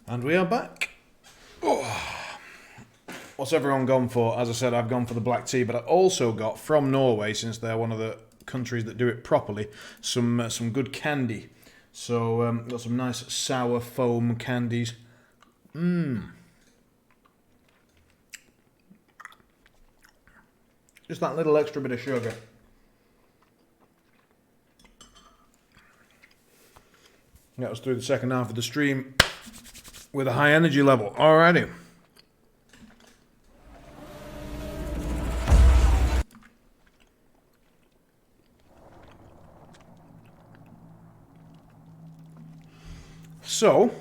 And we are back. Oh. What's everyone gone for? As I said, I've gone for the black tea, but I also got from Norway, since they're one of the countries that do it properly, some good candy. So got some nice sour foam candies. Just that little extra bit of sugar. Get us through the second half of the stream with a high energy level. Alrighty. So,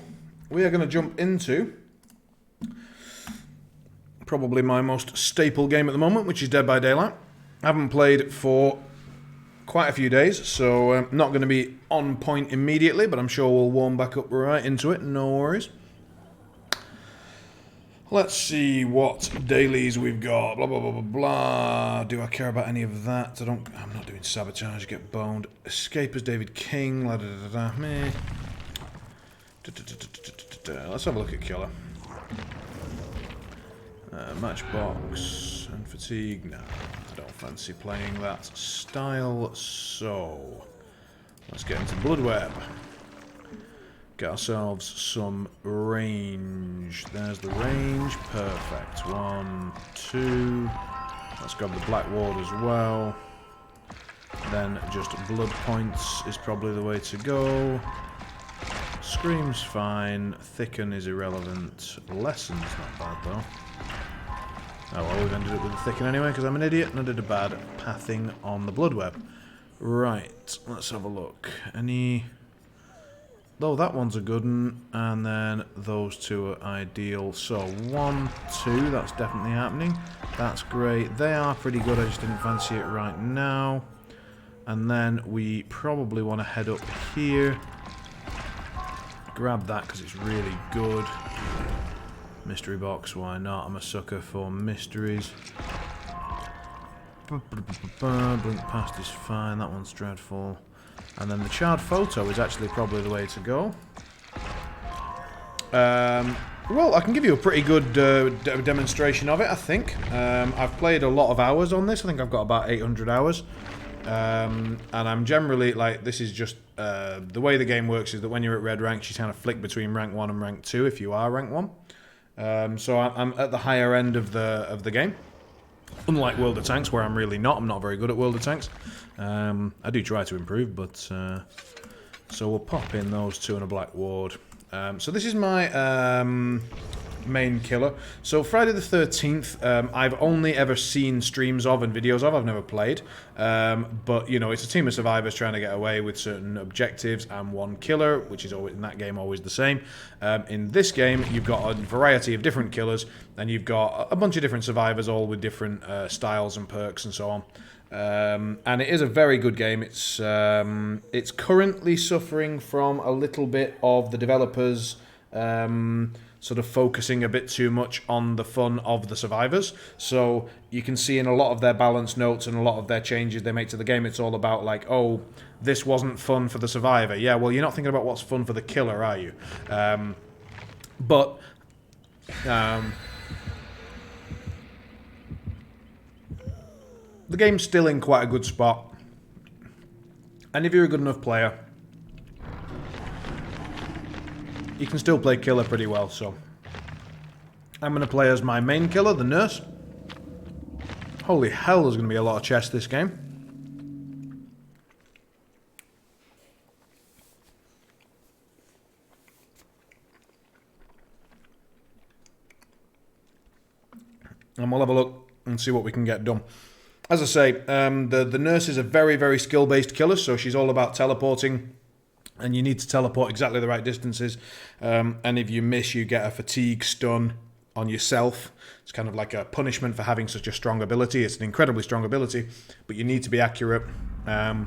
we are going to jump into probably my most staple game at the moment, which is Dead by Daylight. I haven't played for quite a few days, so not going to be on point immediately, but I'm sure we'll warm back up right into it, no worries. Let's see what dailies we've got. Blah, blah, blah, blah, blah. Do I care about any of that? I'm not doing sabotage, get boned. Escape as David King. La, da, da, da, da, meh. Let's have a look at Killer. Matchbox and fatigue. No, I don't fancy playing that style. So let's get into Bloodweb. Get ourselves some range. There's the range. Perfect. 1, 2. Let's grab the Black Ward as well. Then just blood points is probably the way to go. Scream's fine. Thicken is irrelevant. Lesson's not bad though. Oh well, we've ended up with the thicken anyway because I'm an idiot and I did a bad pathing on the Bloodweb. Right, let's have a look. Any... Though that one's a good one, and then those two are ideal. So 1, 2, that's definitely happening. That's great. They are pretty good, I just didn't fancy it right now. And then we probably want to head up here. Grab that because it's really good. Mystery box, why not? I'm a sucker for mysteries. Blink past is fine, that one's dreadful. And then the charred photo is actually probably the way to go. Well, I can give you a pretty good demonstration of it, I think. I've played a lot of hours on this. I think I've got about 800 hours. And I'm generally, like, this is just... the way the game works is that when you're at red rank, you kind of flick between rank 1 and rank 2 if you are rank 1. So I'm at the higher end of the game. Unlike World of Tanks, where I'm really not. I'm not very good at World of Tanks. I do try to improve, but... so we'll pop in those two and a Black Ward. So this is my main killer. So Friday the 13th, I've only ever seen streams of and videos of. I've never played. But, you know, it's a team of survivors trying to get away with certain objectives and one killer, which is always in that game always the same. In this game, you've got a variety of different killers, and you've got a bunch of different survivors, all with different styles and perks and so on. And it is a very good game. It's currently suffering from a little bit of the developers sort of focusing a bit too much on the fun of the survivors. So you can see in a lot of their balance notes and a lot of their changes they make to the game, it's all about like, oh, this wasn't fun for the survivor. Yeah, well, you're not thinking about what's fun for the killer, are you? The game's still in quite a good spot. And if you're a good enough player, you can still play killer pretty well, so... I'm going to play as my main killer, the nurse. Holy hell, there's going to be a lot of chess this game. And we'll have a look and see what we can get done. As I say, the nurse is a very, very skill-based killer, so she's all about teleporting. And you need to teleport exactly the right distances. And if you miss, you get a fatigue stun on yourself. It's kind of like a punishment for having such a strong ability. It's an incredibly strong ability, but you need to be accurate. And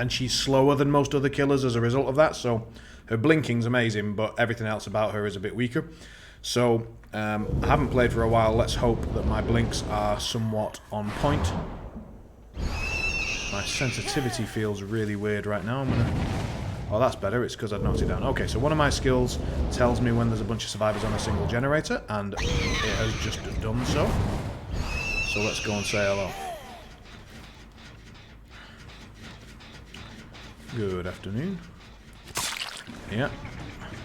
she's slower than most other killers as a result of that. So her blinking's amazing, but everything else about her is a bit weaker. So I haven't played for a while. Let's hope that my blinks are somewhat on point. My sensitivity feels really weird right now. I'm going to Oh, that's better. It's because I'd noted it down. Okay, so one of my skills tells me when there's a bunch of survivors on a single generator, and it has just done so. So let's go and say hello. Good afternoon. Yeah.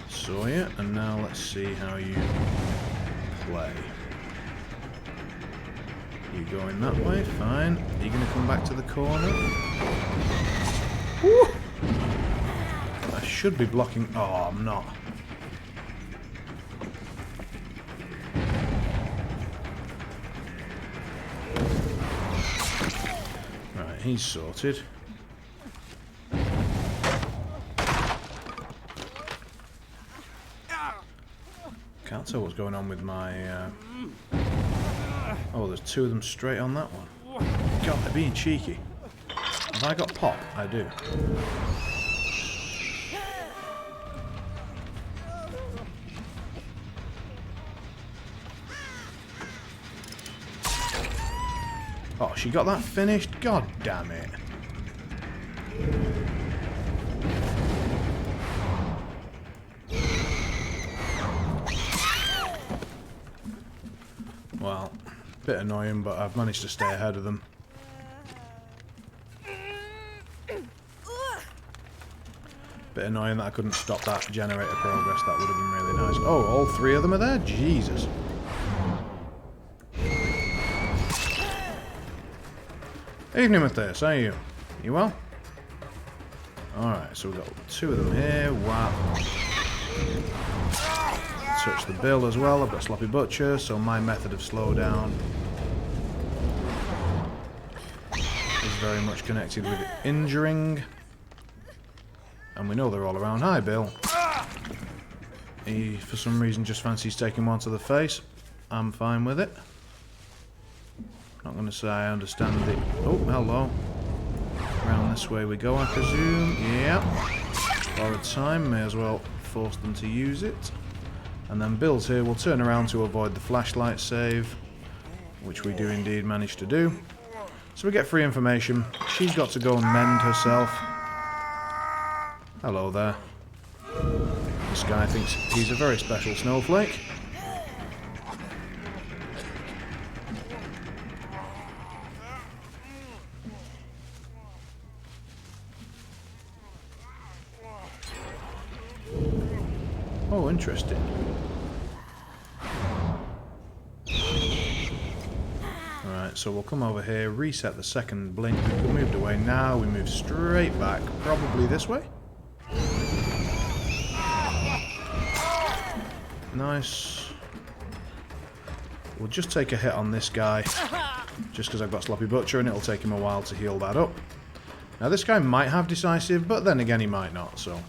Saw you. And now let's see how you play. You going that way? Fine. Are you going to come back to the corner? Woo! I should be blocking... Oh, I'm not. Right, he's sorted. Can't tell what's going on with my... Oh, there's two of them straight on that one. God, they're being cheeky. Have I got pop? I do. Oh, she got that finished? God damn it. Well, bit annoying, but I've managed to stay ahead of them. Bit annoying that I couldn't stop that generator progress. That would have been really nice. Oh, all three of them are there? Jesus. Evening, Matthias. How are you? You well? Alright, so we've got two of them here. Wow. Touch the bill as well. I've got Sloppy Butcher, so my method of slowdown is very much connected with injuring. And we know they're all around. Hi, Bill. He, for some reason, just fancies taking one to the face. I'm fine with it. Not going to say I understand it. Oh, hello. Round this way we go, I presume. Yeah. Borrowed time. May as well force them to use it. And then Bill's here. We'll turn around to avoid the flashlight save, which we do indeed manage to do. So we get free information. She's got to go and mend herself. Hello there. This guy thinks he's a very special snowflake. Oh, interesting. Alright, so we'll come over here, reset the second blink. We moved away now, we move straight back, probably this way. Nice. We'll just take a hit on this guy, just because I've got Sloppy Butcher and it'll take him a while to heal that up. Now this guy might have decisive, but then again he might not, so...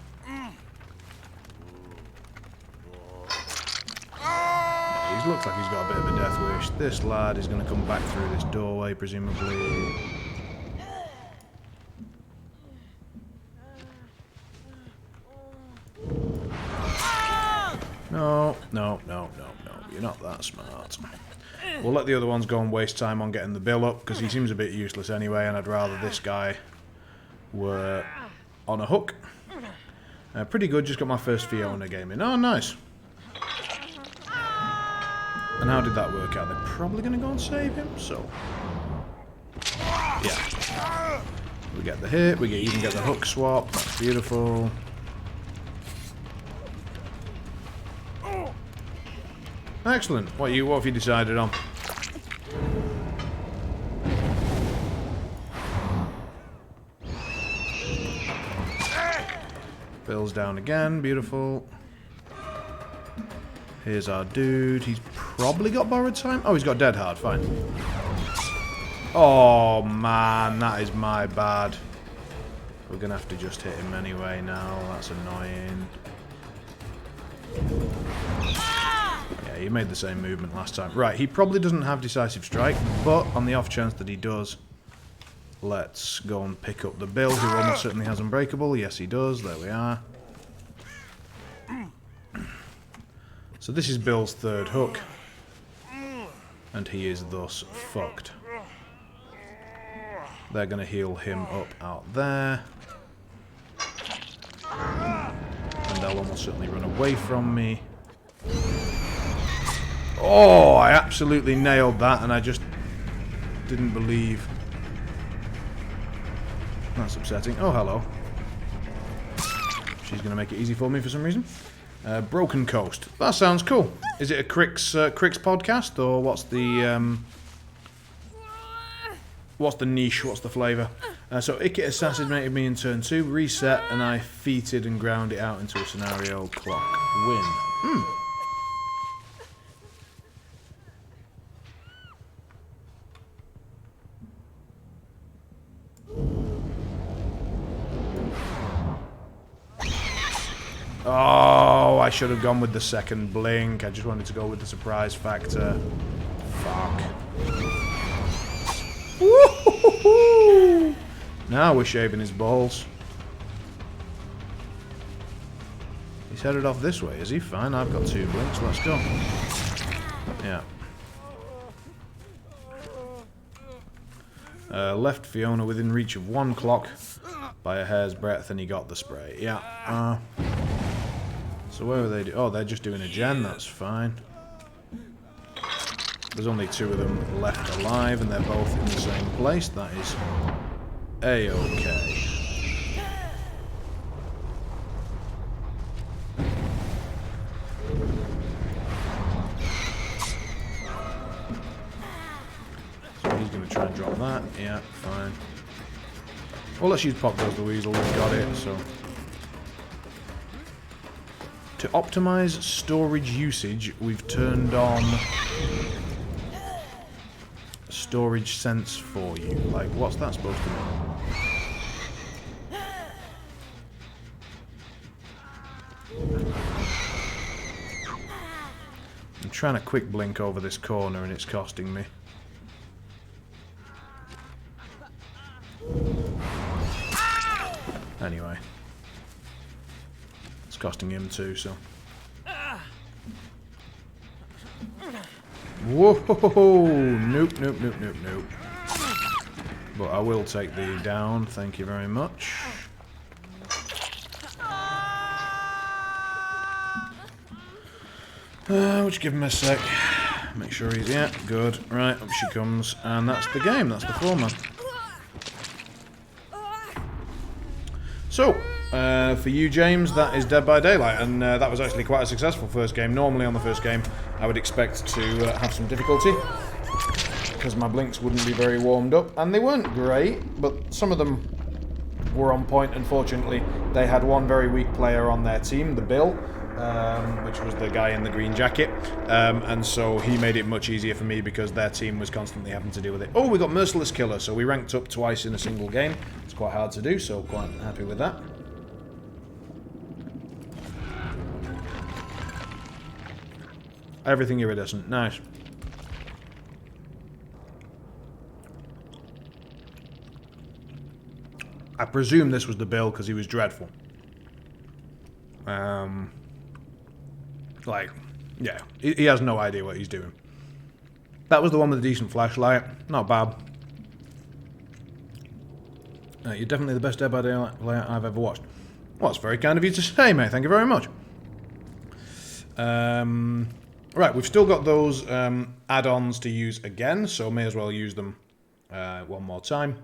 He looks like he's got a bit of a death wish. This lad is going to come back through this doorway, presumably. No, no, no, no, no. You're not that smart. We'll let the other ones go and waste time on getting the bill up, because he seems a bit useless anyway, and I'd rather this guy were on a hook. Pretty good, just got my first Fiona game in. Oh, nice. And how did that work out? They're probably going to go and save him, so... Yeah. We get the hit, we even get the hook swap, that's beautiful. Excellent. What have you decided on? Bill's down again, beautiful. Here's our dude. He's probably got borrowed time. Oh, he's got dead hard. Fine. Oh, man. That is my bad. We're going to have to just hit him anyway now. That's annoying. Yeah, he made the same movement last time. Right, he probably doesn't have decisive strike, but on the off chance that he does, let's go and pick up the Bill, who almost certainly has Unbreakable. Yes, he does. There we are. So this is Bill's third hook, and he is thus fucked. They're going to heal him up out there. they'll almost certainly run away from me. Oh, I absolutely nailed that, and I just didn't believe. That's upsetting. Oh, hello. She's going to make it easy for me for some reason. Broken Coast. That sounds cool. Is it a Cricks podcast, or what's the niche? What's the flavour? So Ikit assassinated me in turn 2, reset, and I feated and ground it out into a scenario clock win. Oh, I should have gone with the second blink. I just wanted to go with the surprise factor. Fuck. Woo-hoo-hoo-hoo. Now we're shaving his balls. He's headed off this way, is he? Fine, I've got 2 blinks. Let's go. Yeah. Left Fiona within reach of 1 clock by a hair's breadth, and he got the spray. Yeah. So where are they? Oh, they're just doing a gen. That's fine. There's only 2 of them left alive, and they're both in the same place. That is a-okay. So he's going to try and drop that. Yeah, fine. Well, let's use Pop Goes the Weasel. We've got it, so... To optimize storage usage, we've turned on storage sense for you. Like, what's that supposed to mean? I'm trying to quick blink over this corner and it's costing me. Anyway. It's costing him too, so. Whoa! Nope, nope, nope, nope, nope. But I will take the down, thank you very much. Which give him a sec. Make sure he's, yeah, good. Right, up she comes. And that's the game, that's the format. So, for you, James, that is Dead by Daylight, and that was actually quite a successful first game. Normally on the first game, I would expect to have some difficulty, because my blinks wouldn't be very warmed up, and they weren't great, but some of them were on point. Unfortunately, they had one very weak player on their team, the Bill, which was the guy in the green jacket, and so he made it much easier for me because their team was constantly having to deal with it. Oh, we got Merciless Killer, so we ranked up twice in a single game. It's quite hard to do, so quite happy with that. Everything iridescent, nice. I presume this was the Bill because he was dreadful. Like, yeah, he has no idea what he's doing. That was the one with a decent flashlight. Not bad. You're definitely the best Dead by Daylight player I've ever watched. Well, it's very kind of you to say, mate. Thank you very much. Right, we've still got those add-ons to use again, so may as well use them one more time.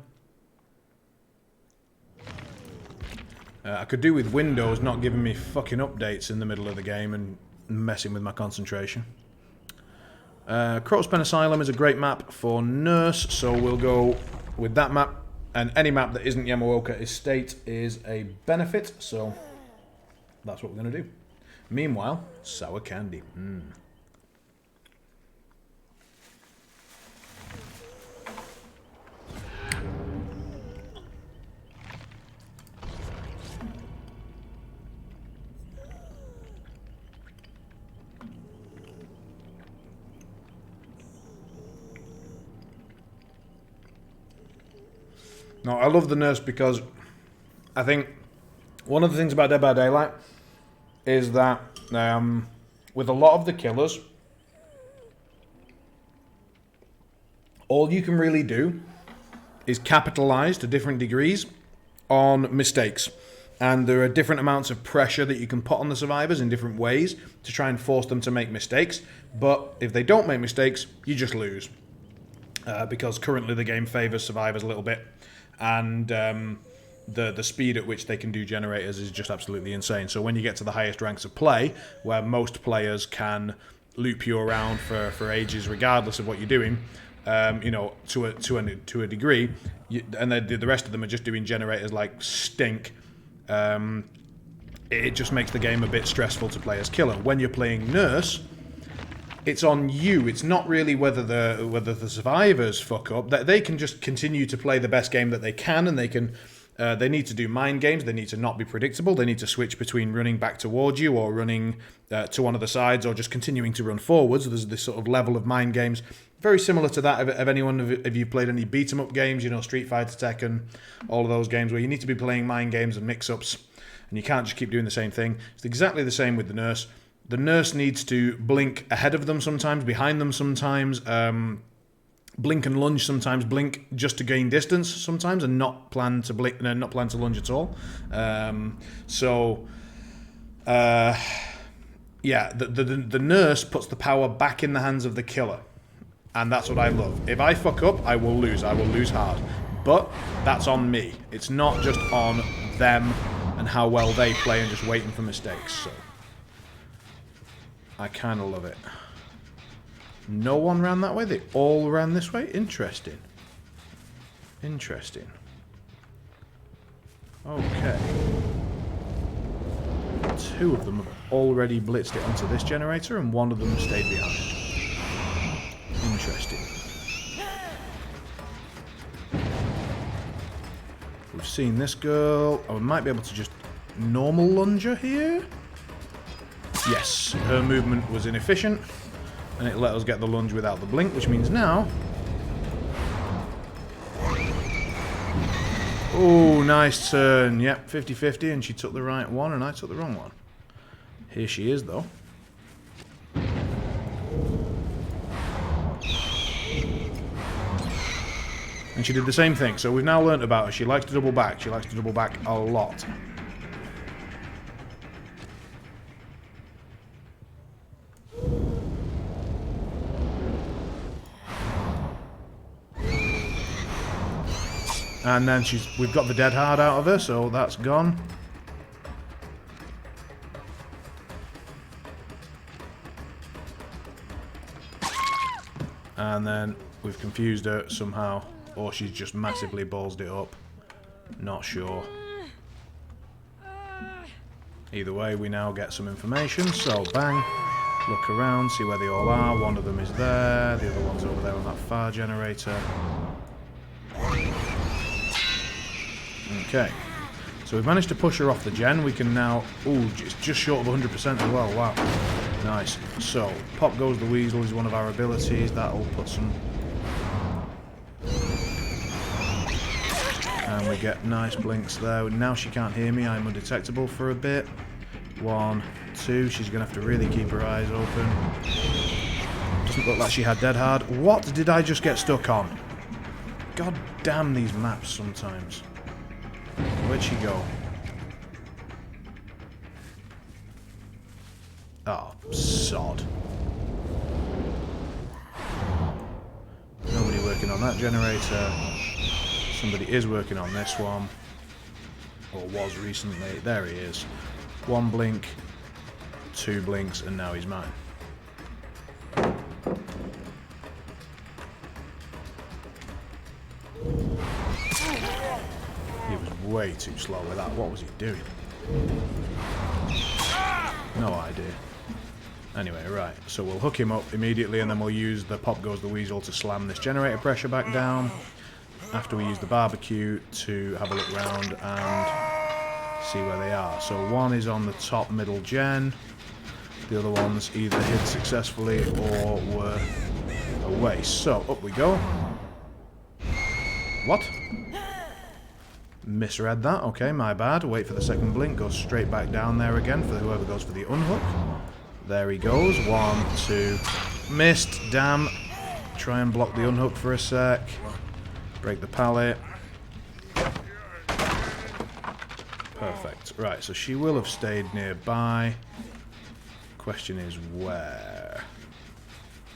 I could do with Windows not giving me fucking updates in the middle of the game and messing with my concentration. Crow's Pen Asylum is a great map for Nurse, so we'll go with that map. And any map that isn't Yamaoka Estate is a benefit, so that's what we're going to do. Meanwhile, sour candy. No, I love the Nurse because I think one of the things about Dead by Daylight is that with a lot of the killers, all you can really do is capitalize to different degrees on mistakes. And there are different amounts of pressure that you can put on the survivors in different ways to try and force them to make mistakes. But if they don't make mistakes, you just lose. Because currently the game favours survivors a little bit. And the speed at which they can do generators is just absolutely insane. So when you get to the highest ranks of play, where most players can loop you around for ages regardless of what you're doing, to a degree, and the rest of them are just doing generators like stink, it just makes the game a bit stressful to play as killer. When you're playing nurse, it's on you. It's not really whether the survivors fuck up. That they can just continue to play the best game that they can, and they can. They need to do mind games. They need to not be predictable. They need to switch between running back towards you or running to one of the sides or just continuing to run forwards. There's this sort of level of mind games, very similar to that of anyone if you've played any beat 'em up games, Street Fighter, Tekken, all of those games where you need to be playing mind games and mix-ups, and you can't just keep doing the same thing. It's exactly the same with the nurse. The nurse needs to blink ahead of them sometimes, behind them sometimes, blink and lunge sometimes, blink just to gain distance sometimes, and not plan to blink, not plan to lunge at all. The nurse puts the power back in the hands of the killer, and that's what I love. If I fuck up, I will lose. I will lose hard, but that's on me. It's not just on them and how well they play and just waiting for mistakes. So I kind of love it. No one ran that way? They all ran this way? Interesting. Interesting. Okay. 2 of them have already blitzed it onto this generator, and 1 of them stayed behind. Interesting. We've seen this girl. I might be able to just normal lunge her here. Yes, her movement was inefficient. And it let us get the lunge without the blink, which means now... Oh, nice turn. Yep, 50-50, and she took the right one, and I took the wrong one. Here she is, though. And she did the same thing, so we've now learnt about her. She likes to double back. She likes to double back a lot. And then we've got the dead hard out of her, so that's gone. And then we've confused her somehow, or she's just massively ballsed it up. Not sure. Either way, we now get some information, so bang. Look around, see where they all are. One of them is there, the other one's over there on that far generator. Okay, so we've managed to push her off the gen. We can now... Ooh, it's just short of 100% as well. Wow. Nice. So, Pop Goes the Weasel is one of our abilities. That'll put some... And we get nice blinks there. Now she can't hear me. I'm undetectable for a bit. 1, 2. She's going to have to really keep her eyes open. Doesn't look like she had dead hard. What did I just get stuck on? God damn these maps sometimes. Where'd she go? Oh, sod. Nobody working on that generator. Somebody is working on this one. Or was recently. There he is. 1 blink, 2 blinks, and now he's mine. He was way too slow with that. What was he doing? No idea. Anyway, right. So we'll hook him up immediately, and then we'll use the Pop Goes the Weasel to slam this generator pressure back down. After we use the barbecue to have a look round and see where they are. So 1 is on the top middle gen. The other ones either hid successfully or were away. So up we go. What? Misread that. Okay, my bad. Wait for the second blink. Goes straight back down there again for whoever goes for the unhook. There he goes. 1, 2. Missed. Damn. Try and block the unhook for a sec. Break the pallet. Perfect. Right, so she will have stayed nearby. Question is where?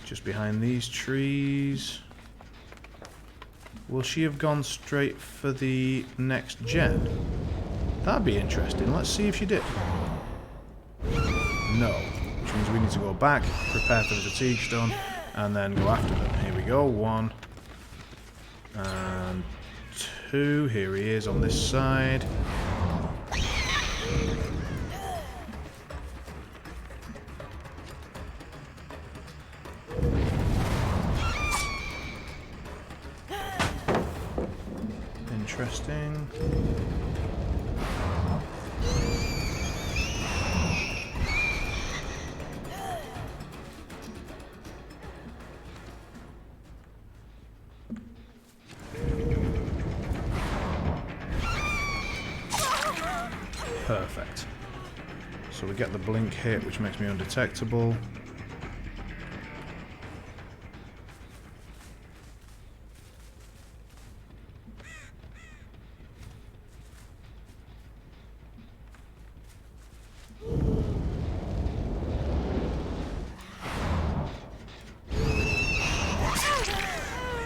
Just behind these trees. Will she have gone straight for the next gen? That'd be interesting. Let's see if she did. No. Which means we need to go back, prepare for the fatigue stone, and then go after them. Here we go. 1 and 2. Here he is on this side. Interesting. Perfect. So we get the blink hit, which makes me undetectable.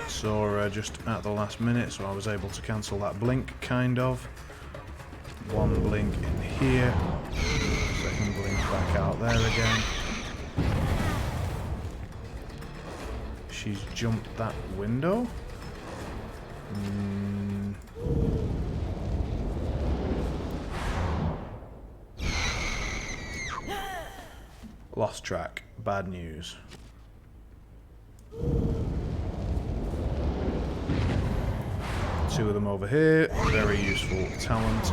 Sora just at the last minute, so I was able to cancel that blink, kind of. 1 blink in here, 2nd blink back out there again. She's jumped that window. Lost track. Bad news. Two of them over here. Very useful talent.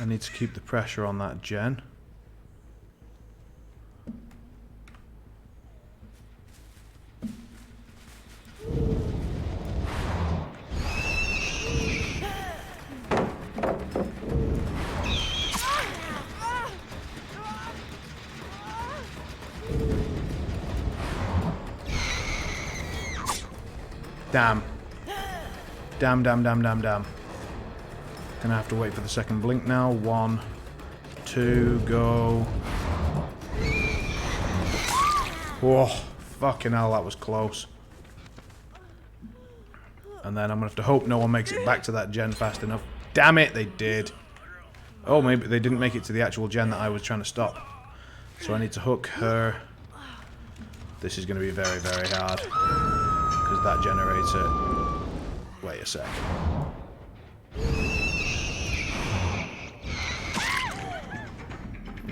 I need to keep the pressure on that gen. Damn. Damn. Gonna have to wait for the 2nd blink now. 1, 2, go. Whoa, fucking hell, that was close. And then I'm gonna have to hope no one makes it back to that gen fast enough. Damn it, they did. Oh, maybe they didn't make it to the actual gen that I was trying to stop. So I need to hook her. This is gonna be very, very hard. Because that generator... Wait a sec.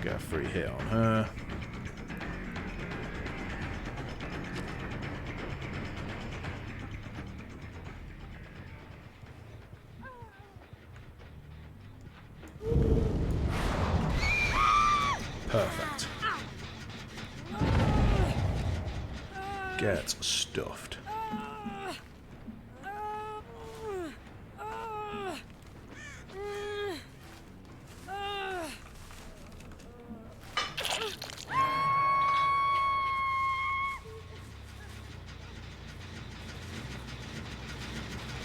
Get a free hit on her. Perfect. Get stuffed.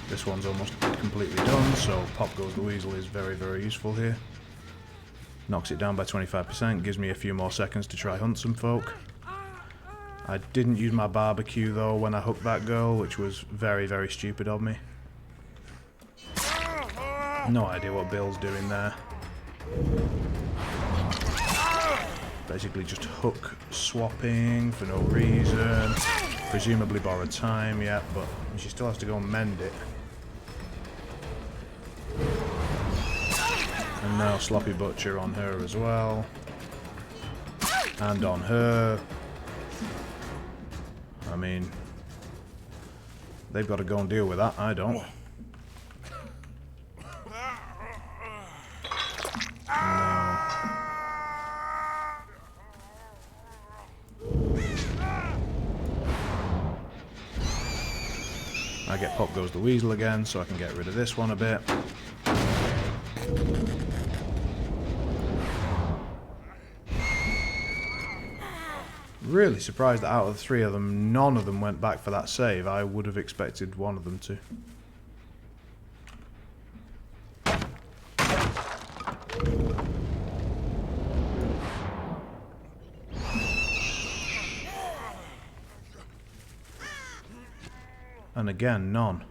This one's almost completely done, so Pop Goes the Weasel is very, very useful here. Knocks it down by 25%, gives me a few more seconds to try hunt some folk. I didn't use my barbecue though when I hooked that girl, which was very, very stupid of me. No idea what Bill's doing there. Basically just hook swapping for no reason. Presumably borrowed time, yeah, but she still has to go and mend it. And now Sloppy Butcher on her as well. And on her. I mean, they've got to go and deal with that, I don't. No. get Pop Goes the Weasel again so I can get rid of this one a bit. Really surprised that out of the three of them, none of them went back for that save. I would have expected one of them to. And again, none.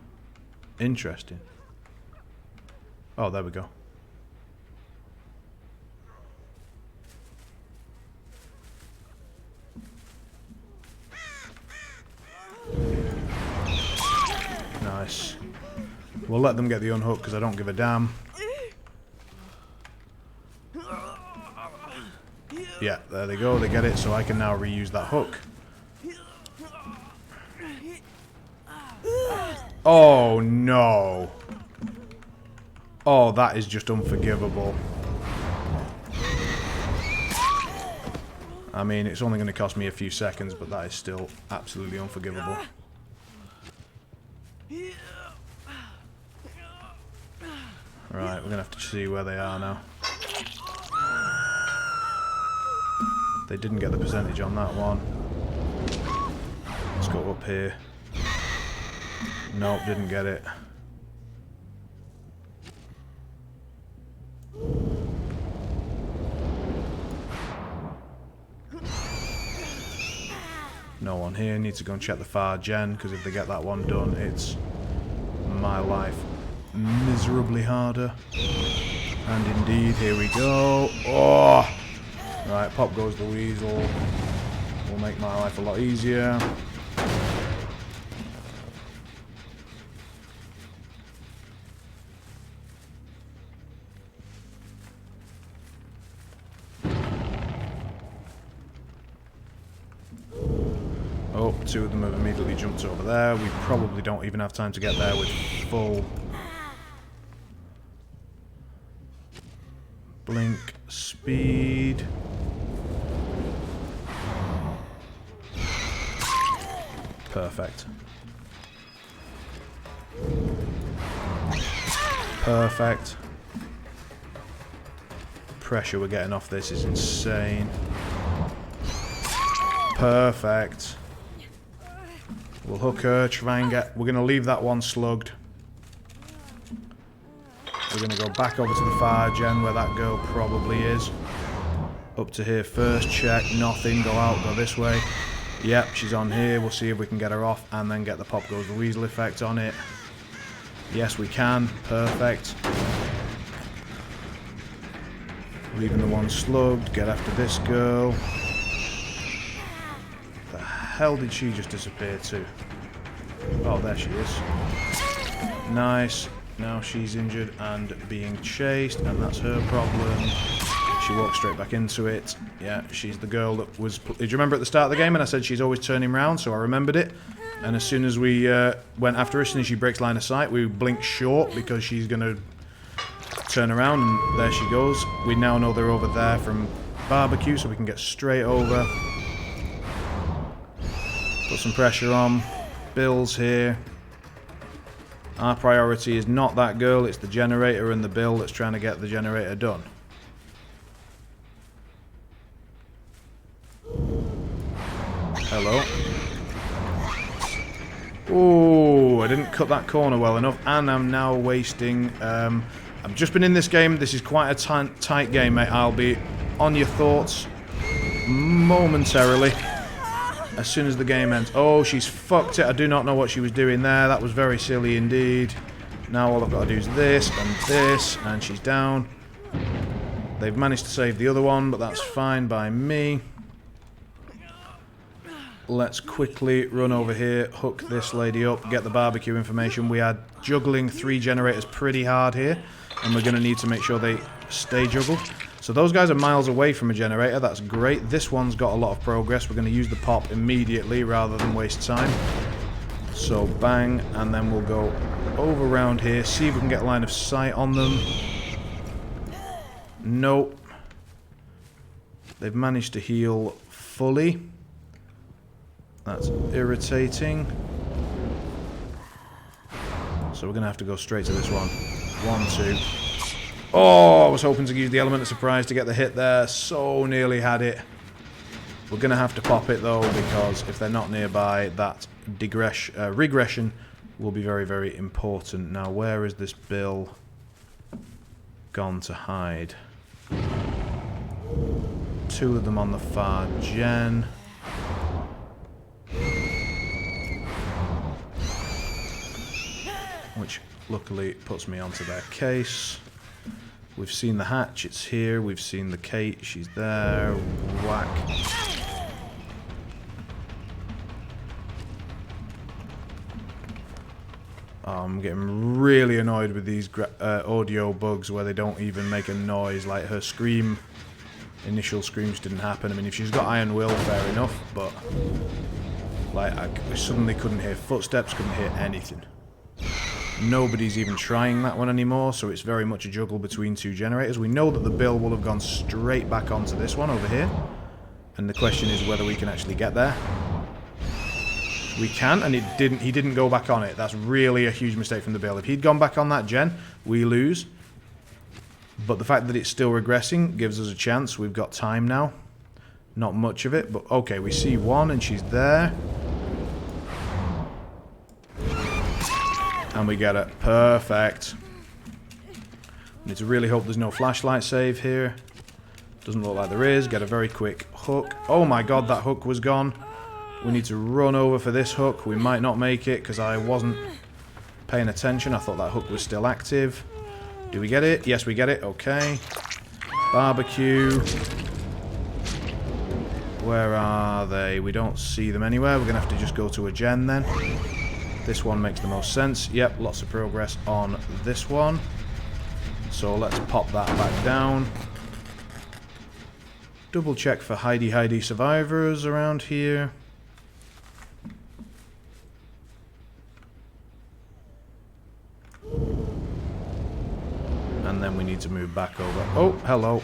Interesting. Oh, there we go. Nice. We'll let them get the unhook because I don't give a damn. Yeah, there they go. They get it, so I can now reuse that hook. Oh, no. Oh, that is just unforgivable. I mean, it's only going to cost me a few seconds, but that is still absolutely unforgivable. Right, we're going to have to see where they are now. They didn't get the percentage on that one. Let's go up here. Nope, didn't get it. No one here. Need to go and check the far gen, because if they get that one done, it's my life miserably harder. And indeed, here we go. Oh! Right, Pop Goes the Weasel. Will make my life a lot easier. Oh, two of them have immediately jumped over there. We probably don't even have time to get there with full blink speed. Perfect. Perfect. Pressure we're getting off this is insane. Perfect. We'll hook her, try and get... We're going to leave that one slugged. We're going to go back over to the far gen where that girl probably is. Up to here first, check, nothing, go out, go this way. Yep, she's on here, we'll see if we can get her off and then get the Pop Goes the Weasel effect on it. Yes, we can, perfect. Leaving the one slugged, get after this girl. The hell did she just disappear to? Oh, there she is. Nice. Now she's injured and being chased, and that's her problem. She walked straight back into it. Yeah, she's the girl that was... Did you remember at the start of the game and I said she's always turning round, so I remembered it. And as soon as we went after her, as soon as she breaks line of sight, we blink short because she's going to turn around, and there she goes. We now know they're over there from barbecue, so we can get straight over. Put some pressure on. Bill's here. Our priority is not that girl, it's the generator and the Bill that's trying to get the generator done. Hello. Oh, I didn't cut that corner well enough, and I'm now wasting... I've just been in this game. This is quite a tight game, mate. I'll be on your thoughts momentarily as soon as the game ends. Oh, she's fucked it. I do not know what she was doing there. That was very silly indeed. Now all I've got to do is this, and she's down. They've managed to save the other one, but that's fine by me. Let's quickly run over here, hook this lady up, get the barbecue information. We are juggling 3 generators pretty hard here, and we're going to need to make sure they stay juggled. So those guys are miles away from a generator. That's great. This one's got a lot of progress. We're going to use the pop immediately rather than waste time. So bang, and then we'll go over around here, see if we can get line of sight on them. Nope. They've managed to heal fully. That's irritating. So we're going to have to go straight to this one. 1, 2. Oh, I was hoping to use the element of surprise to get the hit there. So nearly had it. We're going to have to pop it though, because if they're not nearby, that regression will be very, very important. Now, where is this Bill gone to hide? 2 of them on the far gen. Which luckily puts me onto their case. We've seen the hatch, it's here. We've seen the Kate, she's there. Whack. I'm getting really annoyed with these audio bugs where they don't even make a noise. Like her scream, initial screams didn't happen. I mean, if she's got Iron Will, fair enough, but like I suddenly couldn't hear footsteps, couldn't hear anything. Nobody's even trying that one anymore, so it's very much a juggle between 2 generators. We know that the Bill will have gone straight back onto this one over here, and the question is whether we can actually get there. We can, and he didn't go back on it. That's really a huge mistake from the Bill. If he'd gone back on that gen, we lose. But the fact that it's still regressing gives us a chance. We've got time now. Not much of it, but okay, we see one, and she's there. And we get it. Perfect. Need to really hope there's no flashlight save here. Doesn't look like there is. Get a very quick hook. Oh my god, that hook was gone. We need to run over for this hook. We might not make it because I wasn't paying attention. I thought that hook was still active. Do we get it? Yes, we get it. Okay. Barbecue. Where are they? We don't see them anywhere. We're going to have to just go to a gen then. This one makes the most sense. Yep, lots of progress on this one. So let's pop that back down. Double check for Heidi survivors around here. And then we need to move back over. Oh, hello.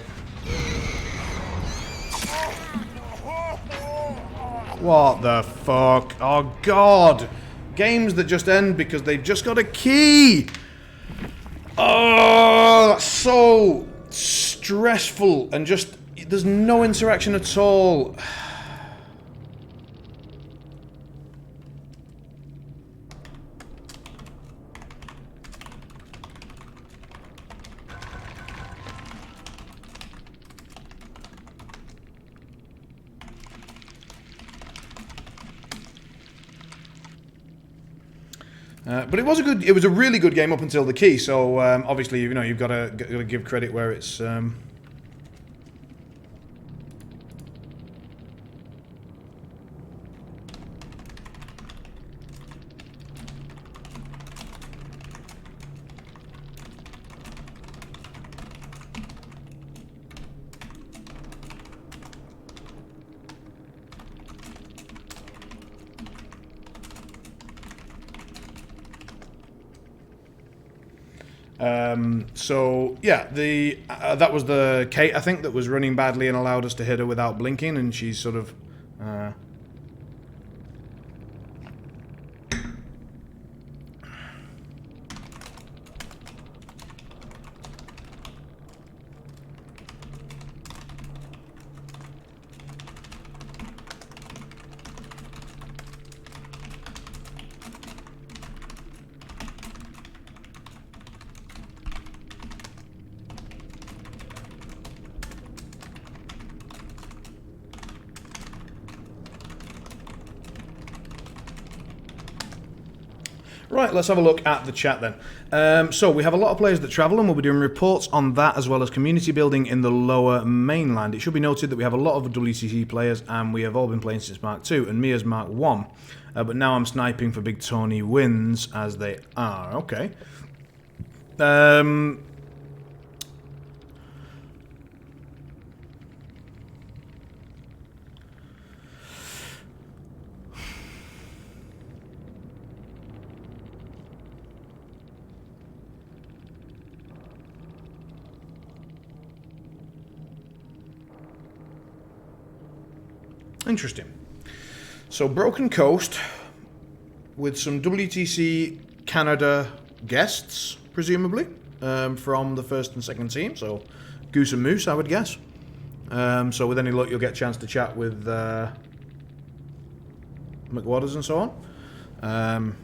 What the fuck? Oh, God. Games that just end because they've just got a key. Oh, that's so stressful. And just, there's no interaction at all. But it was a really good game up until the key. So obviously, you know, you've got to give credit where it's. So yeah, that was the Kate, I think, that was running badly and allowed us to hit her without blinking, and she's sort of Right, let's have a look at the chat then. So we have a lot of players that travel, and we'll be doing reports on that as well as community building in the lower mainland. It should be noted that we have a lot of WTC players, and we have all been playing since Mark 2, and Mia's Mark 1. But now I'm sniping for Big Tony wins, as they are. Okay. Interesting. So Broken Coast with some WTC Canada guests, presumably, from the first and second team. So, Goose and Moose, I would guess. So, with any luck, you'll get a chance to chat with McWatters and so on.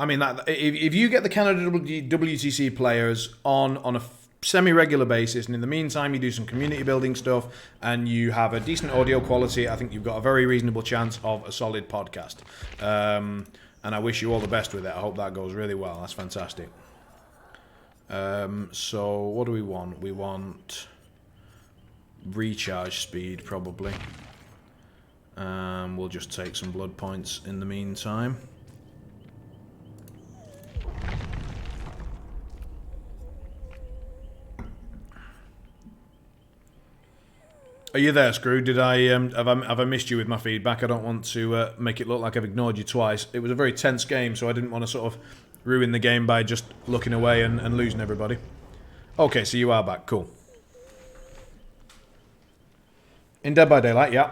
I mean, that if you get the Canada WTC players on a semi-regular basis, and in the meantime you do some community building stuff, and you have a decent audio quality, I think you've got a very reasonable chance of a solid podcast. And I wish you all the best with it. I hope that goes really well. That's fantastic. So what do we want? We want recharge speed, probably. We'll just take some blood points in the meantime. Are you there, Screw? Did I have I missed you with my feedback? I don't want to make it look like I've ignored you twice. It was a very tense game, so I didn't want to sort of ruin the game by just looking away and losing everybody. Okay, so you are back. Cool. In Dead by Daylight, yeah.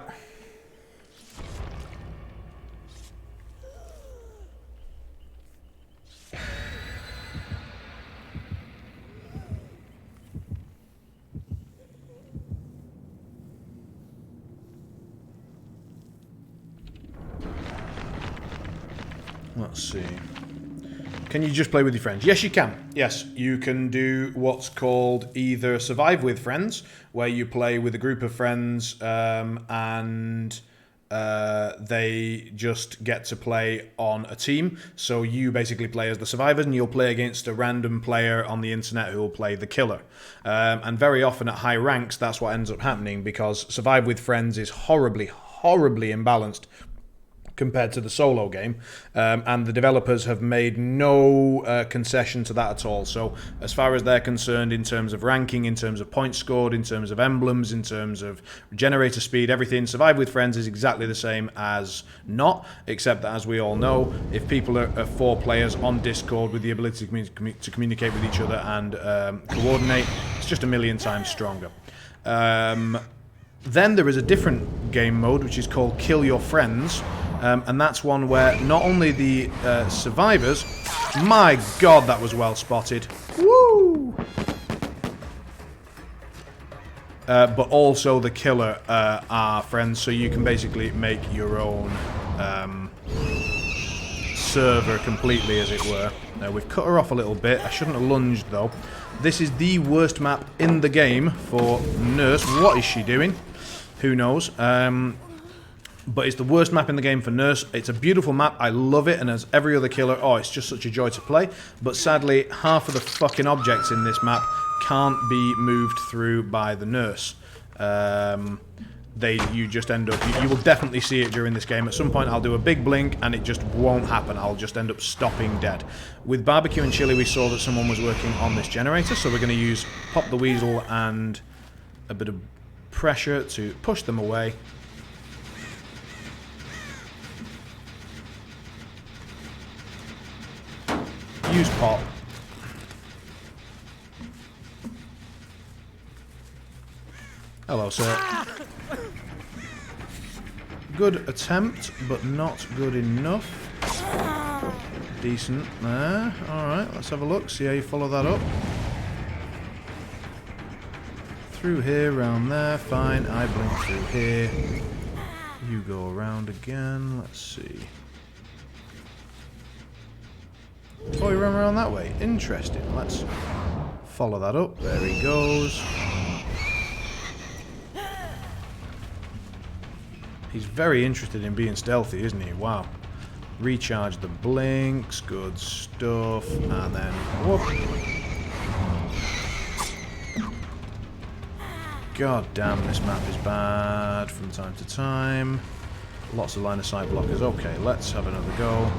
Let's see. Can you just play with your friends? Yes, you can. Yes, you can do what's called either Survive with Friends, where you play with a group of friends and they just get to play on a team. So you basically play as the survivors and you'll play against a random player on the internet who will play the killer. And very often at high ranks, that's what ends up happening, because Survive with Friends is horribly imbalanced compared to the solo game, and the developers have made no concession to that at all. So as far as they're concerned, in terms of ranking, in terms of points scored, in terms of emblems, in terms of generator speed, everything, Survive with Friends is exactly the same as not, except that, as we all know, if people are 4 players on Discord with the ability to communicate with each other and coordinate, it's just a million times stronger. Then there is a different game mode, which is called Kill Your Friends, and that's one where not only the survivors... My god, that was well spotted. Woo! But also the killer are friends, so you can basically make your own server completely, as it were. We've cut her off a little bit. I shouldn't have lunged, though. This is the worst map in the game for Nurse. What is she doing? Who knows? But it's the worst map in the game for Nurse. It's a beautiful map. I love it. And as every other killer, oh, it's just such a joy to play. But sadly, half of the fucking objects in this map can't be moved through by the Nurse. You just end up... You will definitely see it during this game. At some point, I'll do a big blink, and it just won't happen. I'll just end up stopping dead. With Barbecue and Chili, we saw that someone was working on this generator, so we're going to use Pop the Weasel and a bit of pressure to push them away. Use Pop. Hello, sir. Good attempt, but not good enough. Decent there. Alright, let's have a look, see how you follow that up. Through here, round there, fine. I blink through here. You go around again, let's see. Oh, you run around that way. Interesting. Let's follow that up. There he goes. He's very interested in being stealthy, isn't he? Wow. Recharge the blinks. Good stuff. And then... whoop. God damn, this map is bad from time to time. Lots of line of sight blockers. Okay, let's have another go.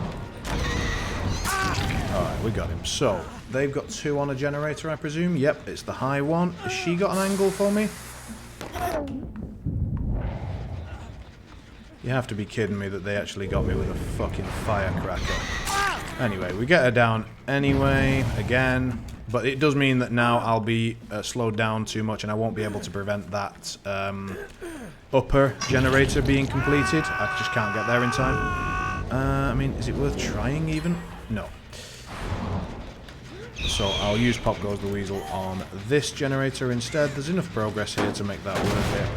Alright, we got him. So, they've got 2 on a generator, I presume. Yep, it's the high one. Has she got an angle for me? You have to be kidding me that they actually got me with a fucking firecracker. Anyway, we get her down anyway, again. But it does mean that now I'll be slowed down too much and I won't be able to prevent that upper generator being completed. I just can't get there in time. I mean, is it worth trying even? No. So I'll use Pop Goes the Weasel on this generator instead. There's enough progress here to make that worth it.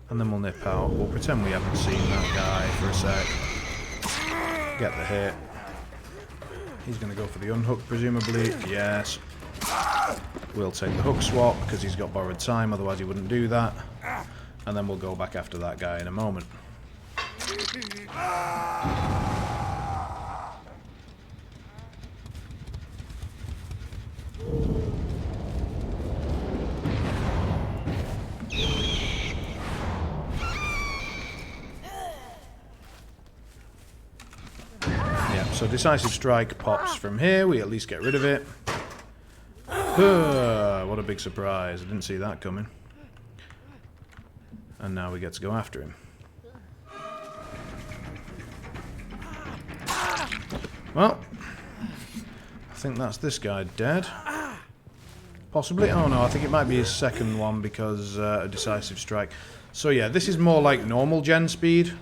And then we'll nip out. We'll pretend we haven't seen that guy for a sec. Get the hit. He's going to go for the unhook, presumably. Yes. We'll take the hook swap, because he's got borrowed time, otherwise he wouldn't do that. And then we'll go back after that guy in a moment. So Decisive Strike pops from here. We at least get rid of it. What a big surprise. I didn't see that coming. And now we get to go after him. Well, I think that's this guy dead. Possibly. Oh no, I think it might be his second one because a Decisive Strike. So yeah, this is more like normal gen speed.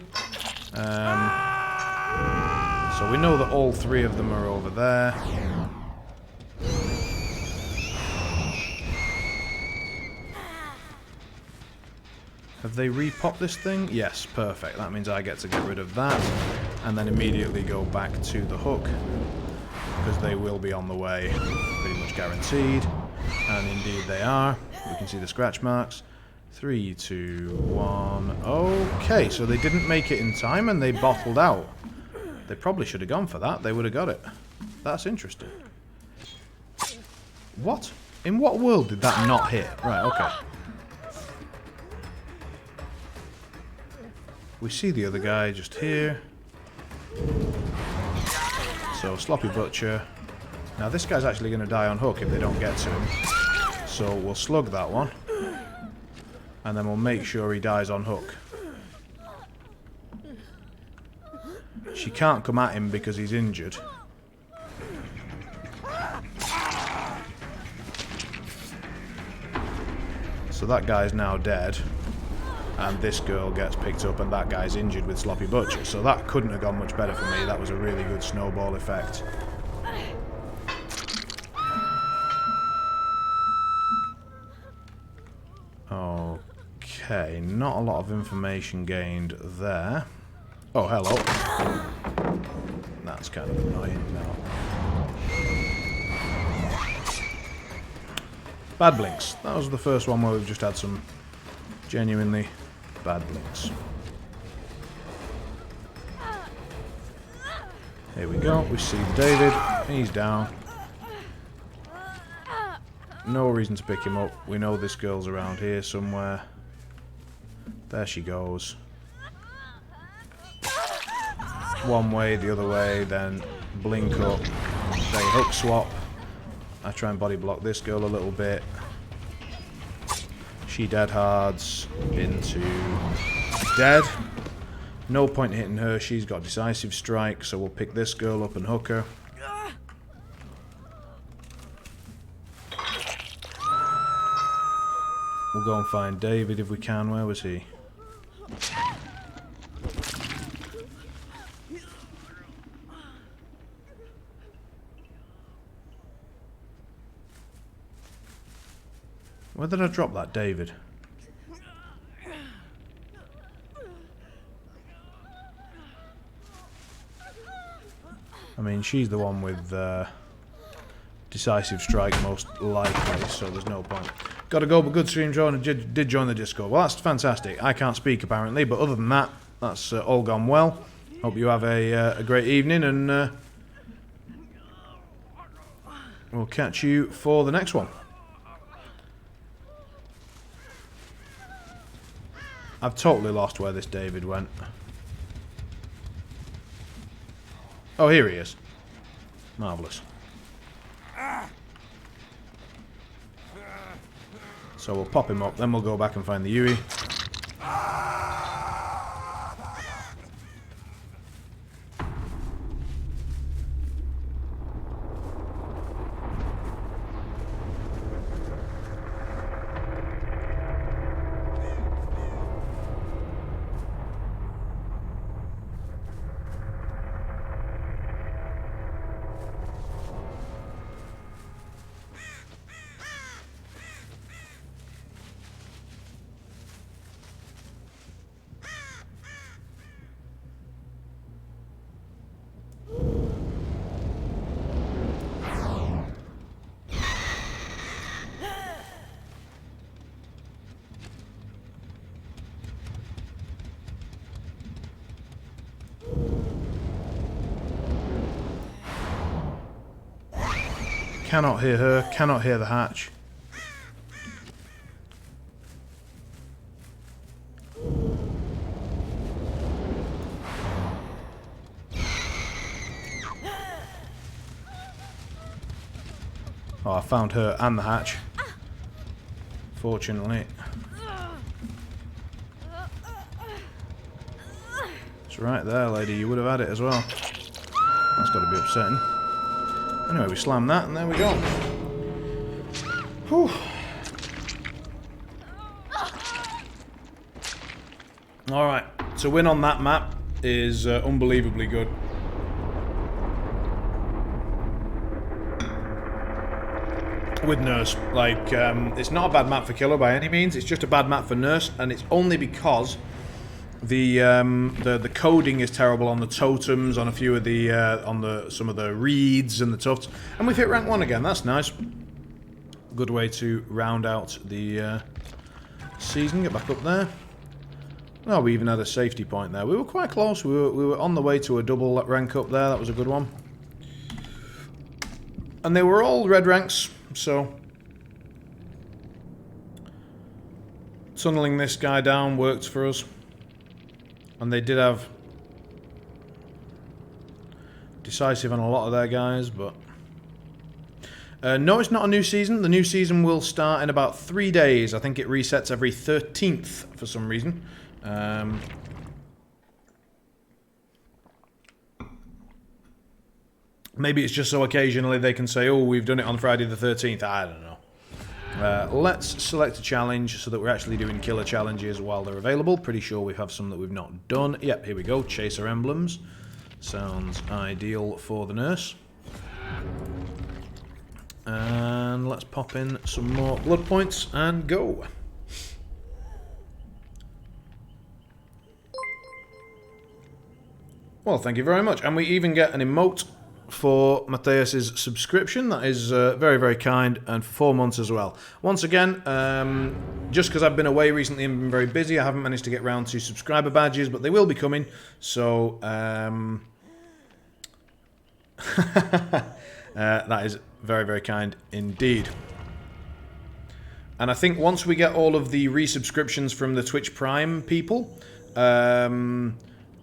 So we know that all three of them are over there. Have they re-popped this thing? Yes, perfect. That means I get to get rid of that and then immediately go back to the hook because they will be on the way, pretty much guaranteed. And indeed they are. We can see the scratch marks. 3, 2, 1. Okay, so they didn't make it in time and they bottled out. They probably should have gone for that. They would have got it. That's interesting. What? In what world did that not hit? Right, okay. We see the other guy just here. So, Sloppy Butcher. Now, this guy's actually going to die on hook if they don't get to him. So, we'll slug that one. And then we'll make sure he dies on hook. She can't come at him because he's injured. So that guy's now dead. And this girl gets picked up and that guy's injured with Sloppy Butcher. So that couldn't have gone much better for me. That was a really good snowball effect. Okay, not a lot of information gained there. Oh, hello. That's kind of annoying now. Bad blinks. That was the first one where we've just had some genuinely bad blinks. Here we go. We see David. He's down. No reason to pick him up. We know this girl's around here somewhere. There she goes. One way, the other way, then blink up. They hook swap. I try and body block this girl a little bit. She dead hards into dead. No point hitting her. She's got Decisive Strike, so we'll pick this girl up and hook her. We'll go and find David if we can. Where was he? Where did I drop that, David? I mean, she's the one with Decisive Strike most likely, so there's no point. Got to go, but good stream, Joe, and did join the Discord. Well, that's fantastic. I can't speak, apparently, but other than that, that's all gone well. Hope you have a great evening, and we'll catch you for the next one. I've totally lost where this David went. Oh, here he is. Marvellous. So we'll pop him up, then we'll go back and find the Yui. Cannot hear her. Cannot hear the hatch. Oh, I found her and the hatch. Fortunately. It's right there, lady. You would have had it as well. That's got to be upsetting. Anyway, we slam that and there we go. Whew. Alright, to win on that map is unbelievably good. With Nurse, like, it's not a bad map for Killer by any means, it's just a bad map for Nurse, and it's only because the coding is terrible on the totems, on a few of the some of the reeds and the tufts, and we've hit rank 1 again. That's nice. Good way to round out the season. Get back up there. Oh, we even had a safety point there. We were quite close. We were on the way to a double rank up there. That was a good one. And they were all red ranks, so tunneling this guy down worked for us. And they did have decisive on a lot of their guys, but no, it's not a new season. The new season will start in about 3 days. I think it resets every 13th for some reason. Maybe it's just so occasionally they can say, oh, we've done it on Friday the 13th. I don't know. Let's select a challenge so that we're actually doing killer challenges while they're available. Pretty sure we have some that we've not done. Yep, here we go. Chaser emblems. Sounds ideal for the Nurse. And let's pop in some more blood points and go. Well, thank you very much. And we even get an emote for Matthias's subscription. That is very, very kind, and for 4 months as well. Once again, just because I've been away recently and been very busy, I haven't managed to get round to subscriber badges, but they will be coming. So that is very, very kind indeed. And I think once we get all of the resubscriptions from the Twitch Prime people,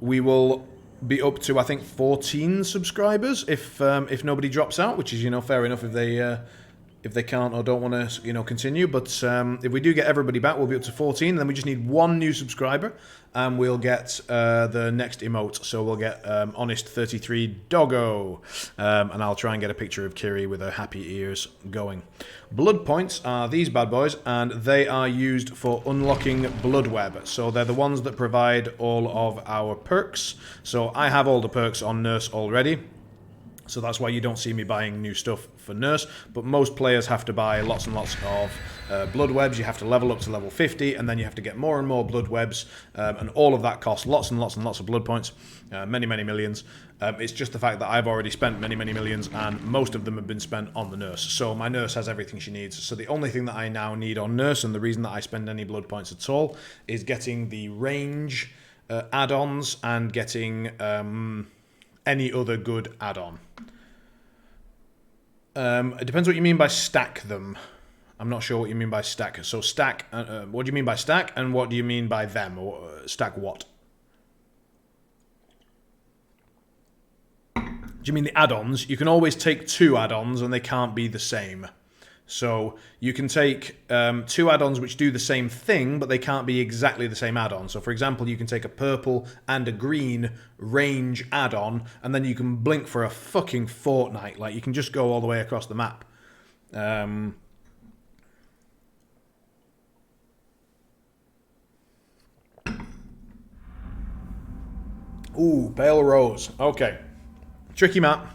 we will be up to, I think, 14 subscribers if nobody drops out, which is, you know, fair enough if they can't or don't want to, you know, continue. But if we do get everybody back, we'll be up to 14. Then we just need 1 new subscriber, and we'll get the next emote. So we'll get Honest 33 Doggo, and I'll try and get a picture of Kiri with her happy ears going. Blood points are these bad boys, and they are used for unlocking Blood Web. So they're the ones that provide all of our perks. So I have all the perks on Nurse already. So that's why you don't see me buying new stuff for Nurse, but most players have to buy lots and lots of blood webs. You have to level up to level 50, and then you have to get more and more blood webs, and all of that costs lots and lots and lots of blood points, many, many millions. It's just the fact that I've already spent many, many millions, and most of them have been spent on the Nurse. So my Nurse has everything she needs. So the only thing that I now need on Nurse, and the reason that I spend any blood points at all, is getting the range add-ons and getting any other good add-on. It depends what you mean by stack them. I'm not sure what you mean by stack. So stack, what do you mean by stack, and what do you mean by them? Or stack what? Do you mean the add-ons? You can always take 2 add-ons and they can't be the same. So you can take 2 add-ons which do the same thing, but they can't be exactly the same add-on. So for example, you can take a purple and a green range add-on, and then you can blink for a fucking fortnight. Like, you can just go all the way across the map. Ooh, Pale Rose. Okay. Tricky map.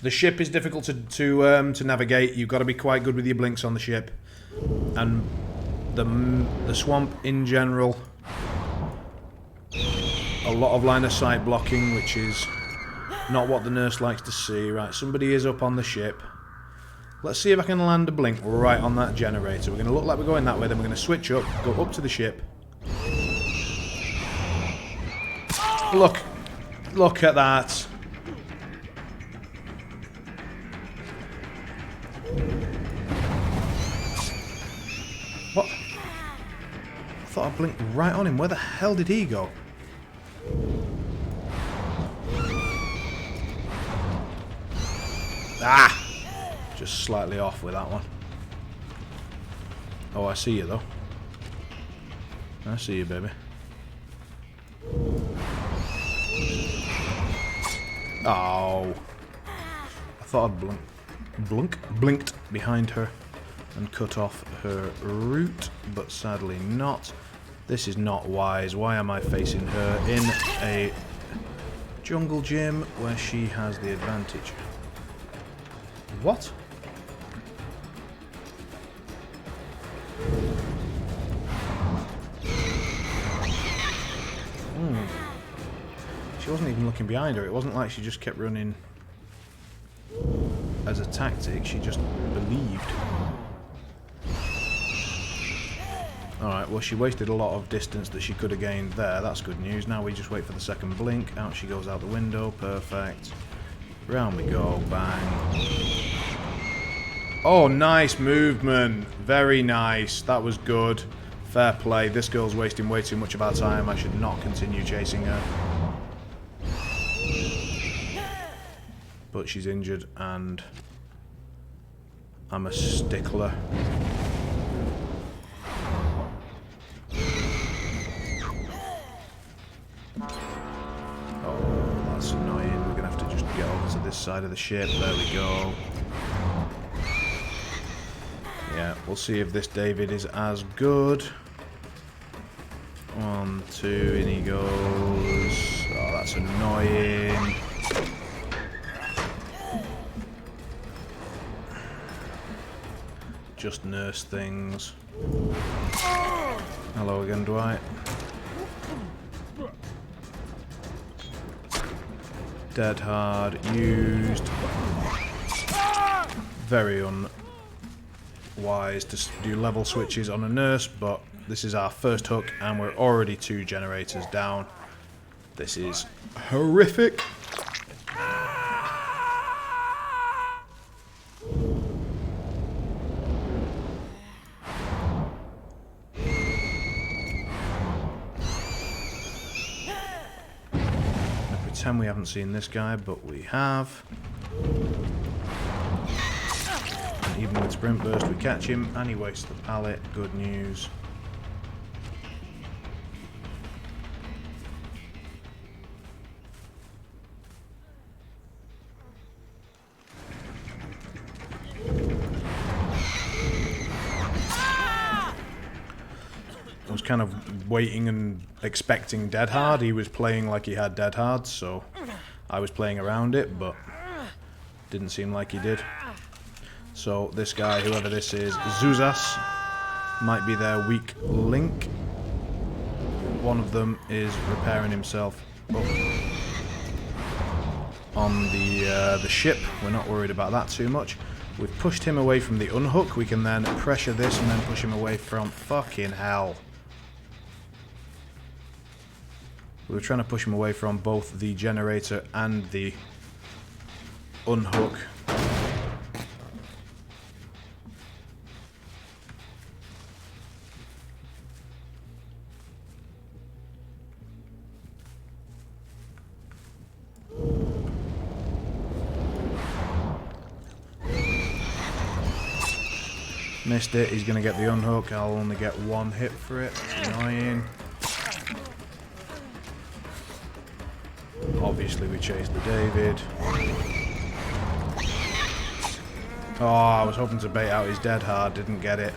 The ship is difficult to navigate. You've got to be quite good with your blinks on the ship. And the swamp in general. A lot of line of sight blocking, which is not what the Nurse likes to see. Right, somebody is up on the ship. Let's see if I can land a blink right on that generator. We're going to look like we're going that way, then we're going to switch up, go up to the ship. Look at that. What? I thought I blinked right on him. Where the hell did he go? Ah! Just slightly off with that one. Oh, I see you though. I see you, baby. Oh. I thought I'd blinked behind her and cut off her route, but sadly not. This is not wise. Why am I facing her in a jungle gym where she has the advantage? What? She wasn't even looking behind her. It wasn't like she just kept running as a tactic. She just believed. Alright, well she wasted a lot of distance that she could have gained there. That's good news. Now we just wait for the second blink. Out she goes out the window. Perfect. Round we go. Bang. Oh, nice movement. Very nice. That was good. Fair play. This girl's wasting way too much of our time. I should not continue chasing her. But she's injured and I'm a stickler. Oh, that's annoying. We're gonna have to just get over to this side of the ship. There we go. Yeah, we'll see if this David is as good. 1, 2, in he goes. Oh, that's annoying. Just nurse things. Hello again, Dwight. Dead hard used. Very unwise to do level switches on a nurse, but this is our first hook and we're already 2 generators down. This is horrific. Pretend we haven't seen this guy, but we have. And even with sprint burst, we catch him, and he wastes the pallet. Good news. I was kind of waiting and expecting Dead Hard. He was playing like he had Dead Hard, so I was playing around it, but didn't seem like he did. So this guy, whoever this is, Zuzas, might be their weak link. One of them is repairing himself up on the ship. We're not worried about that too much. We've pushed him away from the unhook. We can then pressure this and then push him away from... Fucking hell. We were trying to push him away from both the generator and the unhook. Missed it. He's going to get the unhook. I'll only get 1 hit for it. That's annoying. Obviously we chased the David. Oh, I was hoping to bait out his Dead Hard, didn't get it.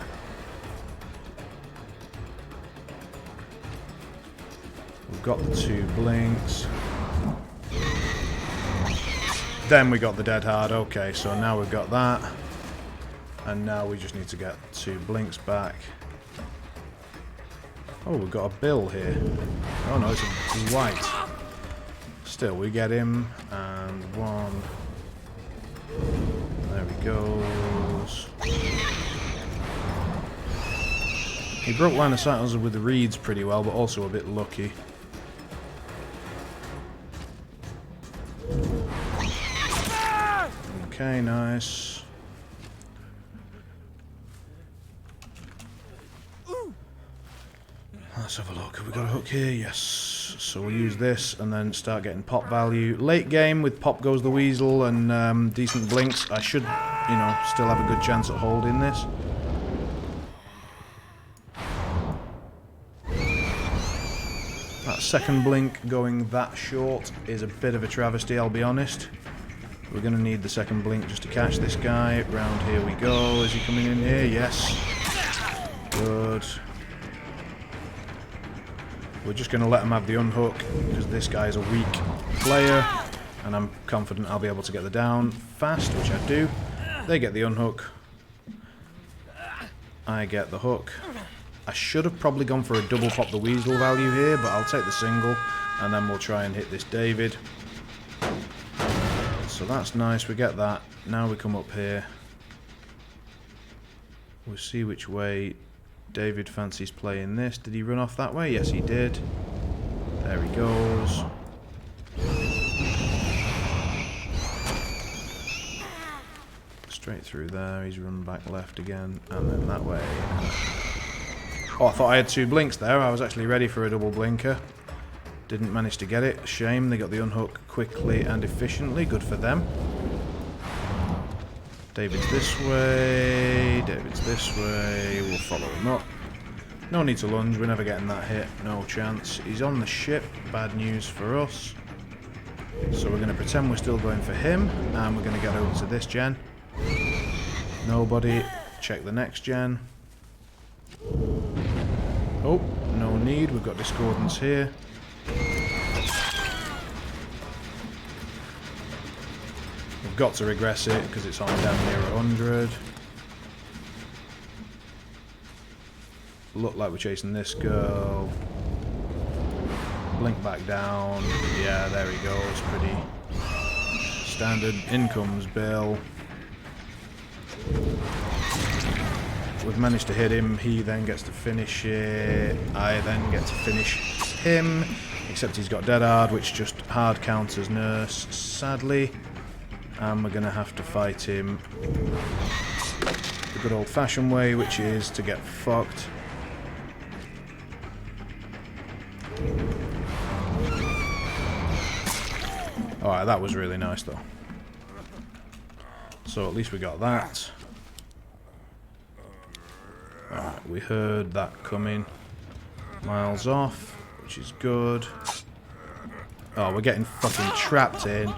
We've got the 2 blinks. Then we got the Dead Hard. Okay, so now we've got that. And now we just need to get 2 blinks back. Oh, we've got a Bill here. Oh no, it's a White. Still, we get him, and 1. There he goes. He broke line of sight with the reeds pretty well, but also a bit lucky. Okay, nice. Let's have a look. Have we got a hook here? Yes. So we'll use this and then start getting pop value. Late game with Pop Goes the Weasel and decent blinks, I should, you know, still have a good chance at holding this. That second blink going that short is a bit of a travesty, I'll be honest. We're going to need the second blink just to catch this guy. Round here we go. Is he coming in here? Yes. Good. We're just going to let him have the unhook because this guy is a weak player and I'm confident I'll be able to get the down fast, which I do. They get the unhook. I get the hook. I should have probably gone for a double Pop the Weasel value here, but I'll take the single and then we'll try and hit this David. So that's nice, we get that. Now we come up here. We'll see which way David fancies playing this. Did he run off that way? Yes, he did. There he goes. Straight through there. He's run back left again. And then that way. Oh, I thought I had two blinks there. I was actually ready for a double blinker. Didn't manage to get it. Shame. They got the unhook quickly and efficiently. Good for them. David's this way. David's this way. We'll follow him up. No need to lunge. We're never getting that hit. No chance. He's on the ship. Bad news for us. So we're going to pretend we're still going for him. And we're going to get over to this gen. Nobody. Check the next gen. Oh, no need. We've got discordance here. We've got to regress it because it's on down near 100. Look like we're chasing this girl. Blink back down. Yeah, there he goes. Pretty standard. In comes Bill. We've managed to hit him. He then gets to finish it. I then get to finish him. Except he's got dead hard, which just hard counters Nurse, sadly. And we're going to have to fight him the good old-fashioned way, which is to get fucked. Alright, that was really nice, though. So at least we got that. Alright, we heard that coming. Miles off, which is good. Oh, we're getting fucking trapped in.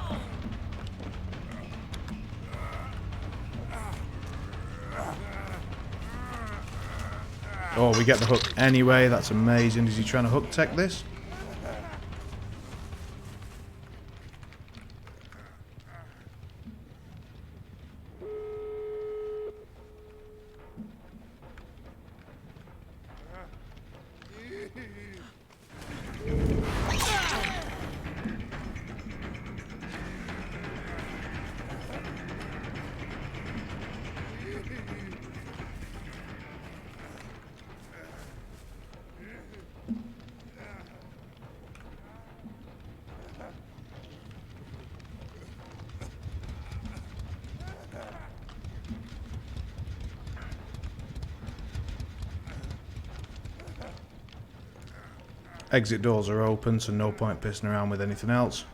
Oh, we get the hook anyway. That's amazing. Is he trying to hook tech this? Exit doors are open, so no point pissing around with anything else.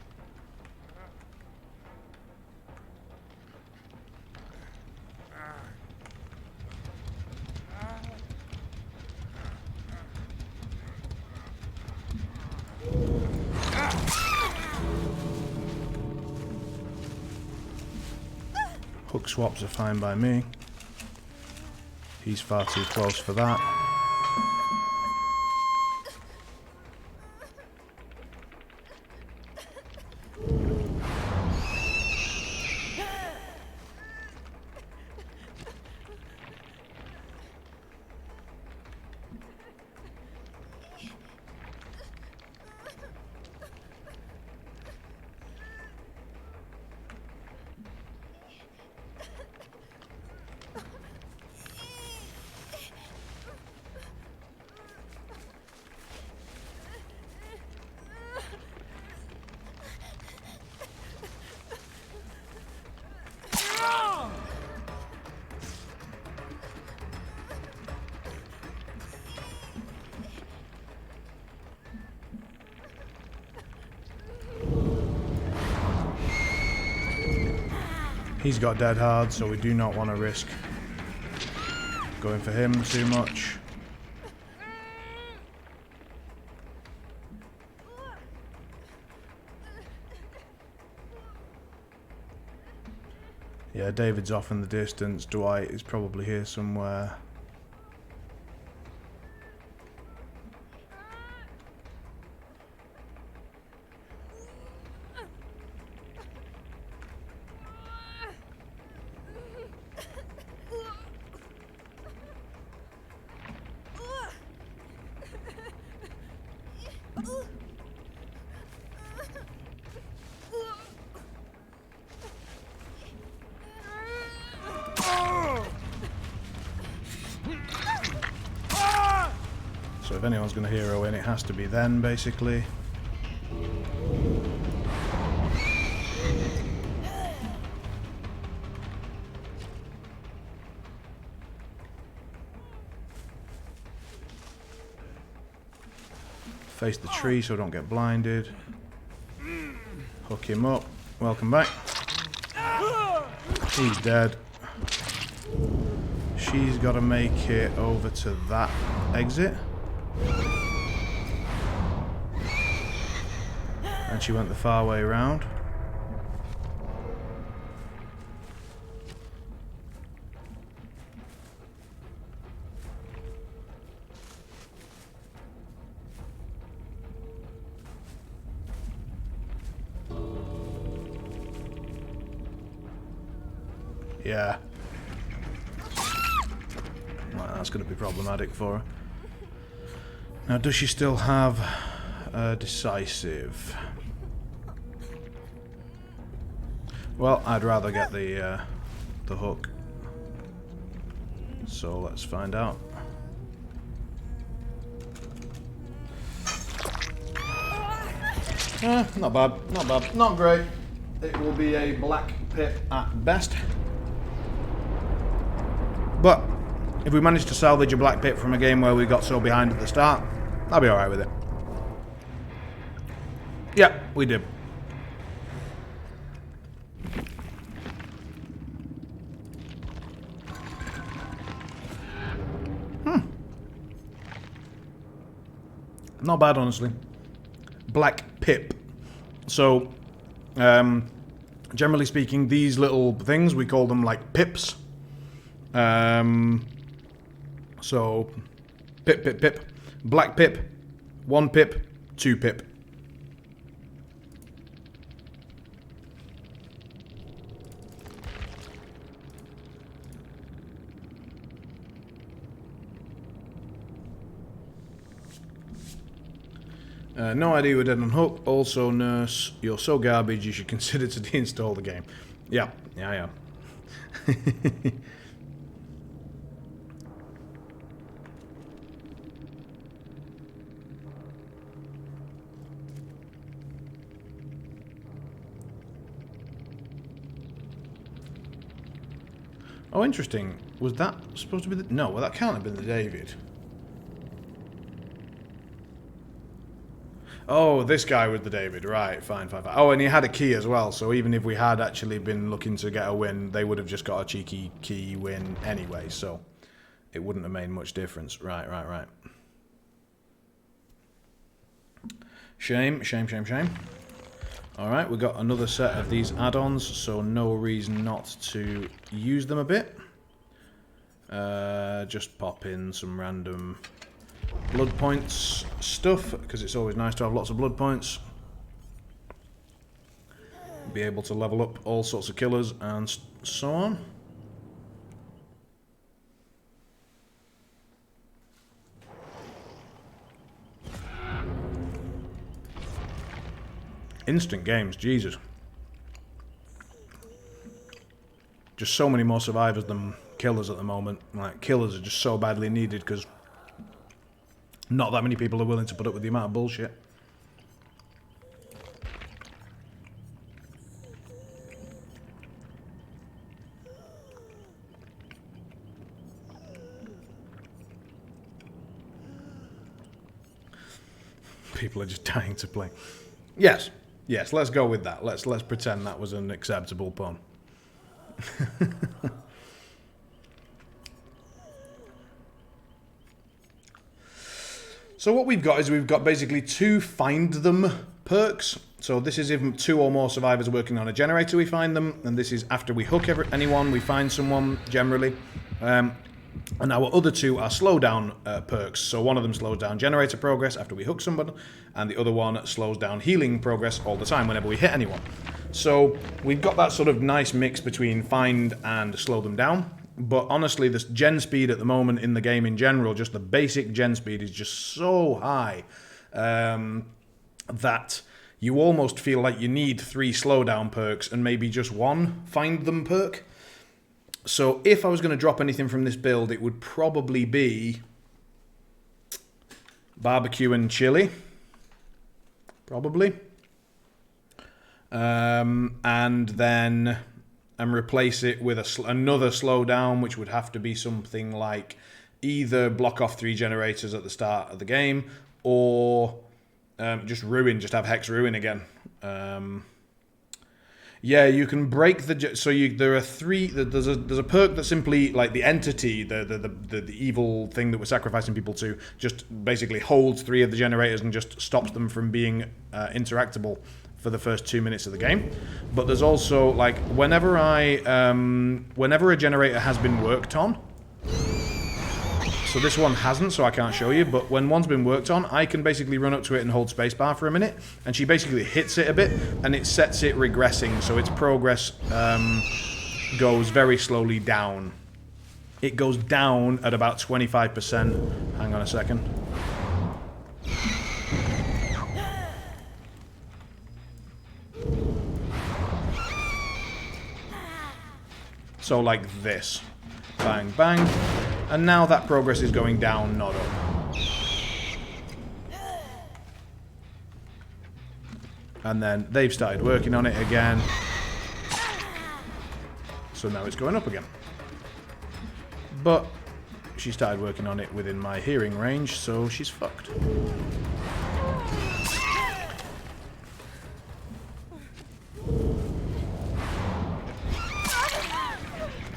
Hook swaps are fine by me. He's far too close for that. He's got dead hard, so we do not want to risk going for him too much. Yeah, David's off in the distance. Dwight is probably here somewhere. So if anyone's going to hero in, it has to be then, basically. Face the tree so I don't get blinded. Hook him up. Welcome back. He's dead. She's got to make it over to that exit. And she went the far way around. Yeah. Well, that's going to be problematic for her. Now, does she still have decisive? Well, I'd rather get the hook. So let's find out. Not bad, not bad, not great. It will be a black pit at best. But if we manage to salvage a black pit from a game where we got so behind at the start, I'll be alright with it. Yeah, we did. Not bad, honestly. Black pip. So, generally speaking, these little things, we call them like pips. So, pip, pip, pip. Black pip, 1 pip, 2 pip. No idea we're dead on hook. Also, nurse, you're so garbage you should consider to deinstall the game. Yeah, yeah, yeah. Oh, interesting. Was that supposed to be the... No, well, that can't have been the David. Oh, this guy was the David. Right, fine, fine, fine. Oh, and he had a key as well, so even if we had actually been looking to get a win, they would have just got a cheeky key win anyway, so it wouldn't have made much difference. Right, right, right. Shame, shame, shame, shame. Alright, we've got another set of these add-ons, so no reason not to use them a bit. Just pop in some random blood points stuff, because it's always nice to have lots of blood points. Be able to level up all sorts of killers and so on. Instant games, Jesus. Just so many more survivors than killers at the moment. Like, killers are just so badly needed because not that many people are willing to put up with the amount of bullshit. People are just dying to play. Yes. Yes, let's go with that. Let's pretend that was an acceptable pun. So what we've got is we've got basically 2 find them perks. So this is if 2 or more survivors are working on a generator, we find them. And this is after we hook anyone, we find someone, generally. And our other 2 are slowdown perks. So one of them slows down generator progress after we hook someone, and the other one slows down healing progress all the time whenever we hit anyone. So we've got that sort of nice mix between find and slow them down. But honestly, this gen speed at the moment in the game in general, just the basic gen speed is just so high that you almost feel like you need 3 slowdown perks and maybe just 1 find them perk. So if I was going to drop anything from this build, it would probably be barbecue and chili. Probably. And then replace it with another slowdown, which would have to be something like either block off 3 generators at the start of the game, or just ruin, just have Hex ruin again. Yeah, you can break the. So there are 3. There's a perk that simply, like, the entity, the evil thing that we're sacrificing people to, just basically holds 3 of the generators and just stops them from being interactable for the first 2 minutes of the game. But there's also, like, whenever a generator has been worked on. So this one hasn't, so I can't show you, but when one's been worked on, I can basically run up to it and hold spacebar for a minute, and she basically hits it a bit, and it sets it regressing, so its progress goes very slowly down. It goes down at about 25%. Hang on a second. So like this. Bang, bang. And now that progress is going down, not up. And then they've started working on it again. So now it's going up again. But she started working on it within my hearing range, so she's fucked.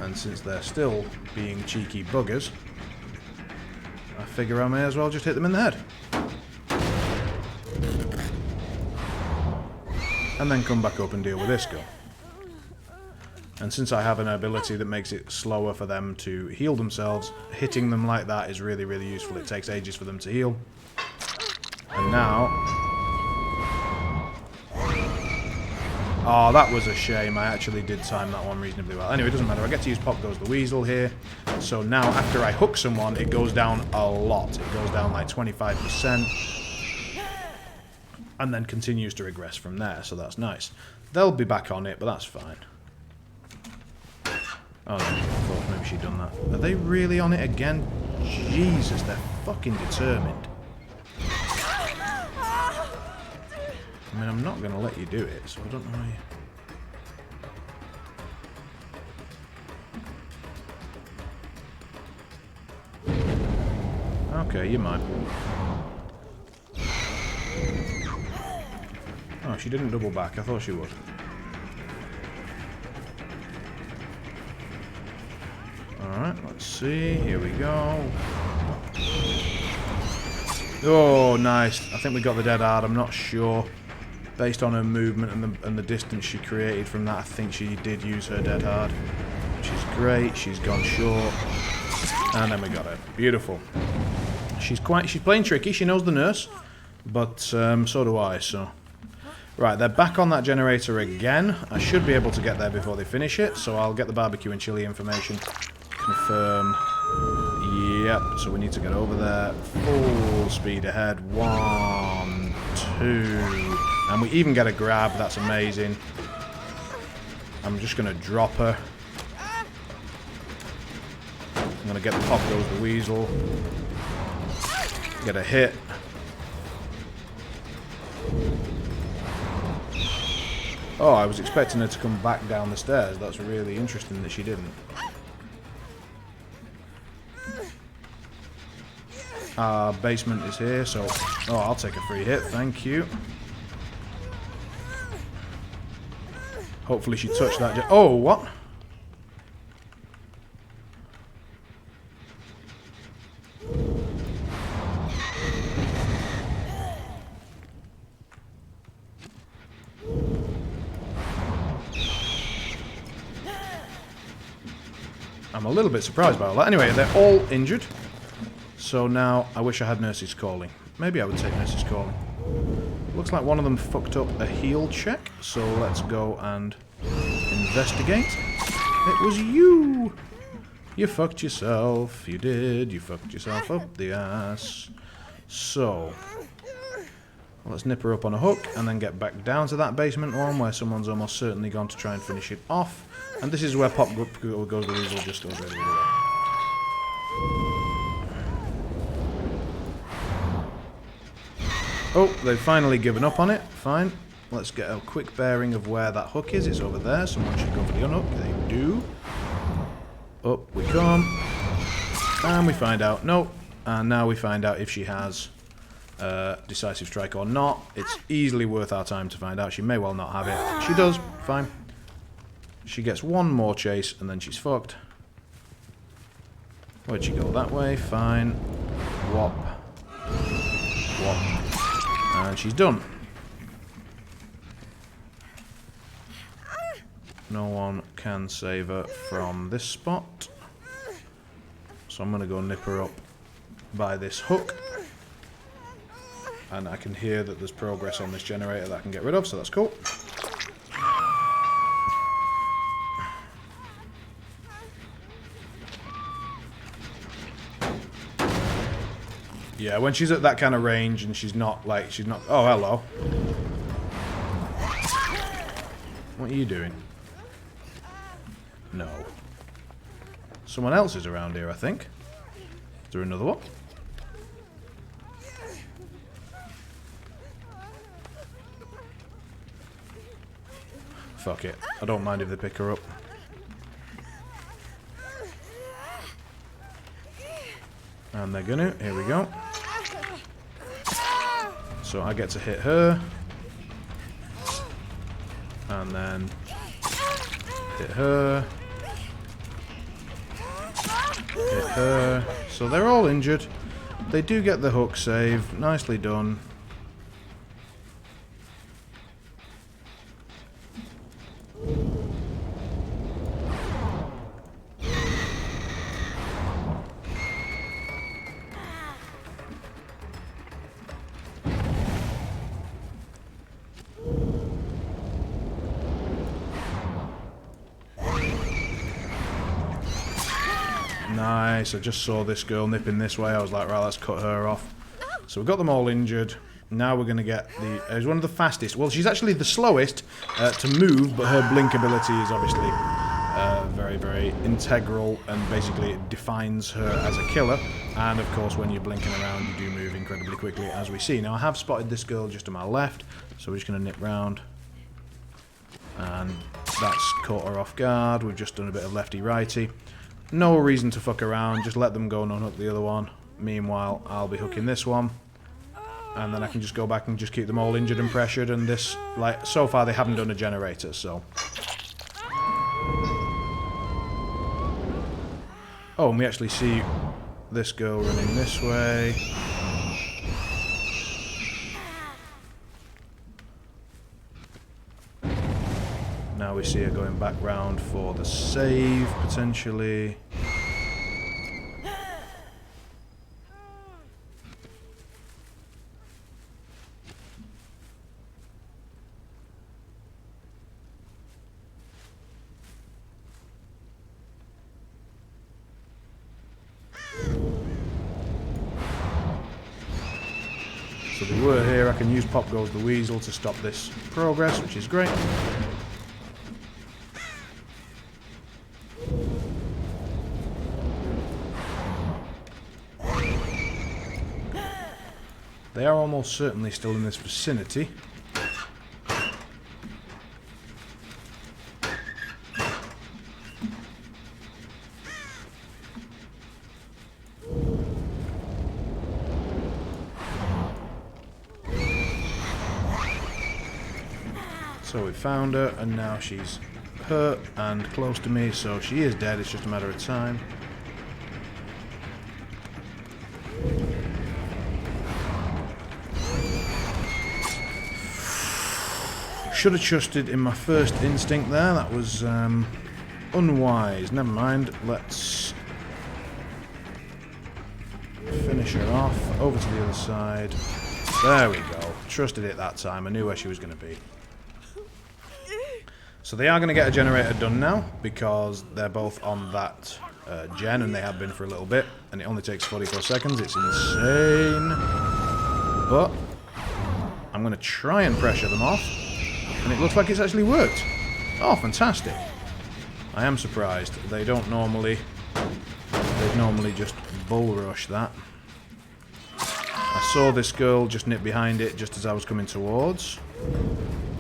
And since they're still being cheeky buggers, I figure I may as well just hit them in the head. And then come back up and deal with this guy. And since I have an ability that makes it slower for them to heal themselves, hitting them like that is really, really useful. It takes ages for them to heal. And now... Oh, that was a shame. I actually did time that one reasonably well. Anyway, it doesn't matter. I get to use Pop Goes the Weasel here. So now, after I hook someone, it goes down a lot. It goes down like 25%. And then continues to regress from there, so that's nice. They'll be back on it, but that's fine. Oh, no, I thought maybe she'd done that. Are they really on it again? Jesus, they're fucking determined. I mean, I'm not going to let you do it, so I don't know how you... Okay, you might. Oh, she didn't double back. I thought she would. Alright, let's see. Here we go. Oh, nice. I think we got the dead hard. I'm not sure. Based on her movement and the distance she created from that, I think she did use her dead hard. Which is great. She's gone short. And then we got her. Beautiful. She's playing tricky. She knows the nurse. But so do I, so... Right, they're back on that generator again. I should be able to get there before they finish it, so I'll get the barbecue and chili information. Confirm. Yep, so we need to get over there. Full speed ahead. 1, 2... And we even get a grab, that's amazing. I'm just going to drop her. I'm going to get the Pop Goes the Weasel. Get a hit. Oh, I was expecting her to come back down the stairs. That's really interesting that she didn't. Our basement is here, so... Oh, I'll take a free hit, thank you. Hopefully she touched that... Oh, what? I'm a little bit surprised by all that. Anyway, they're all injured. So now I wish I had Nurse's Calling. Maybe I would take Nurse's Calling. Looks like one of them fucked up a heal check. So let's go and investigate. It was you! You fucked yourself. You did. You fucked yourself up the ass. So, let's nip her up on a hook and then get back down to that basement one where someone's almost certainly gone to try and finish it off. And this is where Pop Goes the Weasel just goes really, really well. Oh, they've finally given up on it. Fine. Let's get a quick bearing of where that hook is. It's over there. Someone should go for the unhook. They do. Up we come. And we find out. Nope. And now we find out if she has Decisive Strike or not. It's easily worth our time to find out. She may well not have it. She does. Fine. She gets one more chase and then she's fucked. Where'd she go? That way. Fine. Whop. Whop. And she's done. No one can save her from this spot. So I'm going to go nip her up by this hook. And I can hear that there's progress on this generator that I can get rid of, so that's cool. Yeah, when she's at that kind of range and she's not like, oh, hello. What are you doing? No. Someone else is around here, I think. Is there another one? Fuck it. I don't mind if they pick her up. And they're gonna. Here we go. So I get to hit her. And then hit her. Hit her. So they're all injured. They do get the hook save. Nicely done. Nice, I just saw this girl nipping this way. I was like, right, let's cut her off. So we've got them all injured. Now we're going to get the... She's one of the fastest. Well, she's actually the slowest to move, but her blink ability is obviously very, very integral, and basically it defines her as a killer. And of course, when you're blinking around, you do move incredibly quickly, as we see. Now, I have spotted this girl just to my left, so we're just going to nip round. And that's caught her off guard. We've just done a bit of lefty-righty. No reason to fuck around, just let them go and unhook the other one. Meanwhile, I'll be hooking this one. And then I can just go back and just keep them all injured and pressured. And this, like, so far they haven't done a generator, so... Oh, and we actually see this girl running this way. Now we see her going back round for the save, potentially. So they were here. I can use Pop Goes the Weasel to stop this progress, which is great. They are almost certainly still in this vicinity. So we found her, and now she's hurt and close to me, so she is dead. It's just a matter of time. Should have trusted in my first instinct there. That was unwise. Never mind. Let's finish her off. Over to the other side. There we go. Trusted it that time. I knew where she was going to be. So they are going to get a generator done now, because they're both on that gen, and they have been for a little bit, and it only takes 44 seconds. It's insane. But I'm going to try and pressure them off, and it looks like it's actually worked. Oh, fantastic. I am surprised. They don't normally... They'd normally just bull rush that. I saw this girl just nip behind it just as I was coming towards.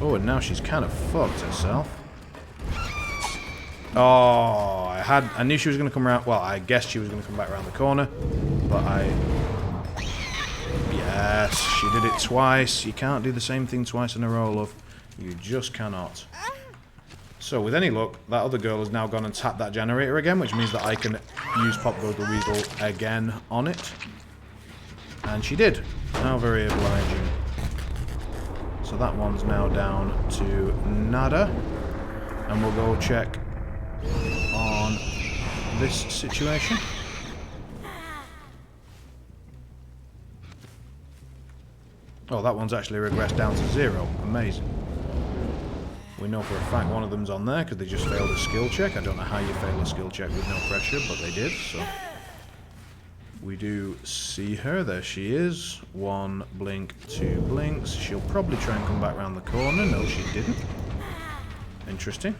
Oh, and now she's kind of fucked herself. Oh, I knew she was going to come around. Well, I guessed she was going to come back around the corner, but yes, she did it twice. You can't do the same thing twice in a row, love. You just cannot. So, with any luck, that other girl has now gone and tapped that generator again, which means that I can use Pop Goes the Weasel again on it. And she did. How very obliging. So that one's now down to nada. And we'll go check on this situation. Oh, that one's actually regressed down to 0. Amazing. We know for a fact one of them's on there because they just failed a skill check. I don't know how you fail a skill check with no pressure, but they did, so... We do see her. There she is. 1 blink, 2 blinks. She'll probably try and come back around the corner. No, she didn't. Interesting.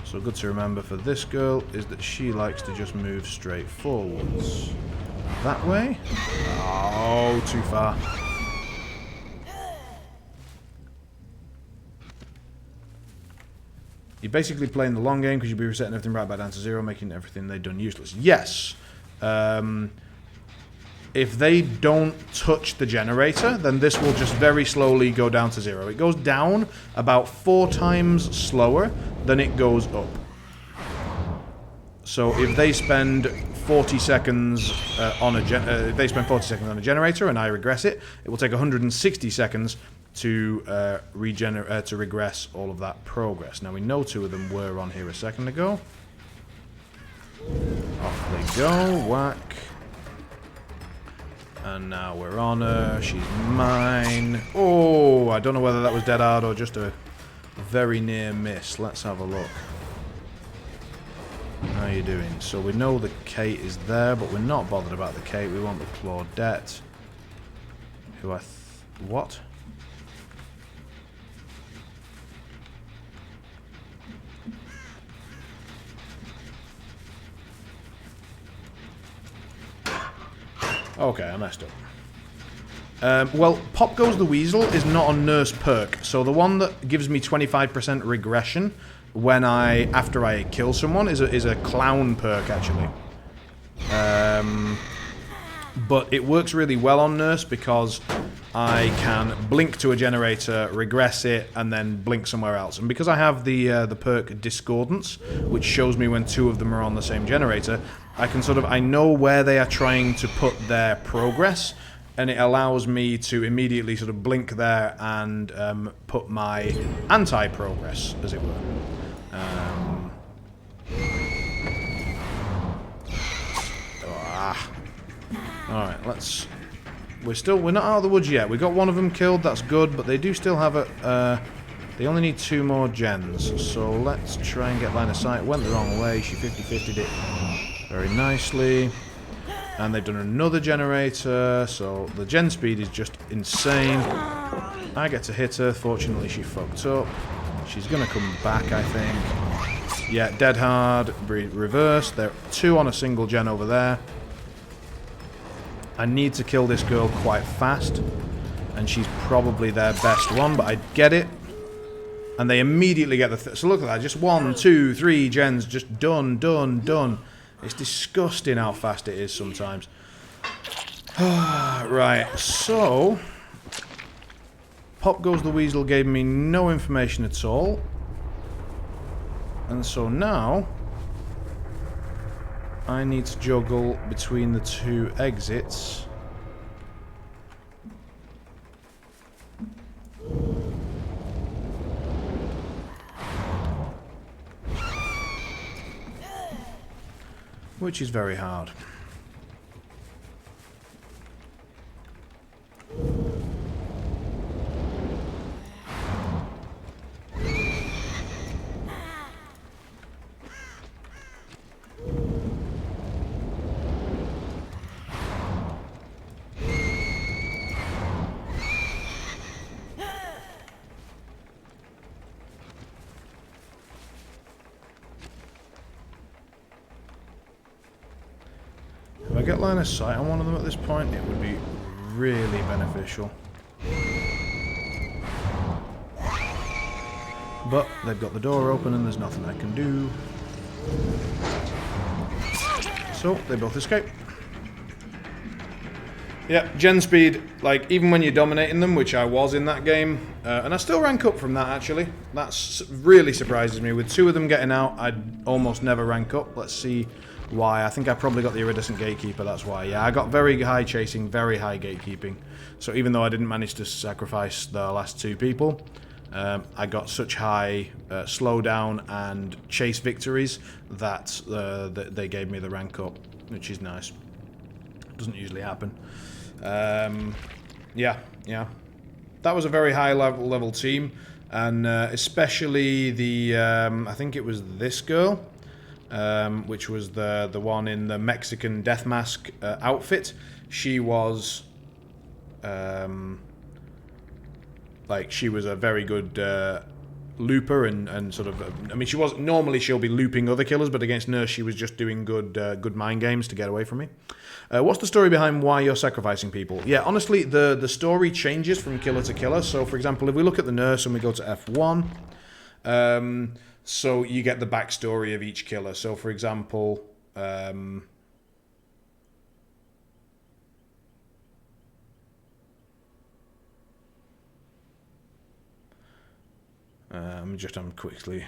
So good to remember for this girl is that she likes to just move straight forwards. That way. Oh, too far. You're basically playing the long game because you'll be resetting everything right back down to 0, making everything they've done useless. Yes. If they don't touch the generator, then this will just very slowly go down to 0. It goes down about 4 times slower than it goes up. So if they spend 40 seconds on a generator and I regress it, it will take 160 seconds to regress all of that progress. Now we know 2 of them were on here a second ago. Off they go, whack. And now we're on her. She's mine. Oh, I don't know whether that was dead hard or just a very near miss. Let's have a look. How are you doing? So we know the Kate is there, but we're not bothered about the Kate. We want the Claudette. Who what? Okay, I messed up. Well, Pop Goes the Weasel is not a nurse perk, so the one that gives me 25% regression when after I kill someone is a clown perk actually. But it works really well on nurse because I can blink to a generator, regress it, and then blink somewhere else. And because I have the perk Discordance, which shows me when 2 of them are on the same generator, I can I know where they are trying to put their progress, and it allows me to immediately blink there and put my anti-progress, as it were. Alright, we're not out of the woods yet. We got one of them killed, that's good, but they do still have they only need 2 more gens, so let's try and get line of sight. Went the wrong way, she 50-50'd it very nicely. And they've done another generator, so the gen speed is just insane. I get to hit her, fortunately she fucked up. She's gonna come back, I think. Yeah, dead hard, reverse. There are 2 on a single gen over there. I need to kill this girl quite fast, and she's probably their best one, but I get it. And they immediately get the... so look at that, just 1, 2, 3 gens, just done, done, done. It's disgusting how fast it is sometimes. Right, so... Pop Goes the Weasel gave me no information at all. And so now... I need to juggle between the 2 exits. which is very hard. If I get line of sight on one of them at this point, it would be really beneficial. But they've got the door open and there's nothing I can do. So they both escape. Yeah, gen speed, like, even when you're dominating them, which I was in that game, and I still rank up from that, actually. That really surprises me. With 2 of them getting out, I'd almost never rank up. Let's see why. I think I probably got the Iridescent Gatekeeper, that's why. Yeah, I got very high chasing, very high gatekeeping. So even though I didn't manage to sacrifice the last 2 people, I got such high slowdown and chase victories that they gave me the rank up, which is nice. Doesn't usually happen. Yeah. That was a very high level team, and especially the I think it was this girl, which was the one in the Mexican death mask outfit. She was like, she was a very good looper and sort of, I mean, she was normally, she'll be looping other killers, but against Nurse she was just doing good mind games to get away from me. What's the story behind why you're sacrificing people? Yeah, honestly, the story changes from killer to killer. So, for example, if we look at the Nurse and we go to F1, so you get the backstory of each killer. So, for example, I'm quickly.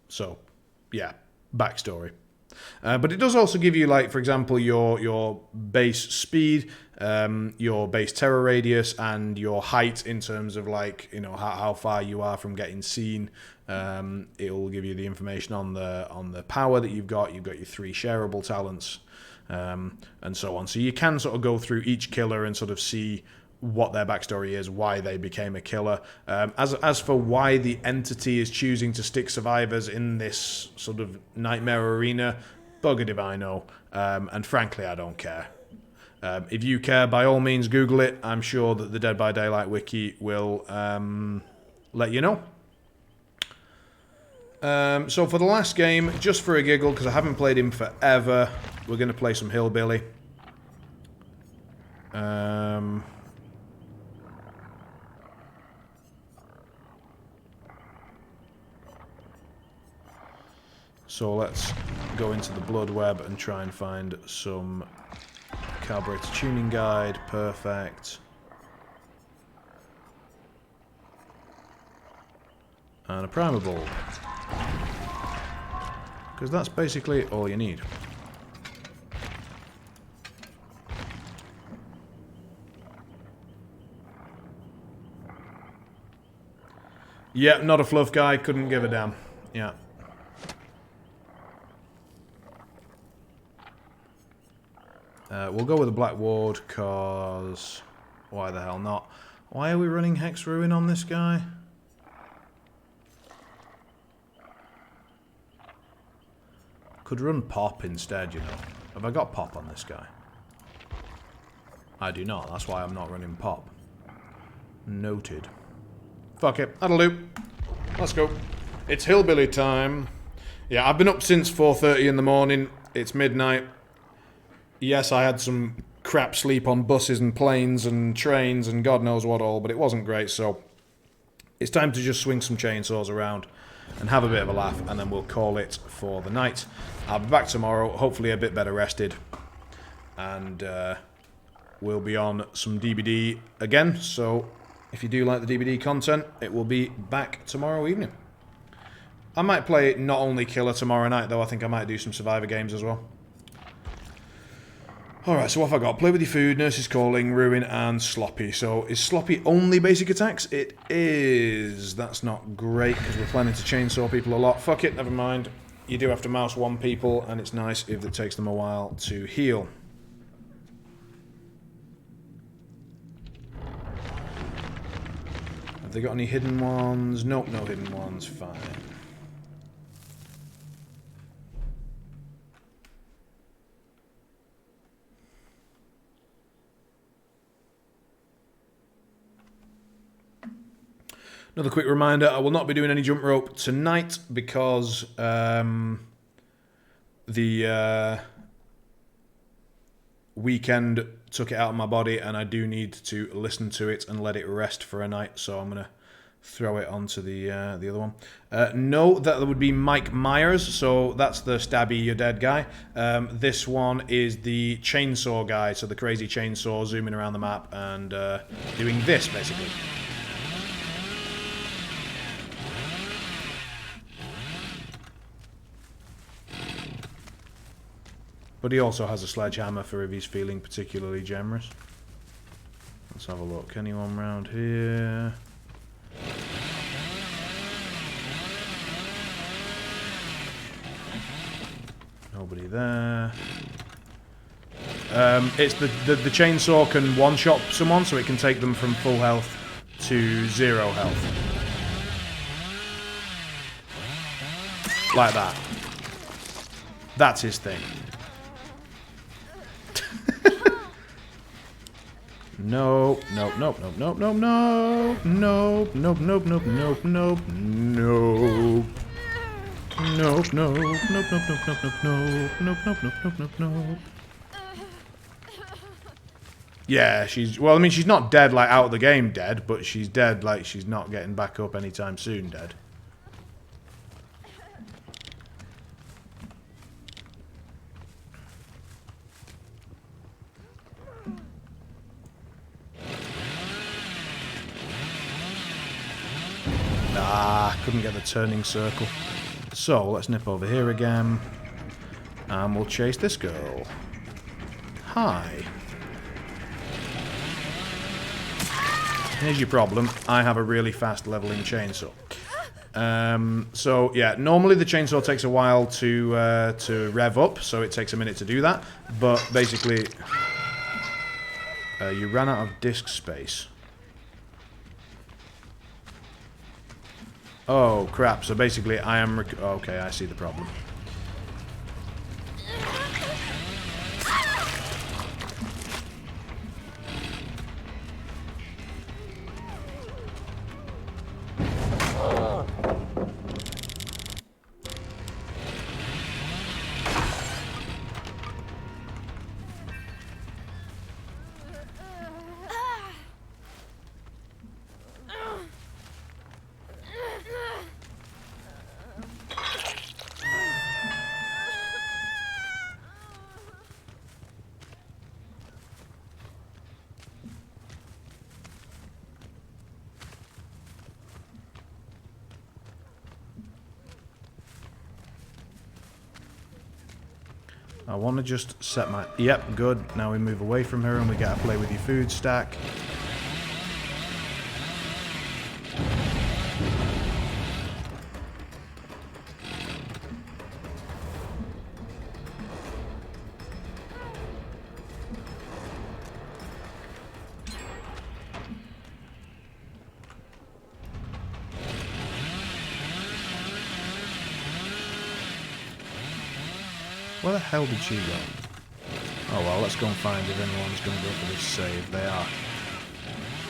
So, yeah, backstory. But it does also give you, like, for example, your base speed, your base terror radius, and your height in terms of, like, you know, how far you are from getting seen. It will give you the information on the power that you've got. You've got your 3 shareable talents, and so on. So you can sort of go through each killer and sort of see what their backstory is, why they became a killer. As for why the entity is choosing to stick survivors in this sort of nightmare arena, buggered if I know. And frankly, I don't care. If you care, by all means, Google it. I'm sure that the Dead by Daylight wiki will let you know. So for the last game, just for a giggle, because I haven't played him forever, we're going to play some Hillbilly. So let's go into the Blood Web and try and find some carburetor tuning guide. Perfect. And a primer bulb. Because that's basically all you need. Yeah, not a fluff guy, couldn't give a damn. Yeah. We'll go with the Black Ward, cause why the hell not? Why are we running Hex Ruin on this guy? Could run Pop instead, you know. Have I got Pop on this guy? I do not, that's why I'm not running Pop. Noted. Fuck it, that'll do. Let's go. It's Hillbilly time. Yeah, I've been up since 4:30 in the morning. It's midnight. Yes, I had some crap sleep on buses and planes and trains and God knows what all, but it wasn't great, so it's time to just swing some chainsaws around and have a bit of a laugh, and then we'll call it for the night. I'll be back tomorrow, hopefully a bit better rested, and we'll be on some DBD again, so if you do like the DBD content, it will be back tomorrow evening. I might play not only Killer tomorrow night, though. I think I might do some Survivor games as well. Alright, so what have I got? Play with your food, Nurse is calling, Ruin, and Sloppy. So is Sloppy only basic attacks? It is. That's not great, because we're planning to chainsaw people a lot. Fuck it, never mind. You do have to mouse one people, and it's nice if it takes them a while to heal. Have they got any hidden ones? Nope, no hidden ones. Fine. Another quick reminder, I will not be doing any jump rope tonight because the weekend took it out of my body and I do need to listen to it and let it rest for a night, so I'm going to throw it onto the other one. No, that would be Mike Myers, so that's the stabby you're dead guy. This one is the chainsaw guy, so the crazy chainsaw zooming around the map and doing this basically. But he also has a sledgehammer for if he's feeling particularly generous. Let's have a look. Anyone round here? Nobody there. It's the chainsaw can one-shot someone, so it can take them from full health to 0 health. Like that. That's his thing. No, nope, nope, nope, nope, nope, nope, nope, nope, nope, nope, nope, nope, nope. Nope, nope, nope, nope, nope, nope, nope, nope, nope, nope, nope, nope, nope, nope. Yeah, she's, well, I mean, she's not dead, like, out of the game dead, but she's dead, like, she's not getting back up anytime soon dead. Ah, couldn't get the turning circle. So, let's nip over here again. And we'll chase this girl. Hi. Here's your problem. I have a really fast leveling chainsaw. So, yeah, normally the chainsaw takes a while to rev up, so it takes a minute to do that. But, basically, you ran out of disk space. Oh, crap. So basically, I am... okay, I see the problem. I want to just set my... Yep, good. Now we move away from her and we get to play with your food stack. Where the hell did she go? Oh well, let's go and find if anyone's going to go for this save. They are.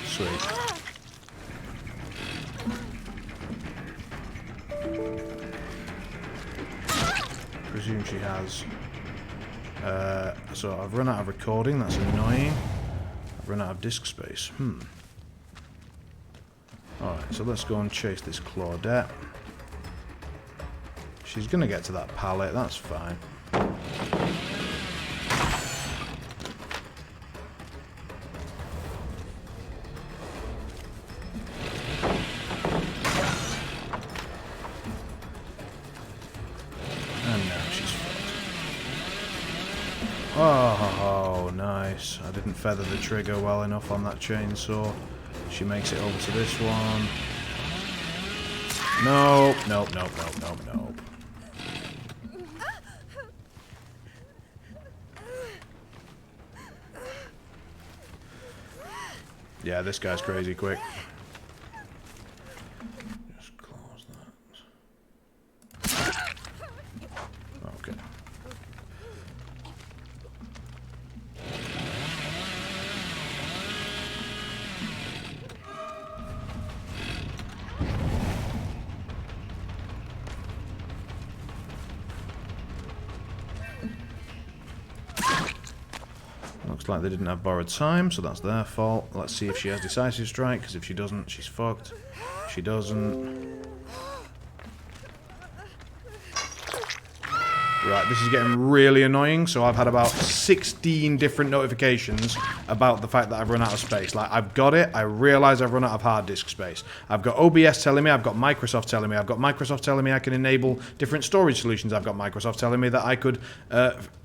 Sweet. Presume she has. So I've run out of recording, that's annoying. I've run out of disk space. Alright, so let's go and chase this Claudette. She's going to get to that pallet, that's fine. And now she's fucked. Oh, nice. I didn't feather the trigger well enough on that chainsaw. She makes it over to this one. Nope, nope, nope, nope, nope, nope. Yeah, this guy's crazy quick. Just close that. Okay. Looks like they didn't have borrowed time, so that's their fault. Let's see if she has decisive strike, because if she doesn't, she's fucked. If she doesn't... Right, this is getting really annoying, so I've had about 16 different notifications about the fact that I've run out of space. Like, I've got it, I realise I've run out of hard disk space. I've got OBS telling me, I've got Microsoft telling me, I've got Microsoft telling me I can enable different storage solutions, I've got Microsoft telling me that I could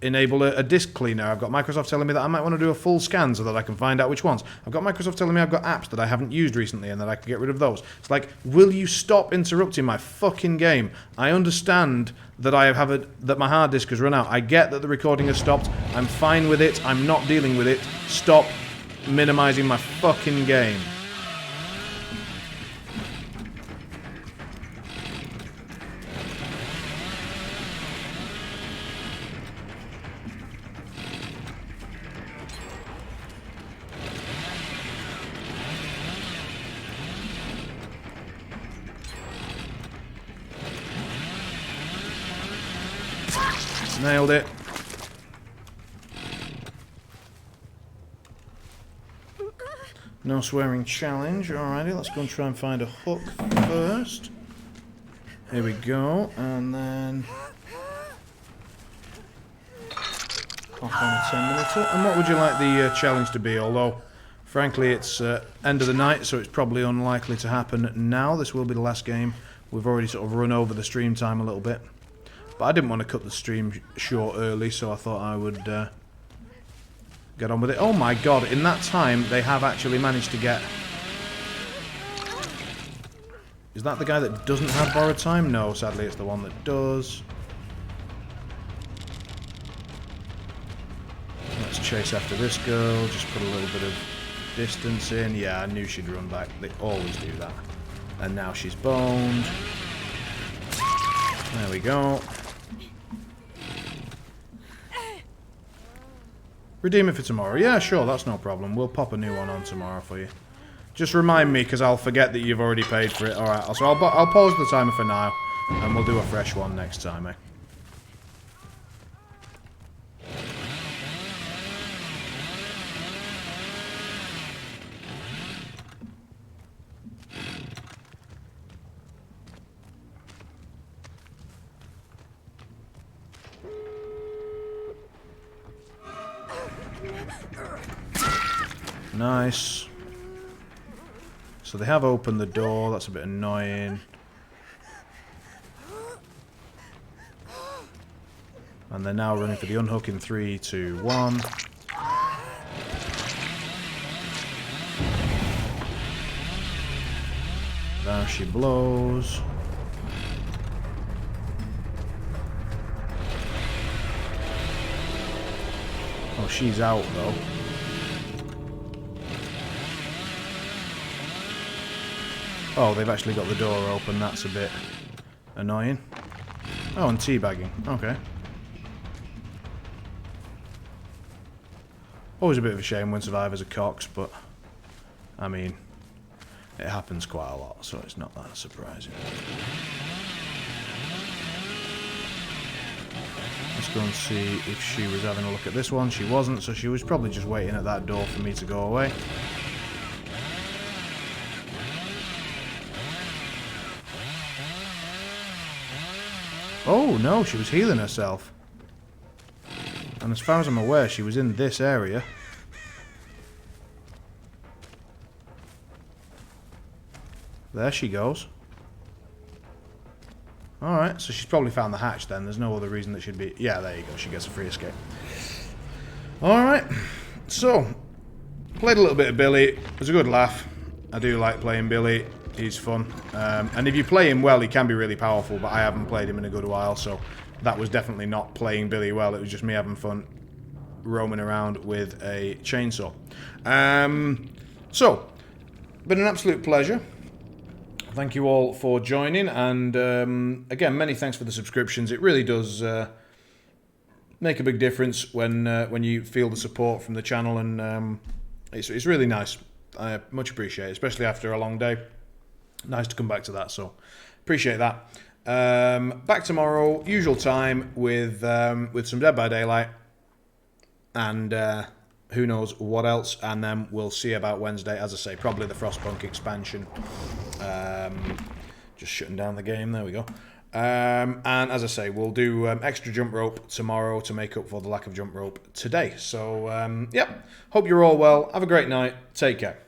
enable a disk cleaner, I've got Microsoft telling me that I might want to do a full scan so that I can find out which ones. I've got Microsoft telling me I've got apps that I haven't used recently and that I can get rid of those. It's like, will you stop interrupting my fucking game? I understand that that my hard disk has run out. I get that the recording has stopped. I'm fine with it. I'm not dealing with it. Stop minimizing my fucking game. Nailed it. No swearing challenge. Alrighty, let's go and try and find a hook first. Here we go, and then pop on a 10-minute. And what would you like the challenge to be? Although, frankly, it's end of the night, so it's probably unlikely to happen now. This will be the last game. We've already sort of run over the stream time a little bit. But I didn't want to cut the stream short early, so I thought I would get on with it. Oh my god, in that time, they have actually managed to get... Is that the guy that doesn't have borrowed time? No, sadly it's the one that does. Let's chase after this girl, just put a little bit of distance in. Yeah, I knew she'd run back. They always do that. And now she's boned. There we go. Redeem it for tomorrow. Yeah, sure, that's no problem. We'll pop a new one on tomorrow for you. Just remind me, because I'll forget that you've already paid for it. Alright, so I'll pause the timer for now, and we'll do a fresh one next time, eh? Nice. So they have opened the door. That's a bit annoying. And they're now running for the unhook in 3, 2, 1. There she blows. Oh, she's out though. Oh, they've actually got the door open. That's a bit annoying. Oh, and teabagging. Okay. Always a bit of a shame when survivors are cocks, but I mean, it happens quite a lot, so it's not that surprising. Let's go and see if she was having a look at this one. She wasn't, so she was probably just waiting at that door for me to go away. Oh, no, she was healing herself. And as far as I'm aware, she was in this area. There she goes. Alright, so she's probably found the hatch then. There's no other reason that she'd be... Yeah, there you go. She gets a free escape. All right, so played a little bit of Billy. It was a good laugh. I do like playing Billy. He's fun, and if you play him well, he can be really powerful. But I haven't played him in a good while, so that was definitely not playing Billy well. It was just me having fun roaming around with a chainsaw. So, been an absolute pleasure. Thank you all for joining, and again, many thanks for the subscriptions. It really does make a big difference when you feel the support from the channel, and it's really nice. I much appreciate it, especially after a long day. Nice to come back to that, so appreciate that. Back tomorrow, usual time with some Dead by Daylight, and who knows what else, and then we'll see about Wednesday. As I say, probably the Frostpunk expansion. Just shutting down the game. There we go. And as I say, we'll do extra jump rope tomorrow to make up for the lack of jump rope today. So, yep. Hope you're all well. Have a great night. Take care.